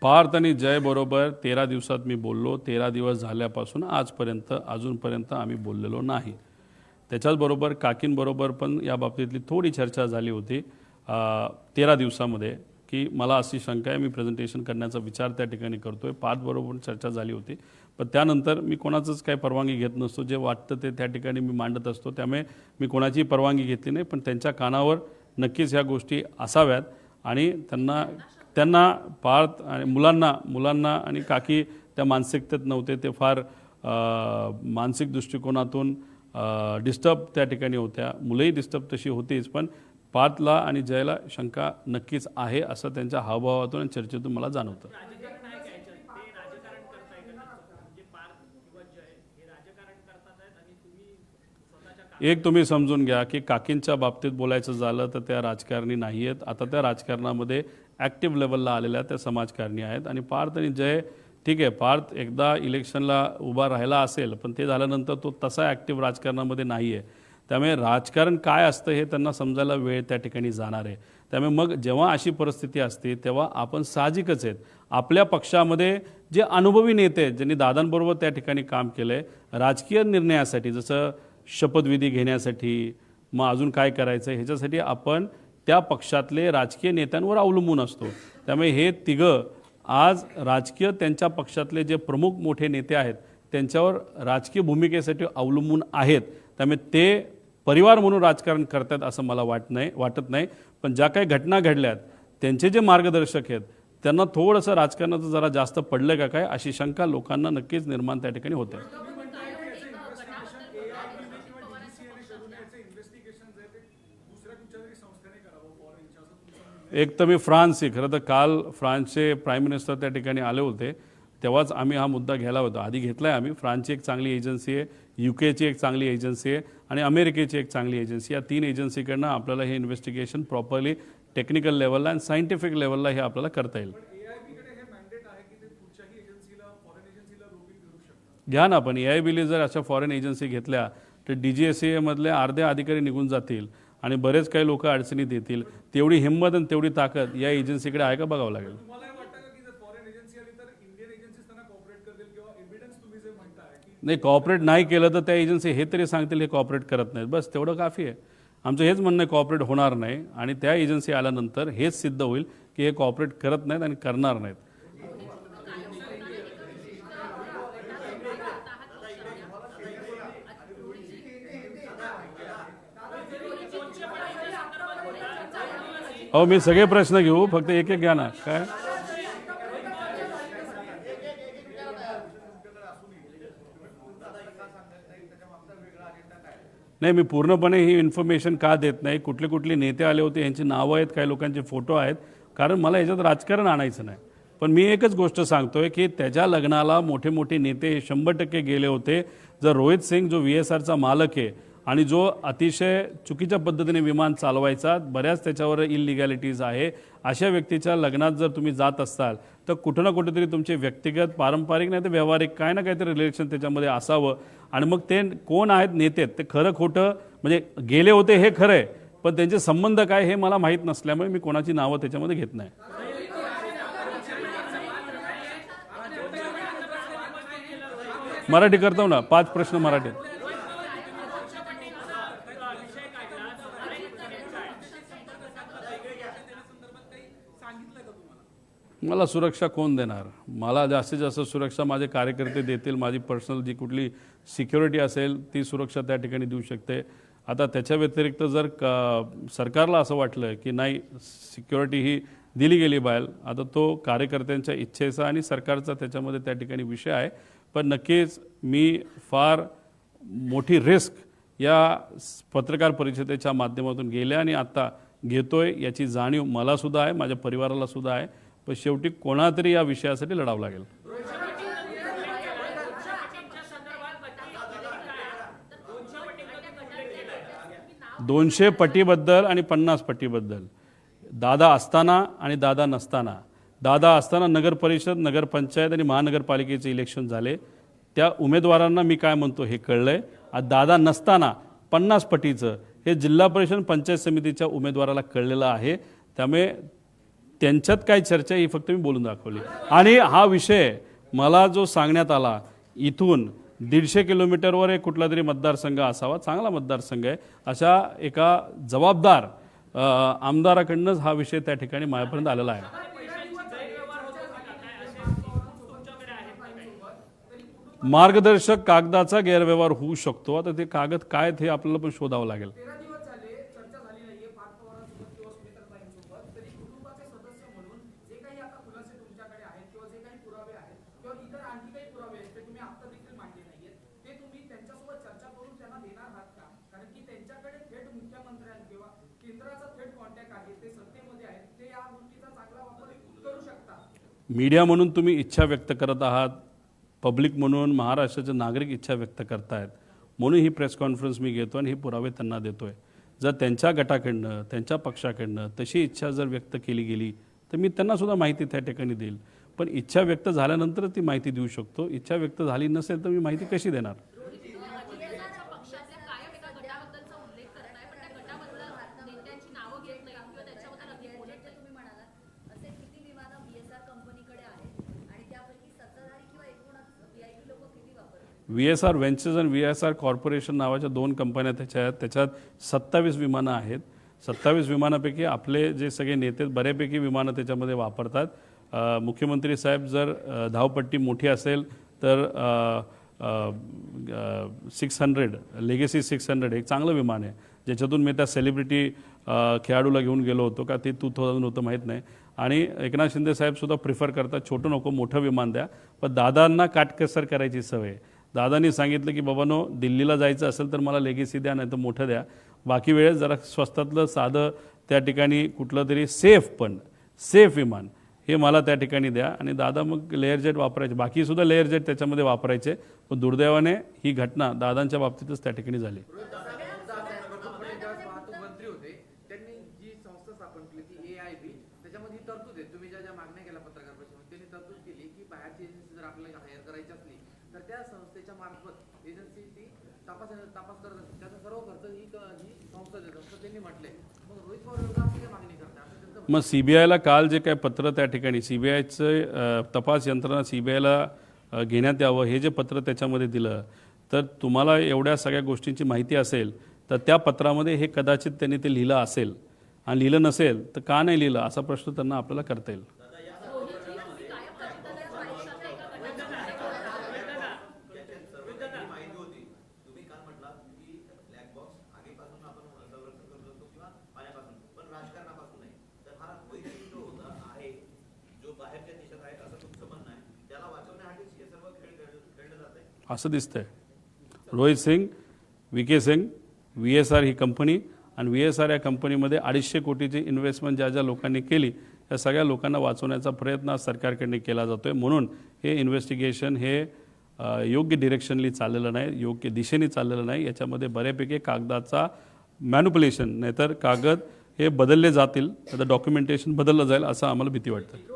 पार्थ आणि जय बरोबर 13 दिवसात मी बोललो. 13 दिवस झाल्यापासून आजपर्यंत अजूनपर्यंत आम्ही बोललेलो नाही. त्याच्याचबरोबर काकींबरोबर पण या बाबतीतली थोडी चर्चा झाली होती 13 दिवसामध्ये की मला अशी शंका आहे, मी प्रेझेंटेशन करण्याचा विचार त्या ठिकाणी करतोय. पार्थबरोबर चर्चा झाली होती, पण त्यानंतर मी कोणाचंच काही परवानगी घेत नसतो. जे वाटतं ते त्या ठिकाणी मी मांडत असतो, त्यामुळे मी कोणाची परवानगी घेतली नाही. पण त्यांच्या कानावर नक्कीच ह्या गोष्टी असाव्यात आणि त्यांना पार्थ आणि मुलांना आणि काकी त्या मानसिकतेत नव्हते. ते फार मानसिक दृष्टिकोनातून डिस्टर्ब त्या ठिकाणी होत्या. मुलंही डिस्टर्ब तशी होतीच, पण पार्थला आणि जयला शंका नक्कीच आहे असं त्यांच्या हावभावातून आणि चर्चेतून मला जाणवतं. एक तुम्ही समजून घ्या की काकींच्या बाबतीत बोलायचं झालं तर त्या राजकारणी नाही आहेत. आता त्या राजकारणामध्ये ॲक्टिव्ह लेवलला आलेल्या त्या समाजकारणी आहेत. आणि पार्थ आणि जय ठीक आहे, पार्थ एकदा इलेक्शनला उभा राहिला असेल, पण ते झाल्यानंतर तो तसा ॲक्टिव्ह राजकारणामध्ये नाही आहे. त्यामुळे राजकारण काय असतं हे त्यांना समजायला वेळ त्या ठिकाणी जाणार आहे. त्यामुळे मग जेव्हा अशी परिस्थिती असते तेव्हा आपण साहजिकच आहेत आपल्या पक्षामध्ये जे अनुभवी नेते आहेत, ज्यांनी दादांबरोबर त्या ठिकाणी काम केलं आहे राजकीय निर्णयासाठी, जसं शपथविधी घेण्यासाठी, मग अजून काय करायचं ह्याच्यासाठी आपण त्या पक्षातले राजकीय नेत्यांवर अवलंबून असतो. त्यामुळे हे तिघं आज राजकीय त्यांच्या पक्षातले जे प्रमुख मोठे नेते आहेत त्यांच्यावर राजकीय भूमिकेसाठी अवलंबून आहेत. त्यामुळे ते परिवार म्हणून राजकारण करतात असं मला वाटत नाही. पण ज्या काही घटना घडल्यात त्यांचे जे मार्गदर्शक आहेत त्यांना थोडंसं राजकारणाचं जरा जास्त पडलं का काय अशी शंका लोकांना नक्कीच निर्माण त्या ठिकाणी होते. एक तर मी फ्रान्स खरं तर काल फ्रान्सचे प्राईम मिनिस्टर त्या ठिकाणी आले होते, तेव्हाच आम्ही हा मुद्दा घ्यायला होता. आधी घेतला आहे आम्ही. फ्रान्सची एक चांगली एजन्सी आहे, UKची एक चांगली एजन्सी आहे आणि अमेरिकेची एक चांगली एजन्सी. या 3 एजन्सीकडनं आपल्याला हे इन्व्हेस्टिगेशन प्रॉपरली टेक्निकल लेवलला आणि सायंटिफिक लेवलला हे आपल्याला करता येईल. घ्या ना, पण AIBने जर अशा फॉरेन एजन्सी घेतल्या तर DGSA मधले अर्धे अधिकारी निघून जातील आणि बरेच काही लोक अडचणीत येतील. तेवढी हिंमत आणि तेवढी ताकद या एजन्सीकडे आहे का बघावं लागेल. नाही, कॉपरेट नाही केलं तर त्या एजन्सी हे तरी सांगतील हे कॉपरेट करत नाहीत, बस तेवढं काफी आहे. आमचं हेच म्हणणं आहे कॉपरेट होणार नाही आणि त्या एजन्सी आल्यानंतर हेच सिद्ध होईल की हे कॉपरेट करत नाहीत आणि करणार नाहीत. अहो मी सगळे प्रश्न घेऊ, फक्त एक घ्या ना. काय नाही, मी पूर्णपणे ही इन्फॉर्मेशन का देत नाही, कुठले नेते आले होते यांची नावं आहेत, काही लोकांचे फोटो आहेत, कारण मला याच्यात राजकारण आणायचं नाही. पण मी एकच गोष्ट सांगतोय की त्याच्या लग्नाला मोठे नेते हे 100% गेले होते. जर रोहित सिंग जो VSRचा मालक आहे आणि जो अतिशय चुकीच्या पद्धतीने विमान चालवायचा, बऱ्याच त्याच्यावर इलिगॅलिटीज आहे, अशा व्यक्तीच्या लग्नात जर तुम्ही जात असाल तर कुठं ना कुठेतरी तुमचे व्यक्तिगत, पारंपरिक नाही तर व्यावहारिक काय ना काहीतरी रिलेशन त्याच्यामध्ये असावं. आणि मग ते कोण आहेत नेते ते खरं खोटं म्हणजे गेले होते हे खरं आहे, पण त्यांचे संबंध काय हे मला माहीत नसल्यामुळे मी कोणाची नावं त्याच्यामध्ये घेत नाही. मराठी करतो ना, 5 प्रश्न मराठीत. मला सुरक्षा कोण देणार? मला जास्तीत जास्त सुरक्षा माझे कार्यकर्ते देतील. माझी पर्सनल जी कुठली सिक्युरिटी असेल ती सुरक्षा त्या ठिकाणी देऊ शकते. आता त्याच्या व्यतिरिक्त जर सरकारला असं वाटलं की नाही सिक्युरिटी ही दिली गेली बाहेर, आता तो कार्यकर्त्यांच्या इच्छेचा आणि सरकारचा त्याच्यामध्ये त्या ठिकाणी विषय आहे. पण नक्कीच मी फार मोठी रिस्क या पत्रकार परिषदेच्या माध्यमातून गेल्या आणि आता घेतोय याची जाणीव मला सुद्धा आहे, माझ्या परिवाराला सुद्धा आहे. पण शेवटी कोणातरी या विषयासाठी लढावं लागेल. 200 पटीबद्दल आणि 50 पटीबद्दल, दादा असताना आणि दादा नसताना, दादा असताना नगर परिषद, नगरपंचायत आणि महानगरपालिकेचे इलेक्शन झाले. त्या उमेदवारांना मी काय म्हणतो हे कळलंय. आज दादा नसताना 50 पटीचं हे जिल्हा परिषद पंचायत समितीच्या उमेदवाराला कळलेलं आहे. त्यामुळे त्यांच्यात काय चर्चा ही फक्त मी बोलून दाखवली. आणि हा विषय मला जो सांगण्यात आला इथून 150 किलोमीटरवर एक कुठला तरी मतदारसंघ असावा, चांगला मतदारसंघ आहे, अशा एका जबाबदार आमदाराकडूनच हा विषय त्या ठिकाणी माझ्यापर्यंत आलेला आहे. मार्गदर्शक कागदाचा गैरव्यवहार होऊ शकतो. आता ते कागद काय आहेत हे आपल्याला पण शोधावं लागेल. मीडिया म्हणून तुम्ही इच्छा व्यक्त करत आहात, पब्लिक म्हणून महाराष्ट्राचे नागरिक इच्छा व्यक्त करतायत, म्हणून ही प्रेस कॉन्फरन्स मी घेतो आणि हे पुरावे त्यांना देतोय. जर त्यांच्या गटाकडनं त्यांच्या पक्षाकडनं तशी इच्छा जर व्यक्त केली गेली तर मी त्यांना सुद्धा माहिती त्या ठिकाणी देईल. पण इच्छा व्यक्त झाल्यानंतर ती माहिती देऊ शकतो. इच्छा व्यक्त झाली नसेल तर मी माहिती कशी देणार? VSR व्हेंचर्स आणि VSR कॉर्पोरेशन नावाच्या 2 कंपन्या त्याच्यात 27 विमानं आहेत. 27 विमानापैकी आपले जे सगळे नेते बऱ्यापैकी विमानं त्याच्यामध्ये वापरतात. मुख्यमंत्री साहेब जर धावपट्टी मोठी असेल तर 600 लेगेसी 600 एक चांगलं विमान आहे, ज्याच्यातून मी त्या सेलिब्रिटी खेळाडूला घेऊन गेलो होतो का ते 2000 होतं माहीत नाही. आणि एकनाथ शिंदे साहेबसुद्धा प्रिफर करतात छोटं नको मोठं विमान द्या. पण दादांना काटकसर करायची सवय. दादांनी सांगितलं की बाबांनो दिल्लीला जायचं असेल तर मला लेगेसी द्या, नाही तर मोठं द्या. बाकी वेळेस जरा स्वस्तातलं साधं त्या ठिकाणी कुठलं तरी सेफ विमान हे मला त्या ठिकाणी द्या. आणि दादा मग लेअर जेट वापरायचे, बाकीसुद्धा लेअर जेट त्याच्यामध्ये वापरायचे. पण दुर्दैवाने ही घटना दादांच्या बाबतीतच त्या ठिकाणी झाली. मग CBIला काल जे काय पत्र त्या ठिकाणी CBIचं तपास यंत्रणा CBIला घेण्यात यावं हे जे पत्र त्याच्यामध्ये दिलं, तर तुम्हाला एवढ्या सगळ्या गोष्टींची माहिती असेल तर त्या पत्रामध्ये हे कदाचित त्यांनी ते लिहिलं असेल. आणि लिहिलं नसेल तर का नाही लिहिलं असा प्रश्न त्यांना आपल्याला करता येईल. असं दिसतंय. रोहित सिंग, VK सिंग, VSR ही कंपनी आणि VSR या कंपनीमध्ये 250 कोटीची इन्व्हेस्टमेंट ज्या लोकांनी केली त्या सगळ्या लोकांना वाचवण्याचा प्रयत्न सरकारकडे केला जातोय. म्हणून हे इन्व्हेस्टिगेशन हे योग्य डिरेक्शनली चाललेलं नाही, योग्य दिशेने चाललेलं नाही. याच्यामध्ये बऱ्यापैकी कागदाचा मॅनिप्युलेशन, नाहीतर कागद हे बदलले जातील, आता डॉक्युमेंटेशन बदललं जाईल असं आम्हाला भीती वाटते.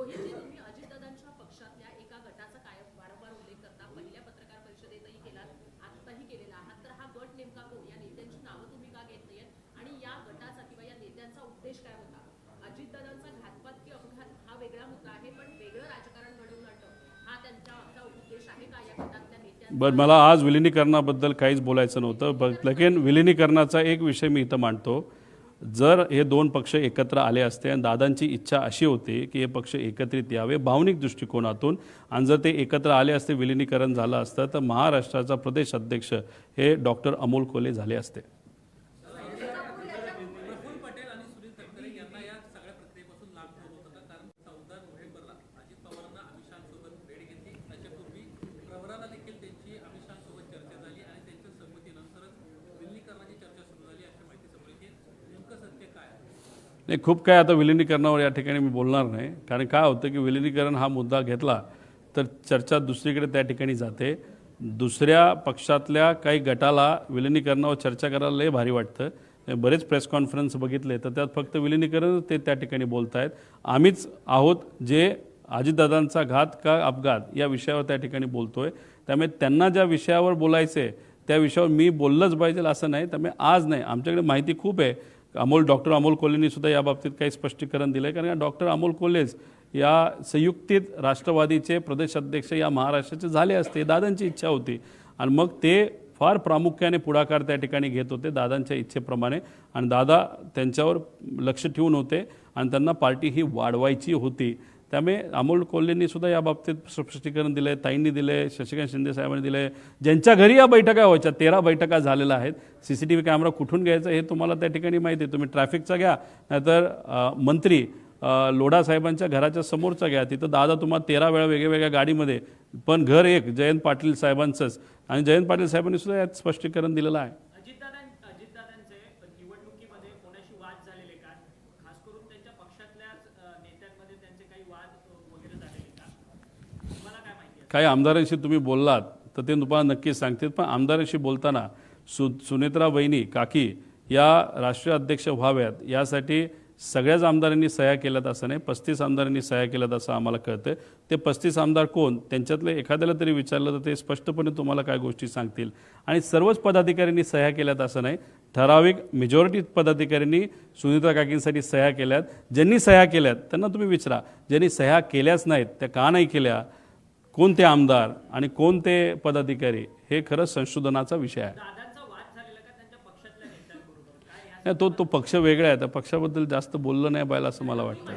बरं, मला आज विलिनीकरणाबद्दल काहीच बोलायचं नव्हतं. लेकिन विलिनीकरणाचा एक विषय मी इथं मांडतो. जर हे दोन पक्ष एकत्र आले असते आणि दादांची इच्छा अशी होती की हे पक्ष एकत्रित यावे भावनिक दृष्टिकोनातून, आणि जर ते एकत्र आले असते, विलिनीकरण झालं असतं, तर महाराष्ट्राचा प्रदेश अध्यक्ष हे डॉक्टर अमोल कोल्हे झाले असते. नाही, खूप काय आता विलिनीकरणावर या ठिकाणी मी बोलणार नाही, कारण काय होतं की विलिनीकरण हा मुद्दा घेतला तर चर्चा दुसरीकडे त्या ठिकाणी जाते. दुसऱ्या पक्षातल्या काही गटाला विलिनीकरणावर चर्चा करायला लय भारी वाटतं. बरेच प्रेस कॉन्फरन्स बघितले तर त्यात फक्त विलिनीकरण ते त्या ठिकाणी बोलत आहेत. आम्हीच आहोत जे अजितदादांचा घात का अपघात या विषयावर त्या ठिकाणी बोलतोय. त्यामुळे त्यांना ज्या विषयावर बोलायचं आहे त्या विषयावर मी बोललंच पाहिजे असं नाही. त्यामुळे आज नाही, आमच्याकडे माहिती खूप आहे. डॉक्टर अमोल कोल्हेंनी सुद्धा या बाबतीत काही स्पष्टीकरण दिलं आहे, कारण डॉक्टर अमोल कोल्हेच या संयुक्तित राष्ट्रवादीचे प्रदेश अध्यक्ष या महाराष्ट्राचे झाले असते. दादांची इच्छा होती आणि मग ते फार प्रामुख्याने पुढाकार त्या ठिकाणी घेत होते दादांच्या इच्छेप्रमाणे, आणि दादा त्यांच्यावर लक्ष ठेवून होते आणि त्यांना पार्टी ही वाढवायची होती. त्यामुळे अमोल कोल्हेंनी सुद्धा या बाबतीत स्पष्टीकरण दिलं आहे, ताईंनी दिलं आहे, शशिकांत शिंदे साहेबांनी दिलं आहे. ज्यांच्या घरी या बैठका व्हायच्या 13 बैठका झालेल्या आहेत. CCTV कॅमेरा कुठून घ्यायचा हे तुम्हाला त्या ठिकाणी माहिती आहे. तुम्ही ट्रॅफिकचा घ्या, नाहीतर मंत्री लोढा साहेबांच्या घराच्या समोरचा घ्या. तिथं दादा तुम्हाला 13 वेळा वेगवेगळ्या गाडीमध्ये, पण घर एक जयंत पाटील साहेबांचंच, आणि जयंत पाटील साहेबांनी सुद्धा यात स्पष्टीकरण दिलेलं आहे. अजितदादांचे निवडणुकीमध्ये कोणाशी वाद झालेले का, खास करून त्यांच्या पक्षातल्या नेत्यांमध्ये त्यांचे काही वाद वगैरे झालेले का, तुम्हाला काय माहिती? काही आमदारांशी तुम्ही बोललात तर ते तुम्हाला नक्कीच सांगतील, पण आमदारांशी बोलताना सुनेत्रा बहिणी काकी या राष्ट्रीय अध्यक्ष व्हाव्यात यासाठी सगळ्याच आमदारांनी सह्या केल्यात असं नाही, 35 आमदारांनी सह्या केल्यात असं आम्हाला कळतं. ते 35 आमदार कोण, त्यांच्यातले एखाद्याला तरी विचारलं तर ते स्पष्टपणे तुम्हाला काय गोष्टी सांगतील. आणि सर्वच पदाधिकाऱ्यांनी सह्या केल्यात असं नाही, ठराविक मेजॉरिटी पदाधिकाऱ्यांनी सुनेत्रा काकींसाठी सह्या केल्यात. ज्यांनी सह्या केल्यात त्यांना तुम्ही विचारा, ज्यांनी सह्या केल्याच नाहीत त्या का नाही केल्या, कोणते आमदार आणि कोणते पदाधिकारी, हे खरंच संशोधनाचा विषय आहे. नाही, तो पक्ष वेगळा आहे, त्या पक्षाबद्दल जास्त बोललं नाही पाहिजे असं मला वाटतं.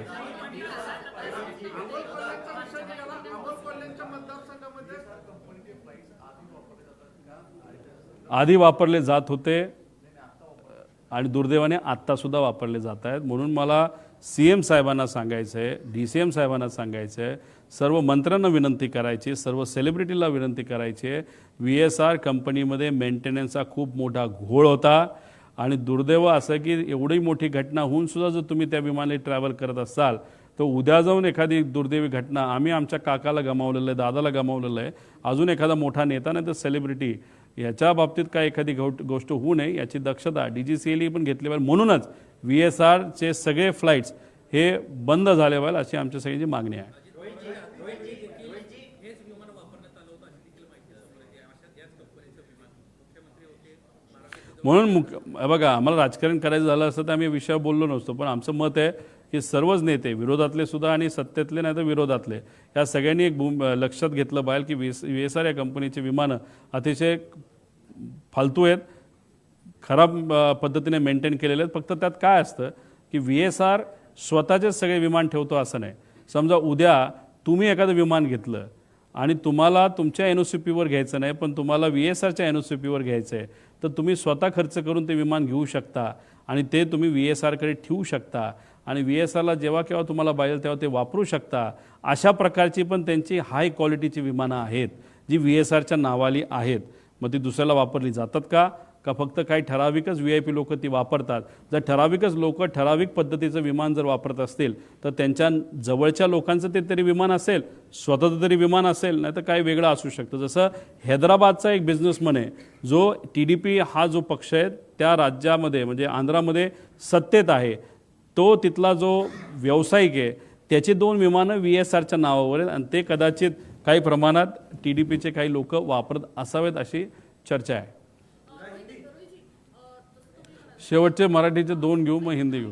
आधी वापरले जात होते आणि दुर्दैवाने आत्ता सुद्धा वापरले जात आहेत. म्हणून मला CM साहेबांना सांगायचं आहे, DCM साहेबांना सांगायचं आहे, सर्व मंत्र्यांना विनंती करायची, सर्व सेलिब्रिटीला विनंती करायची आहे. VSR कंपनीमध्ये मेंटेनन्सचा खूप मोठा घोळ होता आणि दुर्दैव असं की एवढी मोठी घटना होऊन सुद्धा जर तुम्ही त्या विमानाने ट्रॅव्हल करत असाल तर उद्या जाऊन एखादी दुर्दैवी घटना, आम्ही आमच्या काकाला गमावलेलं आहे, दादाला गमावलेलं आहे, अजून एखादा मोठा नेता नाही तर सेलिब्रिटी, याच्या बाबतीत काय एखादी गोष्ट होऊ नये याची दक्षता DGCA पण घेतली पाहिजे. म्हणूनच VSRचे सगळे फ्लाईट्स हे बंद झाले पाहिजे अशी आमच्या सगळ्यांची मागणी आहे. म्हणून बघा, आम्हाला राजकारण करायचं झालं असतं तर आम्ही विषयावर बोललो नसतो, पण आमचं मत आहे की सर्वच नेते, विरोधातले सुद्धा आणि सत्तेतले नाही तर विरोधातले, या सगळ्यांनी एक लक्षात घेतलं पाहिजे की VSR या कंपनीचे विमानं अतिशय फालतू आहेत, खराब पद्धतीने मेंटेन केलेले आहेत. फक्त त्यात काय असतं की VSR स्वतःचेच सगळे विमान ठेवतो असं नाही. समजा उद्या तुम्ही एखादं विमान घेतलं आणि तुम्हाला तुमच्या NOCPवर घ्यायचं नाही, पण तुम्हाला VSRच्या NOCPवर घ्यायचं आहे, तर तुम्ही स्वतः खर्च करून ते विमान घेऊ शकता आणि ते तुम्ही VSRकडे ठेवू शकता आणि VSRला जेव्हा केव्हा तुम्हाला पाहिजे तेव्हा ते वापरू शकता. अशा प्रकारची पण त्यांची हाय क्वालिटीची विमानं आहेत जी VSRच्या नावाली आहेत. मग ती दुसऱ्याला वापरली जातात का फक्त काही ठराविकच VIP लोक ती वापरतात? जर ठराविकच लोक ठराविक पद्धतीचं विमान जर वापरत असतील तर त्यांच्या जवळच्या लोकांचं ते तरी विमान असेल, स्वतःचं तरी विमान असेल, नाही तर काही वेगळं असू शकतं. जसं हैदराबादचा एक बिझनेसमन आहे जो TDP हा जो पक्ष आहे त्या राज्यामध्ये म्हणजे आंध्रामध्ये सत्तेत आहे, तो तिथला जो व्यावसायिक आहे त्याची 2 विमानं VSRच्या नावावर आहेत आणि ते कदाचित काही प्रमाणात TDPचे काही लोक वापरत असावेत अशी चर्चा आहे. शेवटचे मराठीचे 2 घेऊ, मग हिंदी घेऊ.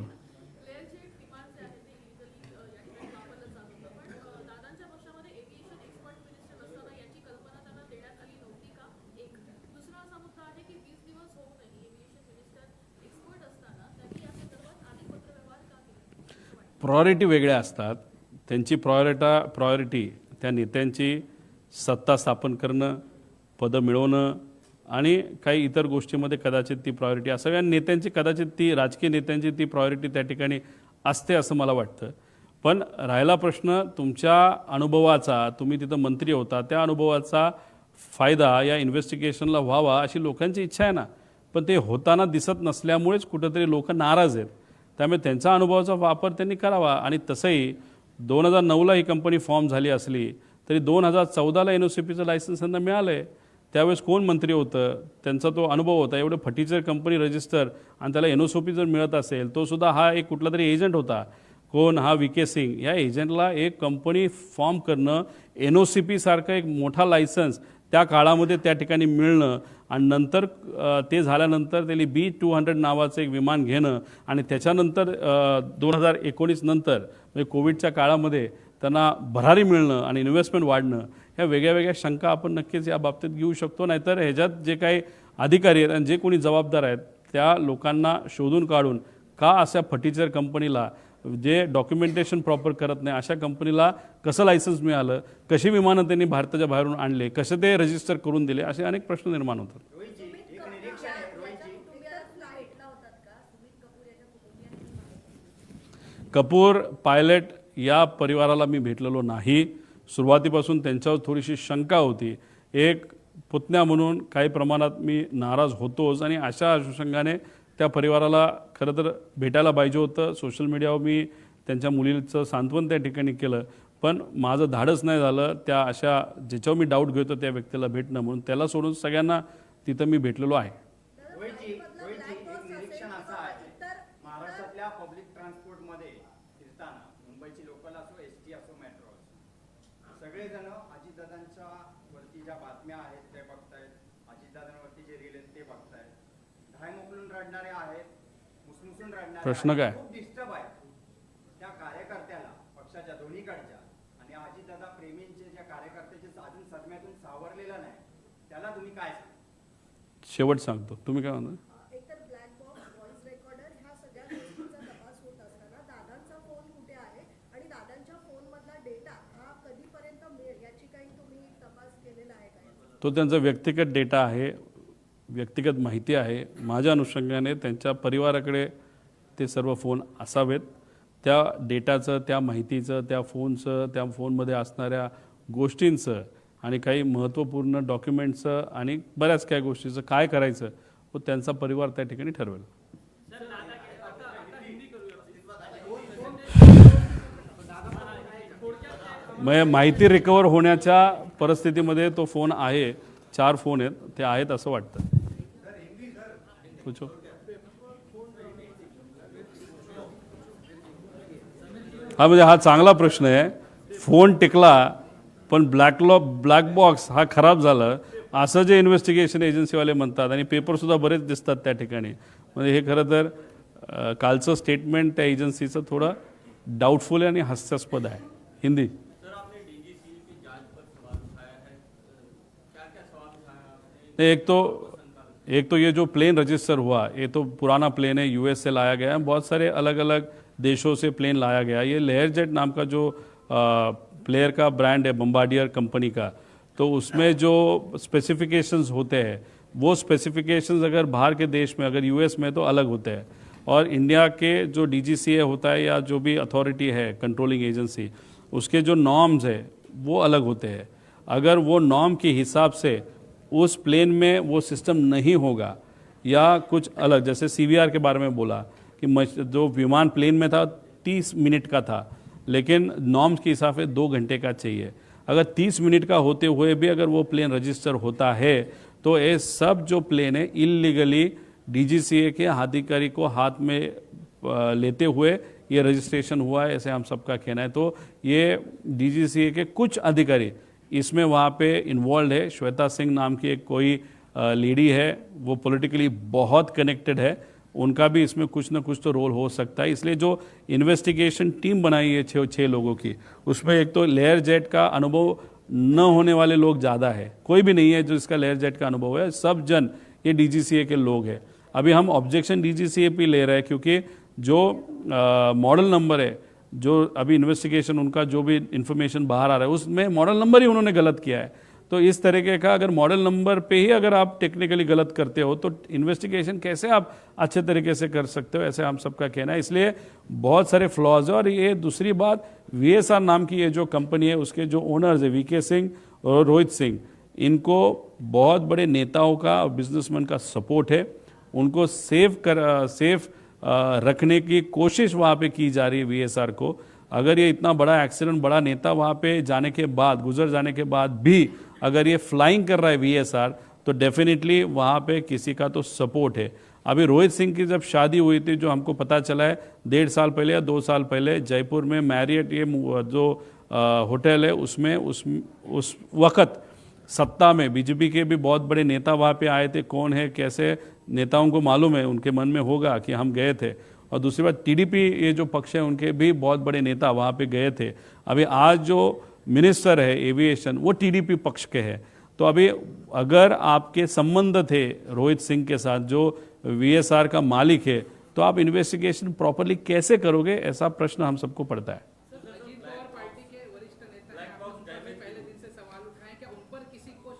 प्रायोरिटी वेगळ्या असतात. त्यांची प्रायोरिटी त्या नेत्यांची सत्ता स्थापन करणं, पदं मिळवणं आणि काही इतर गोष्टीमध्ये कदाचित ती प्रायोरिटी असावी. आणि नेत्यांची कदाचित ती राजकीय नेत्यांची ती प्रायोरिटी त्या ठिकाणी असते असं मला वाटतं. पण राहिला प्रश्न तुमच्या अनुभवाचा, तुम्ही तिथं मंत्री होता, त्या अनुभवाचा फायदा या इन्व्हेस्टिगेशनला व्हावा अशी लोकांची इच्छा आहे ना. पण ते होताना दिसत नसल्यामुळेच कुठंतरी लोक नाराज आहेत. त्यामुळे त्यांच्या अनुभवाचा वापर त्यांनी करावा. आणि तसंही 2009ला ही कंपनी फॉर्म झाली असली तरी 2014ला NOCPचं लायसन्स त्यांना मिळालं आहे. त्यावेळेस कोण मंत्री होतं, त्यांचा तो अनुभव होता. एवढं फटीचर कंपनी रजिस्टर आणि त्याला NOCP जर मिळत असेल, तो सुद्धा हा एक कुठला तरी एजंट होता. कोण हा VK सिंग. या एजंटला एक कंपनी फॉर्म करणं, NOCP सारखं एक मोठा लायसन्स त्या काळामध्ये त्या ठिकाणी मिळणं आणि नंतर ते झाल्यानंतर त्याला B-200 नावाचं एक विमान घेणं आणि त्याच्यानंतर 2019 नंतर म्हणजे कोविडच्या काळामध्ये त्यांना भरारी मिळणं आणि इन्व्हेस्टमेंट वाढणं, ह्या वेगळ्या वेगळ्या शंका आपण नक्कीच या बाबतीत घेऊ शकतो. नाहीतर ह्याच्यात जे काही अधिकारी आहेत आणि जे कोणी जबाबदार आहेत त्या लोकांना शोधून काढून का अशा फटीचर कंपनीला, जे डॉक्युमेंटेशन प्रॉपर करत नाही अशा कंपनीला कसं लायसन्स मिळालं, कशी विमानं त्यांनी भारताच्या बाहेरून आणले, कसं ते रजिस्टर करून दिले, असे अनेक प्रश्न निर्माण होतात. कपूर पायलट या परिवाराला मी भेटलेलो नाही. सुरुवातीपासून त्यांच्यावर थोडीशी शंका होती. एक पुतण्या म्हणून काही प्रमाणात मी नाराज होतोच आणि अशा अनुषंगाने त्या परिवाराला खरं तर भेटायला पाहिजे होतं. सोशल मीडियावर मी त्यांच्या मुलीचं सांत्वन त्या ठिकाणी केलं, पण माझं धाडस नाही झालं त्या अशा ज्याच्यावर मी डाऊट घेतो त्या व्यक्तीला भेटणं. म्हणून त्याला सोडून सगळ्यांना तिथं मी भेटलेलो आहे. महाराष्ट्रातल्या पब्लिक ट्रान्सपोर्टमध्ये फिरताना मुंबईची लोकल असो, ST असो, मेट्रो असो, सगळेजण अजितदादांच्या वरती ज्या बातम्या आहेत ते बघतायत, अजितदादांवरती जे रील आहेत ते बघतायत, धाय मोकलून रडणारे आहेत, मुसमुसून रडणारे प्रश्न काय? खूप डिस्टर्ब आहे. त्या कार्यकर्त्याला पक्षाच्या दोन्हीकडच्या आणि अजितदादा प्रेमींचे ज्या कार्यकर्त्याचे अजून सदम्यातून सावरलेला नाही, त्याला तुम्ही काय सांगा? शेवट सांगतो. तुम्ही काय म्हणता? तो त्यांचा व्यक्तिगत डेटा आहे, व्यक्तिगत माहिती आहे. माझ्या अनुषंगाने त्यांच्या परिवाराकडे ते सर्व फोन असावेत. त्या डेटाचं, त्या माहितीचं, त्या फोनचं, त्या फोनमध्ये असणाऱ्या गोष्टींचं आणि काही महत्त्वपूर्ण डॉक्युमेंटचं आणि बऱ्याच काही गोष्टीचं काय करायचं व त्यांचा परिवार त्या ठिकाणी ठरवेल. मग माहिती रिकवर होण्याच्या परिस्थितीमध्ये तो फोन आहे. 4 फोन आहेत, ते आहेत असं वाटतं. पूछो. हा म्हणजे हा चांगला प्रश्न आहे. फोन टिकला पण ब्लॅक बॉक्स हा खराब झाला असं जे इन्व्हेस्टिगेशन एजन्सीवाले म्हणतात आणि पेपरसुद्धा बरेच दिसतात त्या ठिकाणी. म्हणजे हे खरं तर कालचं स्टेटमेंट त्या एजन्सीचं थोडं डाऊटफुल आहे आणि हास्यास्पद आहे. हिंदी. एक तो ये जो प्लेन रजिस्टर हुआ, ये तो पुराना प्लेन है, US से लाया गया है. बहुत सारे अलग अलग देशों से प्लेन लाया गया. ये लेयर जेट नाम का जो प्लेयर का ब्रांड है बम्बार्डियर कंपनी का, तो उसमें जो स्पेसिफिकेशंस होते हैं वो स्पेसिफिकेशंस अगर बाहर के देश में, अगर US में तो अलग होते हैं. और इंडिया के जो DGCA होता है या जो भी अथॉरिटी है कंट्रोलिंग एजेंसी, उसके जो नॉर्म्स है वो अलग होते हैं. अगर वो नॉर्म के हिसाब से उस प्लेन में वो सिस्टम नहीं होगा या कुछ अलग, जैसे CVR के बारे में बोला कि जो विमान प्लेन में था 30 मिनट का था, लेकिन नॉर्म्स के हिसाब से 2 घंटे का चाहिए. अगर 30 मिनट का होते हुए भी अगर वो प्लेन रजिस्टर होता है तो ये सब जो प्लेन है इलीगली DGCA के अधिकारी को हाथ में लेते हुए ये रजिस्ट्रेशन हुआ है, ऐसे हम सबका कहना है. तो ये DGCA के कुछ अधिकारी इसमें वहाँ पे इन्वॉल्व है. श्वेता सिंह नाम की एक कोई लेडी है, वो पॉलिटिकली बहुत कनेक्टेड है, उनका भी इसमें कुछ ना कुछ तो रोल हो सकता है. इसलिए जो इन्वेस्टिगेशन टीम बनाई है 6 लोगों की, उसमें एक तो लेयर जेट का अनुभव न होने वाले लोग ज़्यादा है. कोई भी नहीं है जो इसका लेयर जेट का अनुभव है. सब जन ये DGCA के लोग हैं. अभी हम ऑब्जेक्शन DGCA पे ले रहे हैं क्योंकि जो मॉडल नंबर है जो अभी इन्वेस्टिगेशन उनका जो भी इंफॉर्मेशन बाहर आ रहा है उसमें मॉडल नंबर ही उन्होंने गलत किया है। तो इस तरीके का अगर मॉडल नंबर पे ही अगर आप टेक्निकली गलत करते हो तो इन्वेस्टिगेशन कैसे आप अच्छे तरीके से कर सकते हो, ऐसे हम सबका कहना है। इसलिए बहुत सारे फ्लॉज है। और ये दूसरी बात, VSR नाम की ये जो कंपनी है उसके जो ओनर्स है VK सिंह और रोहित सिंह, इनको बहुत बड़े नेताओं का और बिजनेसमैन का सपोर्ट है। उनको सेफ रखने की कोशिश वहाँ पे की जा रही है VSR को। अगर ये इतना बड़ा एक्सीडेंट, बड़ा नेता वहाँ पे जाने के बाद, गुजर जाने के बाद भी अगर ये फ्लाइंग कर रहा है VSR, तो डेफिनेटली वहाँ पे किसी का तो सपोर्ट है। अभी रोहित सिंह की जब शादी हुई थी, जो हमको पता चला है 1.5 साल पहले या 2 साल पहले जयपुर में मैरियट ये जो होटल है उसमें उस वक्त सत्ता में बीजेपी के भी बहुत बड़े नेता वहाँ पे आए थे। कौन है, कैसे, नेताओं को मालूम है, उनके मन में होगा कि हम गए थे। और दूसरी बात, TDP ये जो पक्ष है उनके भी बहुत बड़े नेता वहाँ पे गए थे। अभी आज जो मिनिस्टर है एविएशन वो TDP पक्ष के हैं। तो अभी अगर आपके संबंध थे रोहित सिंह के साथ जो VSR का मालिक है, तो आप इन्वेस्टिगेशन प्रॉपरली कैसे करोगे, ऐसा प्रश्न हम सबको पड़ता है। अजीत पवार पार्टी के वरिष्ठ नेता हैं, आपने उन पर भी पहले दिन से सवाल उठाए, क्या उन पर किसी को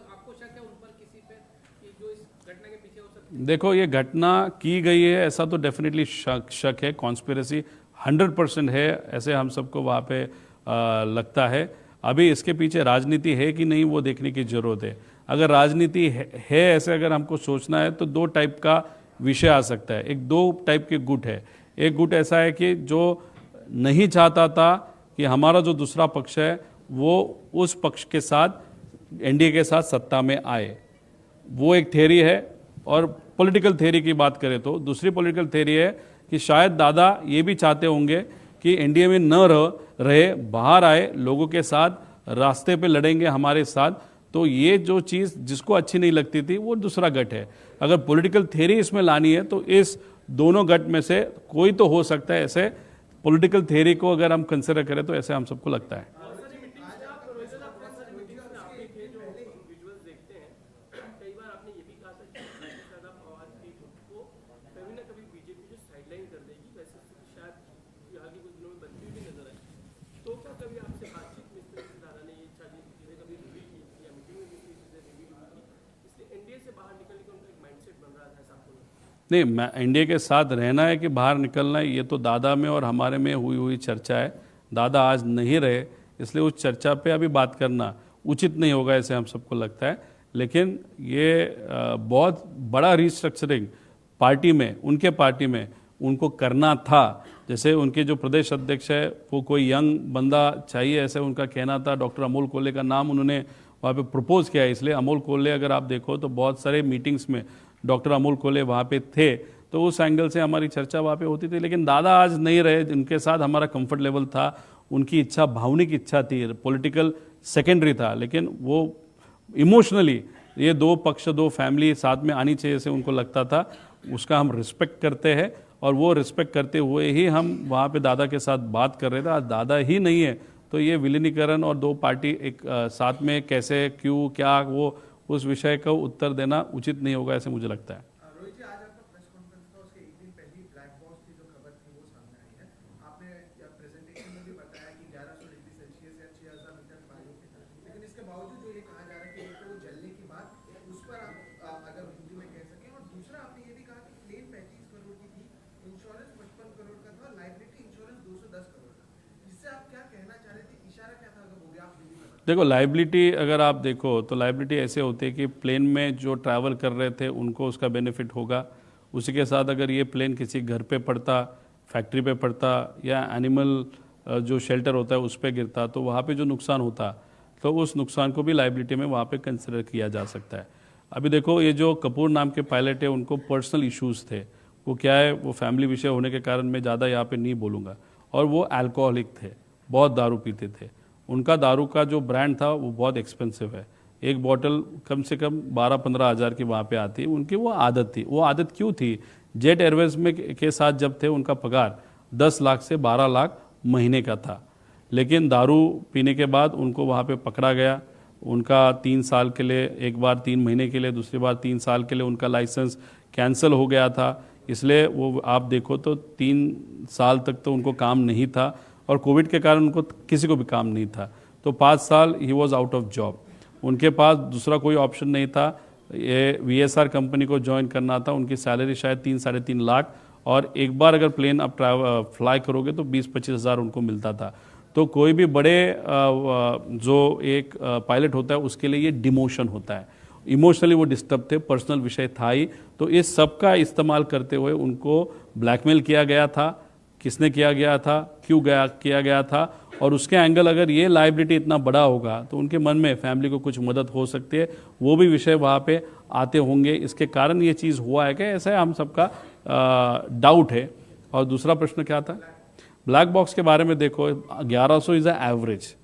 आपको शक है उन पर किसी पे कि जो इस घटना के पीछे हो सकती है? देखो, ये घटना की गई है ऐसा तो डेफिनेटली शक है, कॉन्स्पिरेसी 100% है, ऐसे हम सबको वहाँ पे लगता है। अभी इसके पीछे राजनीति है कि नहीं वो देखने की जरूरत है। अगर राजनीति है ऐसे अगर हमको सोचना है तो 2 टाइप का विषय आ सकता है। एक 2 टाइप के गुट है। एक गुट ऐसा है कि जो नहीं चाहता था कि हमारा जो दूसरा पक्ष है वो उस पक्ष के साथ, NDA के साथ सत्ता में आए, वो एक थ्योरी है। और पॉलिटिकल थ्योरी की बात करें तो दूसरी पॉलिटिकल थ्योरी है कि शायद दादा ये भी चाहते होंगे कि NDA में न रहे, बाहर आए, लोगों के साथ रास्ते पे लड़ेंगे हमारे साथ। तो ये जो चीज़ जिसको अच्छी नहीं लगती थी वो दूसरा गट है। अगर पॉलिटिकल थ्योरी इसमें लानी है तो इस दोनों गट में से कोई तो हो सकता है। ऐसे पॉलिटिकल थ्योरी को अगर हम कंसिडर करें तो ऐसे हम सबको लगता है। नहीं, मैं NDA के साथ रहना है कि बाहर निकलना है, ये तो दादा में और हमारे में हुई चर्चा है। दादा आज नहीं रहे, इसलिए उस चर्चा पे अभी बात करना उचित नहीं होगा, ऐसे हम सबको लगता है। लेकिन ये बहुत बड़ा रिस्ट्रक्चरिंग पार्टी में, उनके पार्टी में उनको करना था। जैसे उनके जो प्रदेश अध्यक्ष है वो कोई यंग बंदा चाहिए, ऐसे उनका कहना था। डॉक्टर अमोल कोल्ले का नाम उन्होंने वहाँ पे प्रपोज किया है। इसलिए अमोल कोल्ले, अगर आप देखो तो बहुत सारे मीटिंग्स में डॉक्टर अमोल कोल्ले वहाँ पे थे, तो उस एंगल से हमारी चर्चा वहाँ पे होती थी। लेकिन दादा आज नहीं रहे, उनके साथ हमारा कंफर्ट लेवल था, उनकी इच्छा, भावनिक इच्छा थी, पॉलिटिकल सेकेंडरी था। लेकिन वो इमोशनली ये 2 पक्ष, 2 फैमिली साथ में आनी चाहिए, ऐसे उनको लगता था। उसका हम रिस्पेक्ट करते हैं और वो रिस्पेक्ट करते हुए ही हम वहाँ पे दादा के साथ बात कर रहे थे। आज दादा ही नहीं है तो ये विलीनीकरण और 2 पार्टी एक साथ में कैसे, क्यों, क्या, वो उस विषय का उत्तर देना उचित नहीं होगा, ऐसे मुझे लगता है। रोहित जी, आज आपका प्रेस कॉन्फ्रेंस था, उसके एक दिन पहले ही ब्लैक बॉक्स की जो खबर थी वो सामने आई है। आपने प्रेजेंटेशन में भी बताया कि 1100 डिग्री सेल्सियस या 6000 मीटर वायु के था, लेकिन इसके बावजूद जो ये कहा जा रहा है कि एक तो वो जलने की बात, उस पर आप अगर हिंदी में कह सकें। और दूसरा, आपने ये भी कहा कि क्लेम 35 करोड़ की थी, इंश्योरेंस 55 करोड़ का था, लाइबिलिटी इंश्योरेंस 210 करोड़ का। इससे आप क्या कहना चाह रहे थे, इशारा क्या था, अगर वो भी आप हिंदी में? देखो, लाइबिलिटी अगर आप देखो तो लाइबिलिटी ऐसे होती है कि प्लेन में जो ट्रैवल कर रहे थे उनको उसका बेनिफिट होगा। उसी के साथ अगर ये प्लेन किसी घर पे पड़ता, फैक्ट्री पे पड़ता या एनिमल जो शेल्टर होता है उस पर गिरता, तो वहाँ पे जो नुकसान होता, तो उस नुकसान को भी लाइबिलिटी में वहाँ पे कंसिडर किया जा सकता है। अभी देखो, ये जो कपूर नाम के पायलट है उनको पर्सनल इश्यूज़ थे। वो क्या है, वो फैमिली विषय होने के कारण मैं ज़्यादा यहाँ पे नहीं बोलूँगा। और वो अल्कोहलिक थे, बहुत दारू पीते थे। उनका दारू का जो ब्रांड था वो बहुत एक्सपेंसिव है। एक बॉटल कम से कम 12-15 हज़ार की वहाँ पे आती। उनकी वो आदत थी। वो आदत क्यों थी? जेट एयरवेज में के साथ जब थे उनका पगार 10 लाख से 12 लाख महीने का था। लेकिन दारू पीने के बाद उनको वहाँ पे पकड़ा गया। उनका 3 साल के लिए, एक बार 3 महीने के लिए, दूसरी बार 3 साल के लिए उनका लाइसेंस कैंसिल हो गया था। इसलिए वो आप देखो तो 3 साल तक तो उनको काम नहीं था और कोविड के कारण उनको किसी को भी काम नहीं था। तो 5 साल he was out of job. उनके पास दूसरा कोई ऑप्शन नहीं था। ये VSR कंपनी को ज्वाइन करना था। उनकी सैलरी शायद 3-3.5 लाख और एक बार अगर प्लेन आप फ्लाई करोगे तो 20-25 हज़ार उनको मिलता था। तो कोई भी बड़े जो एक पायलट होता है उसके लिए ये डिमोशन होता है। इमोशनली वो डिस्टर्ब थे, पर्सनल विषय था ही। तो इस सब का इस्तेमाल करते हुए उनको ब्लैकमेल किया गया था। किसने किया गया था, क्यों किया गया था, और उसके एंगल अगर ये लाइबिलिटी इतना बड़ा होगा तो उनके मन में फैमिली को कुछ मदद हो सकती है, वो भी विषय वहाँ पे आते होंगे। इसके कारण ये चीज़ हुआ है कि ऐसा हम सबका डाउट है। और दूसरा प्रश्न क्या था? ब्लैक बॉक्स के बारे में देखो, 1100 इज़ अ एवरेज,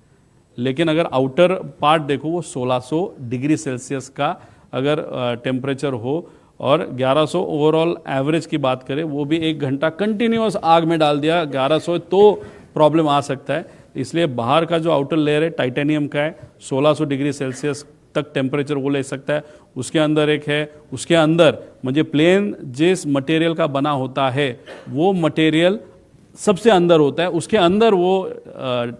लेकिन अगर आउटर पार्ट देखो वो 1600 डिग्री सेल्सियस का अगर टेम्परेचर हो और 1100 ओवरऑल एवरेज की बात करें, वो भी 1 घंटा कंटिन्यूअस आग में डाल दिया 1100, तो प्रॉब्लम आ सकता है। इसलिए बाहर का जो आउटर लेयर है टाइटेनियम का है, 1600 डिग्री सेल्सियस तक टेम्परेचर वो ले सकता है। उसके अंदर एक है, उसके अंदर मुझे प्लेन जिस मटेरियल का बना होता है वो मटेरियल सबसे अंदर होता है, उसके अंदर वो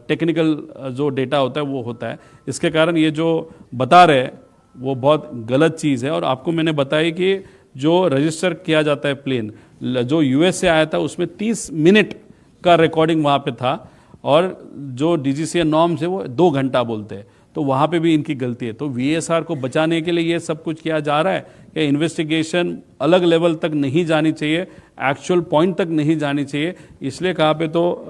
टेक्निकल जो डेटा होता है वो होता है। इसके कारण ये जो बता रहे हैं वो बहुत गलत चीज़ है। और आपको मैंने बताई कि जो रजिस्टर किया जाता है प्लेन, जो US से आया था उसमें 30 मिनट का रिकॉर्डिंग वहाँ पे था और जो DGCA नॉर्म्स है वो 2 घंटा बोलते हैं। तो वहाँ पे भी इनकी गलती है। तो VSR को बचाने के लिए ये सब कुछ किया जा रहा है कि इन्वेस्टिगेशन अलग लेवल तक नहीं जानी चाहिए, एक्चुअल पॉइंट तक नहीं जानी चाहिए। इसलिए कहाँ पे तो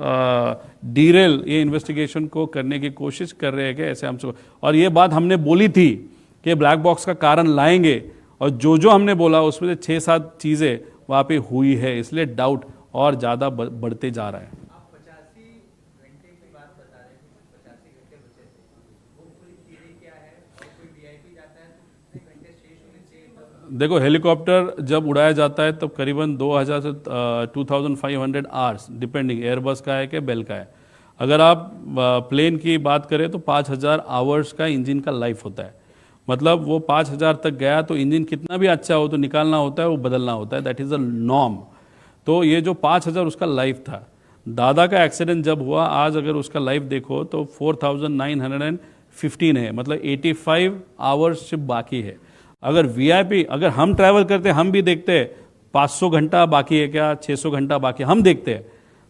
डीरेल ये इन्वेस्टिगेशन को करने की कोशिश कर रहे हैं कि ऐसे हमसे। और ये बात हमने बोली थी कि ब्लैक बॉक्स का कारण लाएंगे, और जो हमने बोला उसमें से 6-7 चीज़ें वहाँ पे हुई है। इसलिए डाउट और ज़्यादा बढ़ते जा रहा है। आप 85 घंटे की बात बता रहे हैं, 85 घंटे बचे थे, वो पूरी थियरी क्या है? और कोई VIP जाता है तो कितने घंटे शेष होने चाहिए? देखो, हेलीकॉप्टर जब उड़ाया जाता है तब करीबन 2000 से 2500 आवर्स, डिपेंडिंग एयरबस का है कि बेल का है। अगर आप प्लेन की बात करें तो 5000 आवर्स का इंजन का लाइफ होता है। मतलब वो 5000 तक गया तो इंजन कितना भी अच्छा हो तो निकालना होता है, वो बदलना होता है। That is a norm. तो ये जो 5000 उसका लाइफ था। दादा का एक्सीडेंट जब हुआ, आज अगर उसका लाइफ देखो तो 4915 है, मतलब 85 आवर्स सिर्फ बाकी है। अगर VIP, अगर हम ट्रैवल करते हम भी देखते हैं 500 घंटा बाकी है क्या, 600 घंटा बाकी, हम देखते हैं।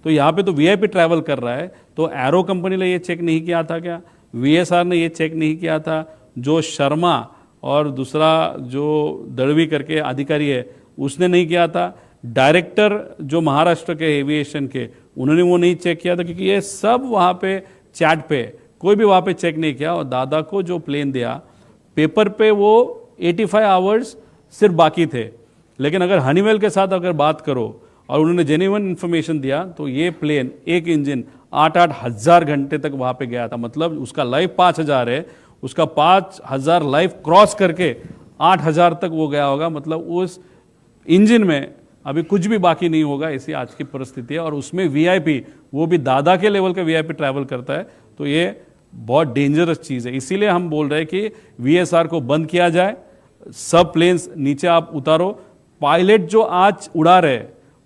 तो यहाँ पे तो VIP ट्रैवल कर रहा है, तो एरो कंपनी ने ये चेक नहीं किया था क्या? VSR ने ये चेक नहीं किया था? जो शर्मा और दूसरा जो दड़वी करके अधिकारी है उसने नहीं किया था? डायरेक्टर जो महाराष्ट्र के एविएशन के, उन्होंने वो नहीं चेक किया था? क्योंकि ये सब वहाँ पे चैट पे, कोई भी वहाँ पे चेक नहीं किया। और दादा को जो प्लेन दिया पेपर पे वो 85 आवर्स सिर्फ बाकी थे, लेकिन अगर हनीवेल के साथ अगर बात करो और उन्होंने जेन्युइन इन्फॉर्मेशन दिया तो ये प्लेन एक इंजन 8-8 हज़ार घंटे तक वहाँ पे गया था। मतलब उसका लाइफ 5000 है, उसका 5000 लाइफ क्रॉस करके 8000 तक वो गया होगा। मतलब उस इंजन में अभी कुछ भी बाकी नहीं होगा, ऐसी आज की परिस्थिति है। और उसमें VIP, वो भी दादा के लेवल का VIP ट्रैवल करता है, तो ये बहुत डेंजरस चीज़ है। इसीलिए हम बोल रहे हैं कि VSR को बंद किया जाए, सब प्लेन्स नीचे आप उतारो। पायलट जो आज उड़ा रहे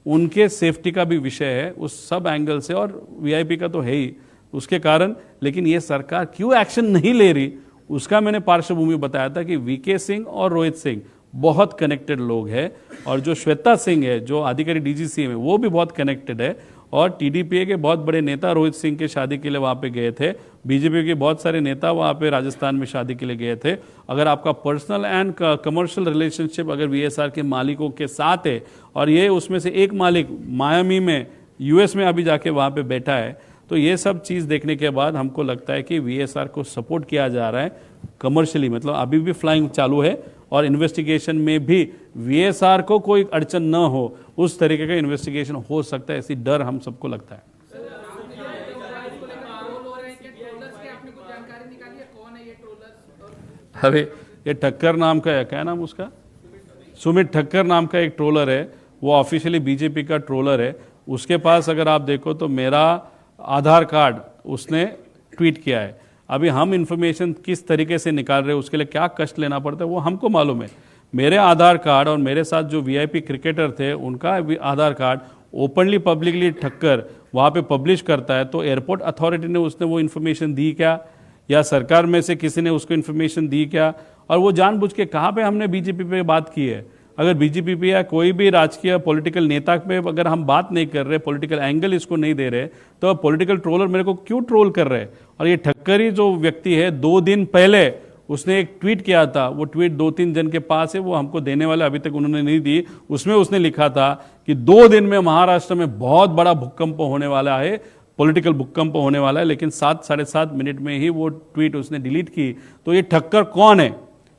उनके सेफ्टी का भी विषय है उस सब एंगल से, और VIP का तो है ही उसके कारण। लेकिन ये सरकार क्यों एक्शन नहीं ले रही, उसका मैंने पार्श्वभूमि बताया था कि VK सिंह और रोहित सिंह बहुत कनेक्टेड लोग हैं, और जो श्वेता सिंह है जो अधिकारी DGCA में, वो भी बहुत कनेक्टेड है। और TDPA के बहुत बड़े नेता रोहित सिंह के शादी के लिए वहाँ पे गए थे। BJP के बहुत सारे नेता वहाँ पे राजस्थान में शादी के लिए गए थे। अगर आपका पर्सनल एंड कमर्शियल रिलेशनशिप अगर VSR के मालिकों के साथ है, और ये उसमें से एक मालिक मायामी में US में अभी जाके वहाँ पे बैठा है, तो ये सब चीज़ देखने के बाद हमको लगता है कि VSR को सपोर्ट किया जा रहा है कमर्शियली। मतलब अभी भी फ्लाइंग चालू है और इन्वेस्टिगेशन में भी VSR को कोई अड़चन न हो, उस तरीके का इन्वेस्टिगेशन हो सकता है, ऐसी डर हम सबको लगता है। अरे ये ठक्कर नाम का है, क्या नाम उसका, सुमित ठक्कर नाम का एक ट्रोलर है, वो ऑफिशियली BJP का ट्रोलर है। उसके पास अगर आप देखो तो मेरा आधार कार्ड उसने ट्वीट किया है। अभी हम इंफॉर्मेशन किस तरीके से निकाल रहे हैं, उसके लिए क्या कष्ट लेना पड़ता है वो हमको मालूम है। मेरे आधार कार्ड और मेरे साथ जो वीआईपी क्रिकेटर थे उनका भी आधार कार्ड ओपनली पब्लिकली ठक्कर वहाँ पे पब्लिश करता है, तो एयरपोर्ट अथॉरिटी ने उसने वो इन्फॉर्मेशन दी क्या, या सरकार में से किसी ने उसको इन्फॉर्मेशन दी क्या, और वो जानबूझ के कहाँ पे हमने बीजेपी पे बात की है? अगर बीजेपी पे या कोई भी राजकीय पॉलिटिकल नेता पे अगर हम बात नहीं कर रहे, पॉलिटिकल एंगल इसको नहीं दे रहे, तो पॉलिटिकल ट्रोलर मेरे को क्यों ट्रोल कर रहे हैं? और ये ठक्कर ही जो व्यक्ति है 2 दिन पहले उसने एक ट्वीट किया था, वो ट्वीट 2-3 जन के पास है, वो हमको देने वाले अभी तक उन्होंने नहीं दी। उसमें उसने लिखा था कि 2 दिन में महाराष्ट्र में बहुत बड़ा भूकंप होने वाला है, पॉलिटिकल भूकंप होने वाला है, लेकिन 7-7.5 मिनट में ही वो ट्वीट उसने डिलीट की। तो ये ठक्कर कौन है?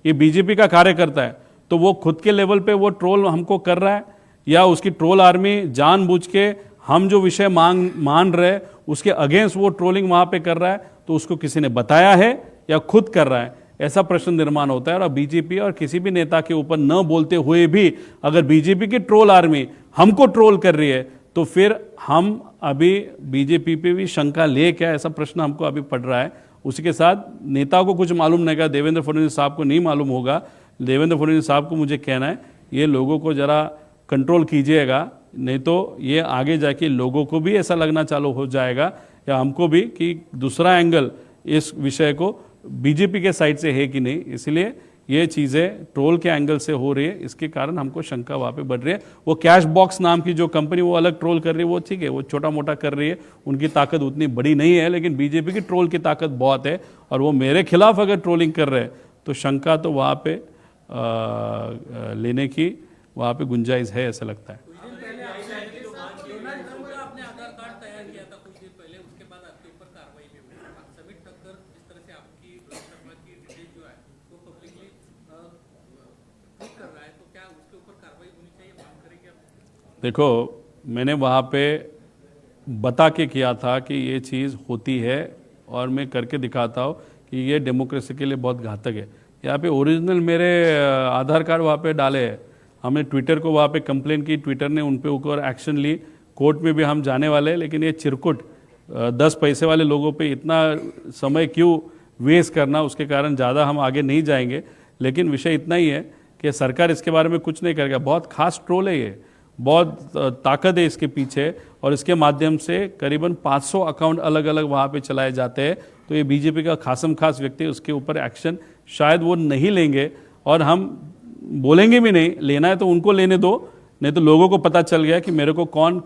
ये बीजेपी का कार्यकर्ता है, तो वो खुद के लेवल पे वो ट्रोल हमको कर रहा है, या उसकी ट्रोल आर्मी जानबूझ के हम जो विषय मान रहे उसके अगेंस्ट वो ट्रोलिंग वहां पे कर रहा है, तो उसको किसी ने बताया है या खुद कर रहा है? ऐसा प्रश्न निर्माण होता है। और बीजेपी और किसी भी नेता के ऊपर न बोलते हुए भी अगर बीजेपी की ट्रोल आर्मी हमको ट्रोल कर रही है, तो फिर हम अभी बीजेपी पे भी शंका ले क्या, ऐसा प्रश्न हमको अभी पड़ रहा है। उसी के साथ नेताओं को कुछ मालूम नहीं होगा, देवेंद्र फडणवीस साहब को नहीं मालूम होगा। देवेंद्र फडणवीस साहब को मुझे कहना है, ये लोगों को जरा कंट्रोल कीजिएगा, नहीं तो ये आगे जाके लोगों को भी ऐसा लगना चालू हो जाएगा, या हमको भी, कि दूसरा एंगल इस विषय को बीजेपी के साइड से है कि नहीं। इसलिए ये चीज़ें ट्रोल के एंगल से हो रही है, इसके कारण हमको शंका वहाँ पे बढ़ रही है। वो कैश बॉक्स नाम की जो कंपनी वो अलग ट्रोल कर रही है, वो ठीक है, वो छोटा मोटा कर रही है, उनकी ताकत उतनी बड़ी नहीं है, लेकिन बीजेपी की ट्रोल की ताकत बहुत है। और वो मेरे खिलाफ अगर ट्रोलिंग कर रहे हैं तो शंका तो वहाँ पे लेने की वहाँ पे गुंजाइश है, ऐसा लगता है। डोनाल्ड ट्रंप का आपने आधार कार्ड तैयार किया था कुछ दिन पहले, उसके बाद आपके ऊपर कार्रवाई भी हुई। समित ठक्कर जिस तरह से आपकी शर्मा की डिटेल जो है वो पब्लिकली ट्वीट कर रहा है, तो क्या उसके ऊपर कार्रवाई होनी चाहिए, मांग करेंगे आप? देखो, मैंने वहाँ पे बता के किया था कि ये चीज़ होती है, और मैं करके दिखाता हूँ कि ये डेमोक्रेसी के लिए बहुत घातक है। यहाँ पे ओरिजिनल मेरे आधार कार्ड वहाँ पे डाले हैं, हमने ट्विटर को वहाँ पे कंप्लेन की, ट्विटर ने उन पे ऊपर एक्शन ली, कोर्ट में भी हम जाने वाले हैं। लेकिन ये चिरकुट 10 पैसे वाले लोगों पे इतना समय क्यों वेस्ट करना, उसके कारण ज़्यादा हम आगे नहीं जाएंगे। लेकिन विषय इतना ही है कि सरकार इसके बारे में कुछ नहीं करेगा। बहुत खास ट्रोल है ये, बहुत ताकत है इसके पीछे, और इसके माध्यम से करीबन 500 अकाउंट अलग अलग वहाँ पे चलाए जाते हैं। तो ये बीजेपी का खासम खास व्यक्ति, उसके ऊपर एक्शन शायद वो नहीं लेंगे, और हम बोलेंगे भी नहीं, लेना है तो उनको लेने दो, नहीं तो लोगों को पता चल गया कि मेरे को कौन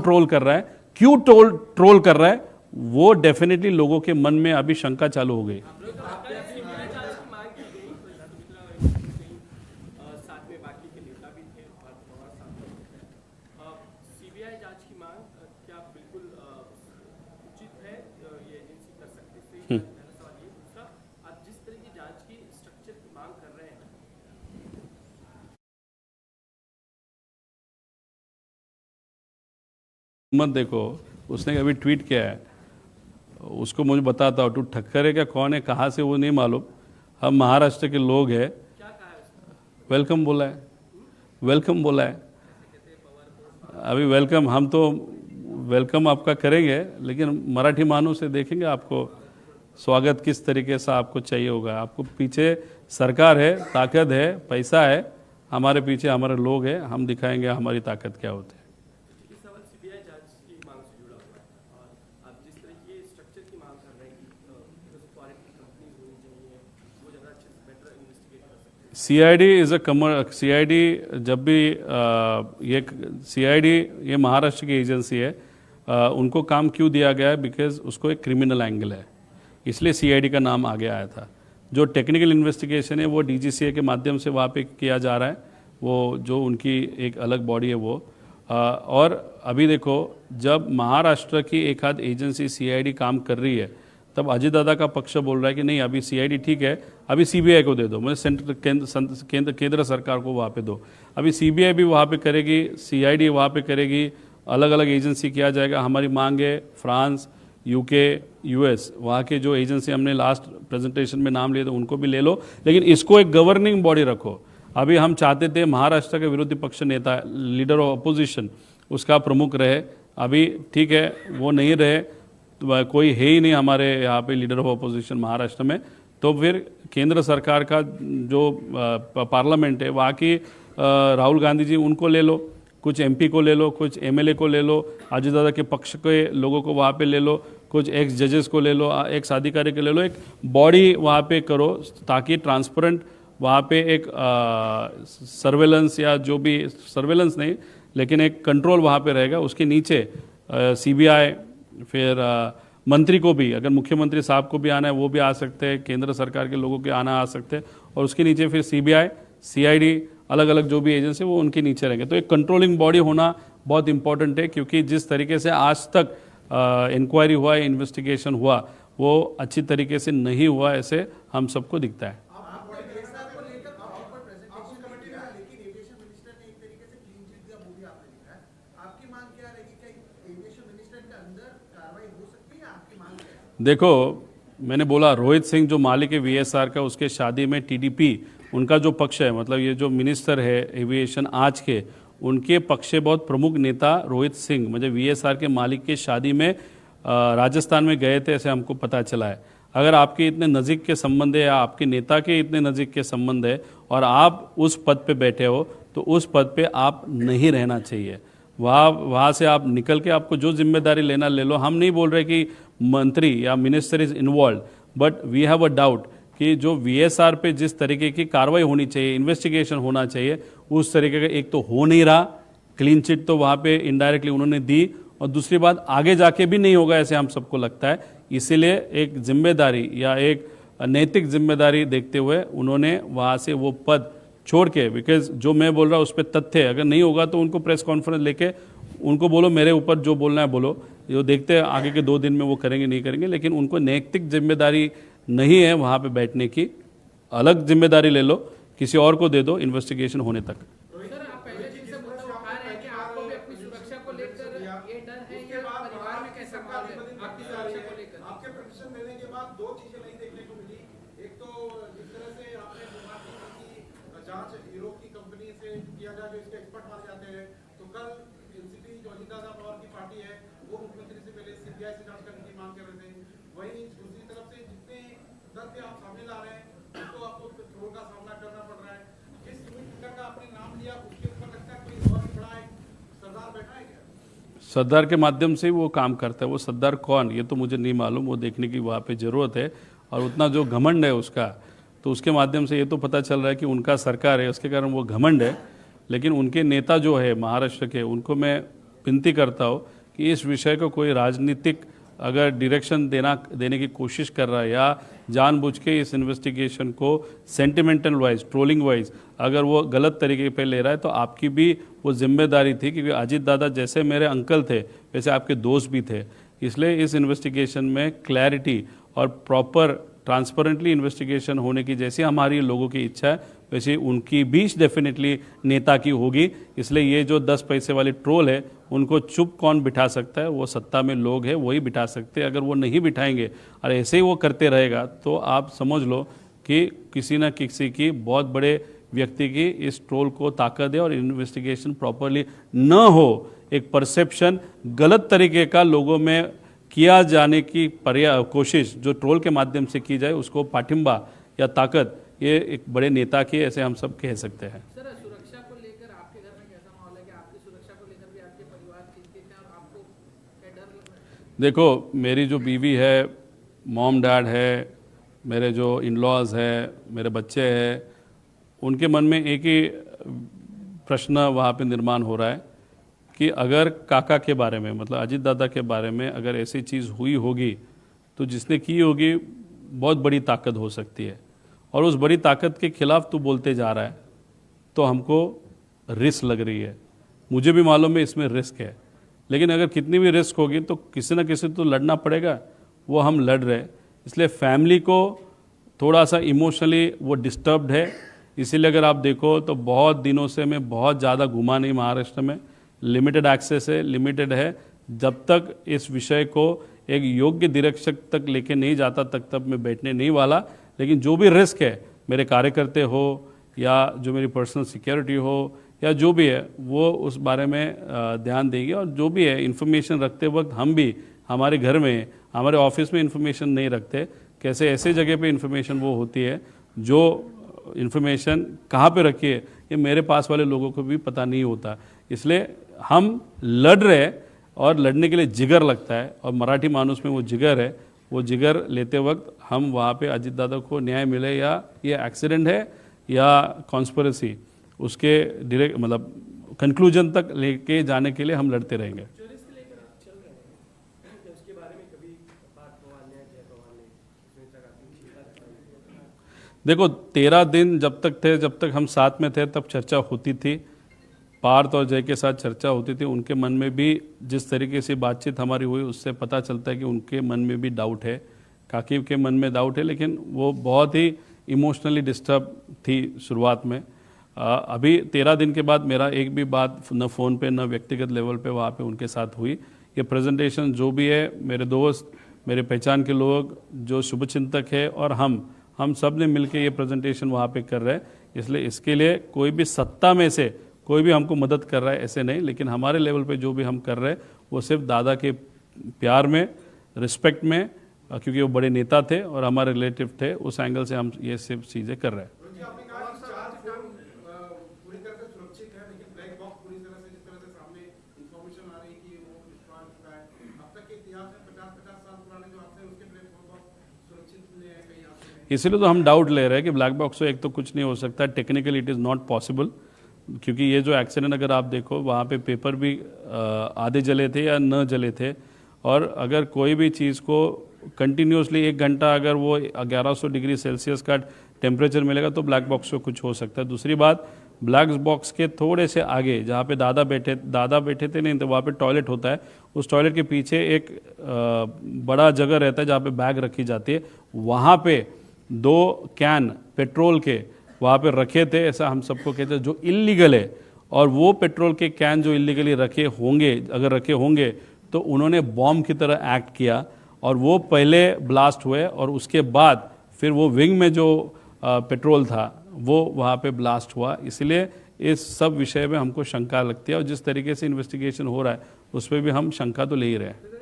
ट्रोल कर रहा है, क्यों ट्रोल कर रहा है, वो डेफिनेटली लोगों के मन में अभी शंका चालू हो गई। साथ में बाकी के नेता भी थे और पवार साहब, सीबीआई जांच की मांग क्या बिल्कुल उचित है, ये एजेंसी कर सकती है? पहला सवाल ये। दूसरा, आप जिस तरह की जांच की स्ट्रक्चर की मांग कर रहे हैं, मत देखो, उसने अभी ट्वीट किया है, उसको मुझे बताता हूँ, तू ठक्कर है क्या, कौन है, कहाँ से, वो नहीं मालूम। हम महाराष्ट्र के लोग हैं, वेलकम बोला है, वेलकम बोला है। अभी वेलकम, हम तो वेलकम आपका करेंगे, लेकिन मराठी मानू से देखेंगे आपको स्वागत किस तरीके से आपको चाहिए होगा। आपको पीछे सरकार है, ताकत है, पैसा है, हमारे पीछे हमारे लोग हैं, हम दिखाएंगे हमारी ताकत क्या होती है। ये सवाल सीबीआई जांच की मांग से जुड़ा हुआ है, और आप जिस तरह की स्ट्रक्चर की मांग कर रहे हैं कि फॉरेन कंपनीज होनी चाहिए, वो ज़्यादा अच्छे से बेटर इन्वेस्टिगेट कर सकते हैं। सीआईडी जब भी ये सीआईडी ये महाराष्ट्र की एजेंसी है, उनको काम क्यों दिया गया है? बिकॉज उसको एक क्रिमिनल एंगल है, इसलिए सीआईडी का नाम आगे आया था। जो टेक्निकल इन्वेस्टिगेशन है वो डीजीसीए के माध्यम से वहाँ पे किया जा रहा है, वो जो उनकी एक अलग बॉडी है वो। और अभी देखो, जब महाराष्ट्र की एक आध एजेंसी सीआईडी काम कर रही है, तब अजय दादा का पक्ष बोल रहा है कि नहीं, अभी सीआईडी ठीक है, अभी सीबीआई को दे दो, मुझे सेंट्रल केंद्र सरकार को वहाँ पे दो। अभी सीबीआई भी वहाँ पे करेगी, सीआईडी वहाँ पे करेगी, अलग अलग एजेंसी किया जाएगा। हमारी मांग है फ्रांस, यूके, यूएस, वहाँ के जो एजेंसी हमने लास्ट प्रेजेंटेशन में नाम लिए थे उनको भी ले लो, लेकिन इसको एक गवर्निंग बॉडी रखो। अभी हम चाहते थे महाराष्ट्र के विरोधी पक्ष नेता, लीडर ऑफ अपोजिशन, उसका प्रमुख रहे, अभी ठीक है वो नहीं रहे, तो कोई है ही नहीं हमारे यहाँ पे लीडर ऑफ अपोजिशन महाराष्ट्र में, तो फिर केंद्र सरकार का जो पार्लियामेंट है, वहाँ की राहुल गांधी जी उनको ले लो, कुछ एमपी को ले लो, कुछ एमएलए को ले लो, अजीत दादा के पक्ष के लोगों को वहाँ पे ले लो, कुछ एक्स जजेस को ले लो, एक्स अधिकारी को ले लो, एक बॉडी वहाँ पे करो ताकि ट्रांसपेरेंट वहाँ पे एक सर्वेलेंस या जो भी सर्वेलेंस नहीं लेकिन एक कंट्रोल वहाँ पे रहेगा। उसके नीचे सीबीआई, फिर मंत्री को भी, अगर मुख्यमंत्री साहब को भी आना है वो भी आ सकते हैं, केंद्र सरकार के लोगों के आना आ सकते हैं, और उसके नीचे फिर सीबीआई, सीआईडी, अलग अलग जो भी एजेंसी वो उनके नीचे रहेंगे। तो एक कंट्रोलिंग बॉडी होना बहुत इंपॉर्टेंट है, क्योंकि जिस तरीके से आज तक इंक्वायरी हुआ, इन्वेस्टिगेशन हुआ, वो अच्छी तरीके से नहीं हुआ ऐसे हम सबको दिखता है। देखो, मैंने बोला रोहित सिंह जो मालिक है वीएसआर का, उसके शादी में टीडीपी उनका जो पक्ष है, मतलब ये जो मिनिस्टर है एविएशन आज के, उनके पक्ष से बहुत प्रमुख नेता रोहित सिंह मतलब वीएसआर के मालिक के शादी में राजस्थान में गए थे, ऐसे हमको पता चला है। अगर आपके इतने नज़दीक के संबंध है या आपके नेता के इतने नज़दीक के संबंध है और आप उस पद पे बैठे हो, तो उस पद पे आप नहीं रहना चाहिए। वहाँ से आप निकल के आपको जो जिम्मेदारी लेना ले लो। हम नहीं बोल रहे कि मंत्री या minister is involved, but we have a doubt कि जो वीएसआर पे जिस तरीके की कार्रवाई होनी चाहिए, इन्वेस्टिगेशन होना चाहिए, उस तरीके का एक तो हो नहीं रहा। क्लीन चिट तो वहाँ पे इनडायरेक्टली उन्होंने दी, और दूसरी बात आगे जाके भी नहीं होगा ऐसे हम सबको लगता है। इसीलिए एक जिम्मेदारी या एक नैतिक जिम्मेदारी देखते हुए उन्होंने वहाँ से वो पद छोड़ के, बिकॉज जो मैं बोल रहा हूँ उस पर तथ्य है, अगर नहीं होगा तो उनको प्रेस कॉन्फ्रेंस लेके उनको बोलो मेरे ऊपर जो बोलना है बोलो, जो देखते हैं आगे के 2 दिन में वो करेंगे नहीं करेंगे, लेकिन उनको नैतिक जिम्मेदारी नहीं है वहाँ पे बैठने की। अलग जिम्मेदारी ले लो, किसी और को दे दो इन्वेस्टिगेशन होने तक। सर, आप पहले दिन से मुद्दा उठा रहे हैं कि आपको भी अपनी सुरक्षा को लेकर ये डर है, या परिवार में कैसा माहौल है आपकी सुरक्षा को लेकर? आपके पिटीशन देने के बाद 2 चीजें नहीं देखने को मिली। एक तो जिस तरह से आपने बात की जांच यूरोप की कंपनी से किया जाए जो इसके एक्सपर्ट माने जाते हैं, तो कल एनसीपी जो अजीत पवार की पार्टी है वो मुख्यमंत्री से पहले सीबीआई से जांच करने की मांग कर रहे थे। वहीं दूसरी तरफ से जितने तथ्य आप सामने ला रहे हैं उसको आपको ट्रोल का सामना करना पड़ रहा है। जिस स्पीकर का आपने नाम लिया उसके ऊपर लगता है कोई और बड़ा एक सरदार बैठा है क्या? सरदार के माध्यम से वो काम करता है। वो सरदार कौन, ये तो मुझे नहीं मालूम, वो देखने की वहाँ पे ज़रूरत है। और उतना जो घमंड है उसका, तो उसके माध्यम से ये तो पता चल रहा है कि उनका सरकार है, उसके कारण वो घमंड है। लेकिन उनके नेता जो है महाराष्ट्र के, उनको मैं विनती करता हूँ कि इस विषय को कोई राजनीतिक अगर डायरेक्शन देने की कोशिश कर रहा है या जानबूझ के इस इन्वेस्टिगेशन को सेंटिमेंटल वाइज, ट्रोलिंग वाइज अगर वो गलत तरीके पे ले रहा है, तो आपकी भी वो जिम्मेदारी थी, क्योंकि अजीत दादा जैसे मेरे अंकल थे वैसे आपके दोस्त भी थे। इसलिए इस इन्वेस्टिगेशन में क्लैरिटी और प्रॉपर ट्रांसपेरेंटली इन्वेस्टिगेशन होने की जैसी हमारी लोगों की इच्छा है, वैसे उनकी भी डेफिनेटली नेता की होगी। इसलिए ये जो 10 पैसे वाली ट्रोल है, उनको चुप कौन बिठा सकता है? वो सत्ता में लोग हैं, वही बिठा सकते हैं। अगर वो नहीं बिठाएंगे और ऐसे ही वो करते रहेगा, तो आप समझ लो कि किसी न किसी की बहुत बड़े व्यक्ति की इस ट्रोल को ताकत है, और इन्वेस्टिगेशन प्रॉपरली न हो, एक परसेप्शन गलत तरीके का लोगों में किया जाने की कोशिश जो ट्रोल के माध्यम से की जाए, उसको पाठिंबा या ताकत ये एक बड़े नेता की, ऐसे हम सब कह सकते हैं। सर, सुरक्षा को लेकर आपके घर में कैसा माहौल है कि आपकी सुरक्षा को लेकर भी आपके परिवार चिंतित है, और आपको क्या डर लग रहा है? देखो, मेरी जो बीवी है, मॉम डैड है, मेरे जो इन लॉज है, मेरे बच्चे हैं, उनके मन में एक ही प्रश्न वहाँ पे निर्माण हो रहा है कि अगर काका के बारे में, मतलब अजीत दादा के बारे में अगर ऐसी चीज़ हुई होगी, तो जिसने की होगी बहुत बड़ी ताकत हो सकती है, और उस बड़ी ताकत के खिलाफ तू बोलते जा रहा है, तो हमको रिस्क लग रही है। मुझे भी मालूम है इसमें रिस्क है, लेकिन अगर कितनी भी रिस्क होगी तो किसी न किसी तो लड़ना पड़ेगा, वो हम लड़ रहे हैं। इसलिए फैमिली को थोड़ा सा इमोशनली वो डिस्टर्ब्ड है। इसीलिए अगर आप देखो तो बहुत दिनों से मैं बहुत ज़्यादा घुमा नहीं महाराष्ट्र में, लिमिटेड एक्सेस है, लिमिटेड है। जब तक इस विषय को एक योग्य डायरेक्शन तक लेके नहीं जाता तक तक मैं बैठने नहीं वाला। लेकिन जो भी रिस्क है, मेरे कार्यकर्ते हो या जो मेरी पर्सनल सिक्योरिटी हो या जो भी है, वो उस बारे में ध्यान देंगे। और जो भी है इन्फॉर्मेशन रखते वक्त हम भी हमारे घर में, हमारे ऑफिस में इन्फॉर्मेशन नहीं रखते, कैसे ऐसे जगह पे इन्फॉर्मेशन वो होती है, जो इन्फॉर्मेशन कहाँ पे रखी है ये मेरे पास वाले लोगों को भी पता नहीं होता। इसलिए हम लड़ रहे हैं और लड़ने के लिए जिगर लगता है, और मराठी मानुस में वो जिगर है। वो जिगर लेते वक्त हम वहाँ पे अजीत दादा को न्याय मिले, या ये एक्सीडेंट है या कॉन्स्पिरेसी, उसके डायरेक्ट मतलब कंक्लूजन तक लेके जाने के लिए हम लड़ते रहेंगे। चोरिस को लेकर आप चल रहे हैं, उसके बारे में कभी बात पवार ने, जय पवार ने उसमें तक आपकी चिंता? देखो 13 दिन जब तक थे, जब तक हम साथ में थे तब चर्चा होती थी, पार्थ और जय के साथ चर्चा होती थी। उनके मन में भी जिस तरीके से बातचीत हमारी हुई उससे पता चलता है कि उनके मन में भी डाउट है, काकी के मन में डाउट है, लेकिन वो बहुत ही इमोशनली डिस्टर्ब थी शुरुआत में। अभी 13 दिन के बाद मेरा एक भी बात न फ़ोन पे न व्यक्तिगत लेवल पे वहाँ पे उनके साथ हुई। ये प्रेजेंटेशन जो भी है, मेरे दोस्त, मेरे पहचान के लोग, जो शुभचिंतक है और हम सब ने मिलकर ये प्रेजेंटेशन वहाँ पे कर रहे हैं। इसलिए इसके लिए कोई भी सत्ता में से कोई भी हमको मदद कर रहा है ऐसे नहीं, लेकिन हमारे लेवल पे जो भी हम कर रहे हैं वो सिर्फ दादा के प्यार में, रिस्पेक्ट में, क्योंकि वो बड़े नेता थे और हमारे रिलेटिव थे, उस एंगल से हम ये सब चीज़ें कर रहे हैं। आपने कहा कि 4 फोन पूरी तरह से सुरक्षित है, लेकिन ब्लैक बॉक्स पूरी तरह से जिस तरह से सामने इंफॉर्मेशन आ रही है कि वो डिस्ट्रॉय हो चुका है। अब तक के इतिहास में 50-50 साल पुराने जो आपसे उसके ब्लैक बॉक्स सुरक्षित नहीं है कहीं आपसे। इसीलिए तो हम डाउट ले रहे हैं कि ब्लैक बॉक्स से एक तो कुछ नहीं हो सकता, technically it is not possible, क्योंकि ये जो एक्सीडेंट अगर आप देखो वहाँ पे पेपर भी आधे जले थे या न जले थे, और अगर कोई भी चीज़ को कंटिन्यूसली 1 घंटा अगर वो 1100 डिग्री सेल्सियस का टेम्परेचर मिलेगा तो ब्लैक बॉक्स को कुछ हो सकता है। दूसरी बात, ब्लैक बॉक्स के थोड़े से आगे जहाँ पे दादा बैठे थे नहीं तो वहाँ पे टॉयलेट होता है, उस टॉयलेट के पीछे एक बड़ा जगह रहता है जहाँ पे बैग रखी जाती है, वहाँ पे 2 कैन पेट्रोल के वहाँ पे रखे थे, ऐसा हम सबको कहते हैं, जो इल्लीगल है। और वो पेट्रोल के कैन जो इल्लीगली रखे होंगे, अगर रखे होंगे तो उन्होंने बॉम्ब की तरह एक्ट किया, और वो पहले ब्लास्ट हुए और उसके बाद फिर वो विंग में जो पेट्रोल था वो वहाँ पे ब्लास्ट हुआ। इसलिए इस सब विषय में हमको शंका लगती है, और जिस तरीके से इन्वेस्टिगेशन हो रहा है उस पर भी हम शंका तो ले ही रहे हैं।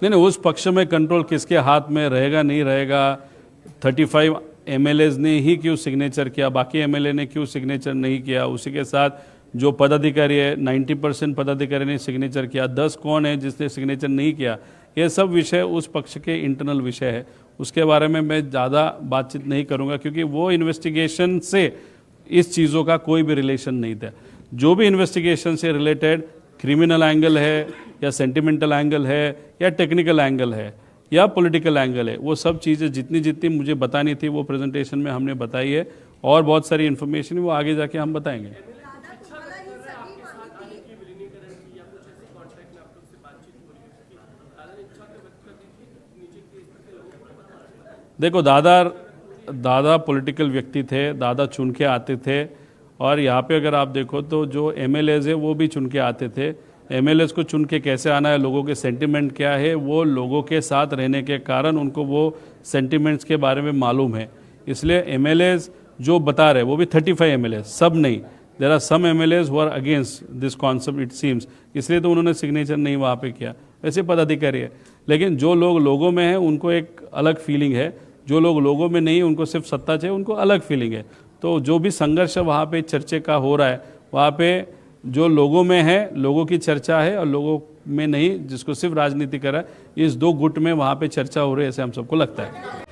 नहीं, उस पक्ष में कंट्रोल किसके हाथ में रहेगा नहीं रहेगा, 35 MLAs ने ही क्यों सिग्नेचर किया, बाकी MLA ने क्यों सिग्नेचर नहीं किया, उसी के साथ जो पदाधिकारी है 90% पदाधिकारी ने सिग्नेचर किया, 10 कौन है जिसने सिग्नेचर नहीं किया, ये सब विषय उस पक्ष के इंटरनल विषय है, उसके बारे में मैं ज़्यादा बातचीत नहीं करूँगा, क्योंकि वो इन्वेस्टिगेशन से इस चीज़ों का कोई भी रिलेशन नहीं था। जो भी इन्वेस्टिगेशन से रिलेटेड क्रिमिनल एंगल है या सेंटिमेंटल एंगल है या टेक्निकल एंगल है या पॉलिटिकल एंगल है, वो सब चीज़ें जितनी मुझे बतानी थी वो प्रेजेंटेशन में हमने बताई है, और बहुत सारी इन्फॉर्मेशन वो आगे जाके हम बताएंगे। देखो दादा पॉलिटिकल व्यक्ति थे, दादा चुन के आते थे, और यहाँ पे अगर आप देखो तो जो MLAs है वो भी चुन के आते थे। MLAs को चुन के कैसे आना है, लोगों के सेंटिमेंट क्या है, वो लोगों के साथ रहने के कारण उनको वो सेंटिमेंट्स के बारे में मालूम है। इसलिए MLAs जो बता रहे वो भी 35 MLAs, सब नहीं, there are some MLAs who are against this concept it seems, इसलिए तो उन्होंने सिग्नेचर नहीं वहाँ पे किया। वैसे पदाधिकारी है, लेकिन जो लोग लोगों में हैं उनको एक अलग फीलिंग है, जो लोग लोगों में नहीं, उनको सिर्फ सत्ता चाहिए, उनको अलग फीलिंग है। तो जो भी संघर्ष वहाँ पे चर्चे का हो रहा है, वहाँ पे जो लोगों में है, लोगों की चर्चा है, और लोगों में नहीं जिसको सिर्फ राजनीति कर रहा है, इस 2 गुट में वहाँ पे चर्चा हो रही है, ऐसे हम सबको लगता है।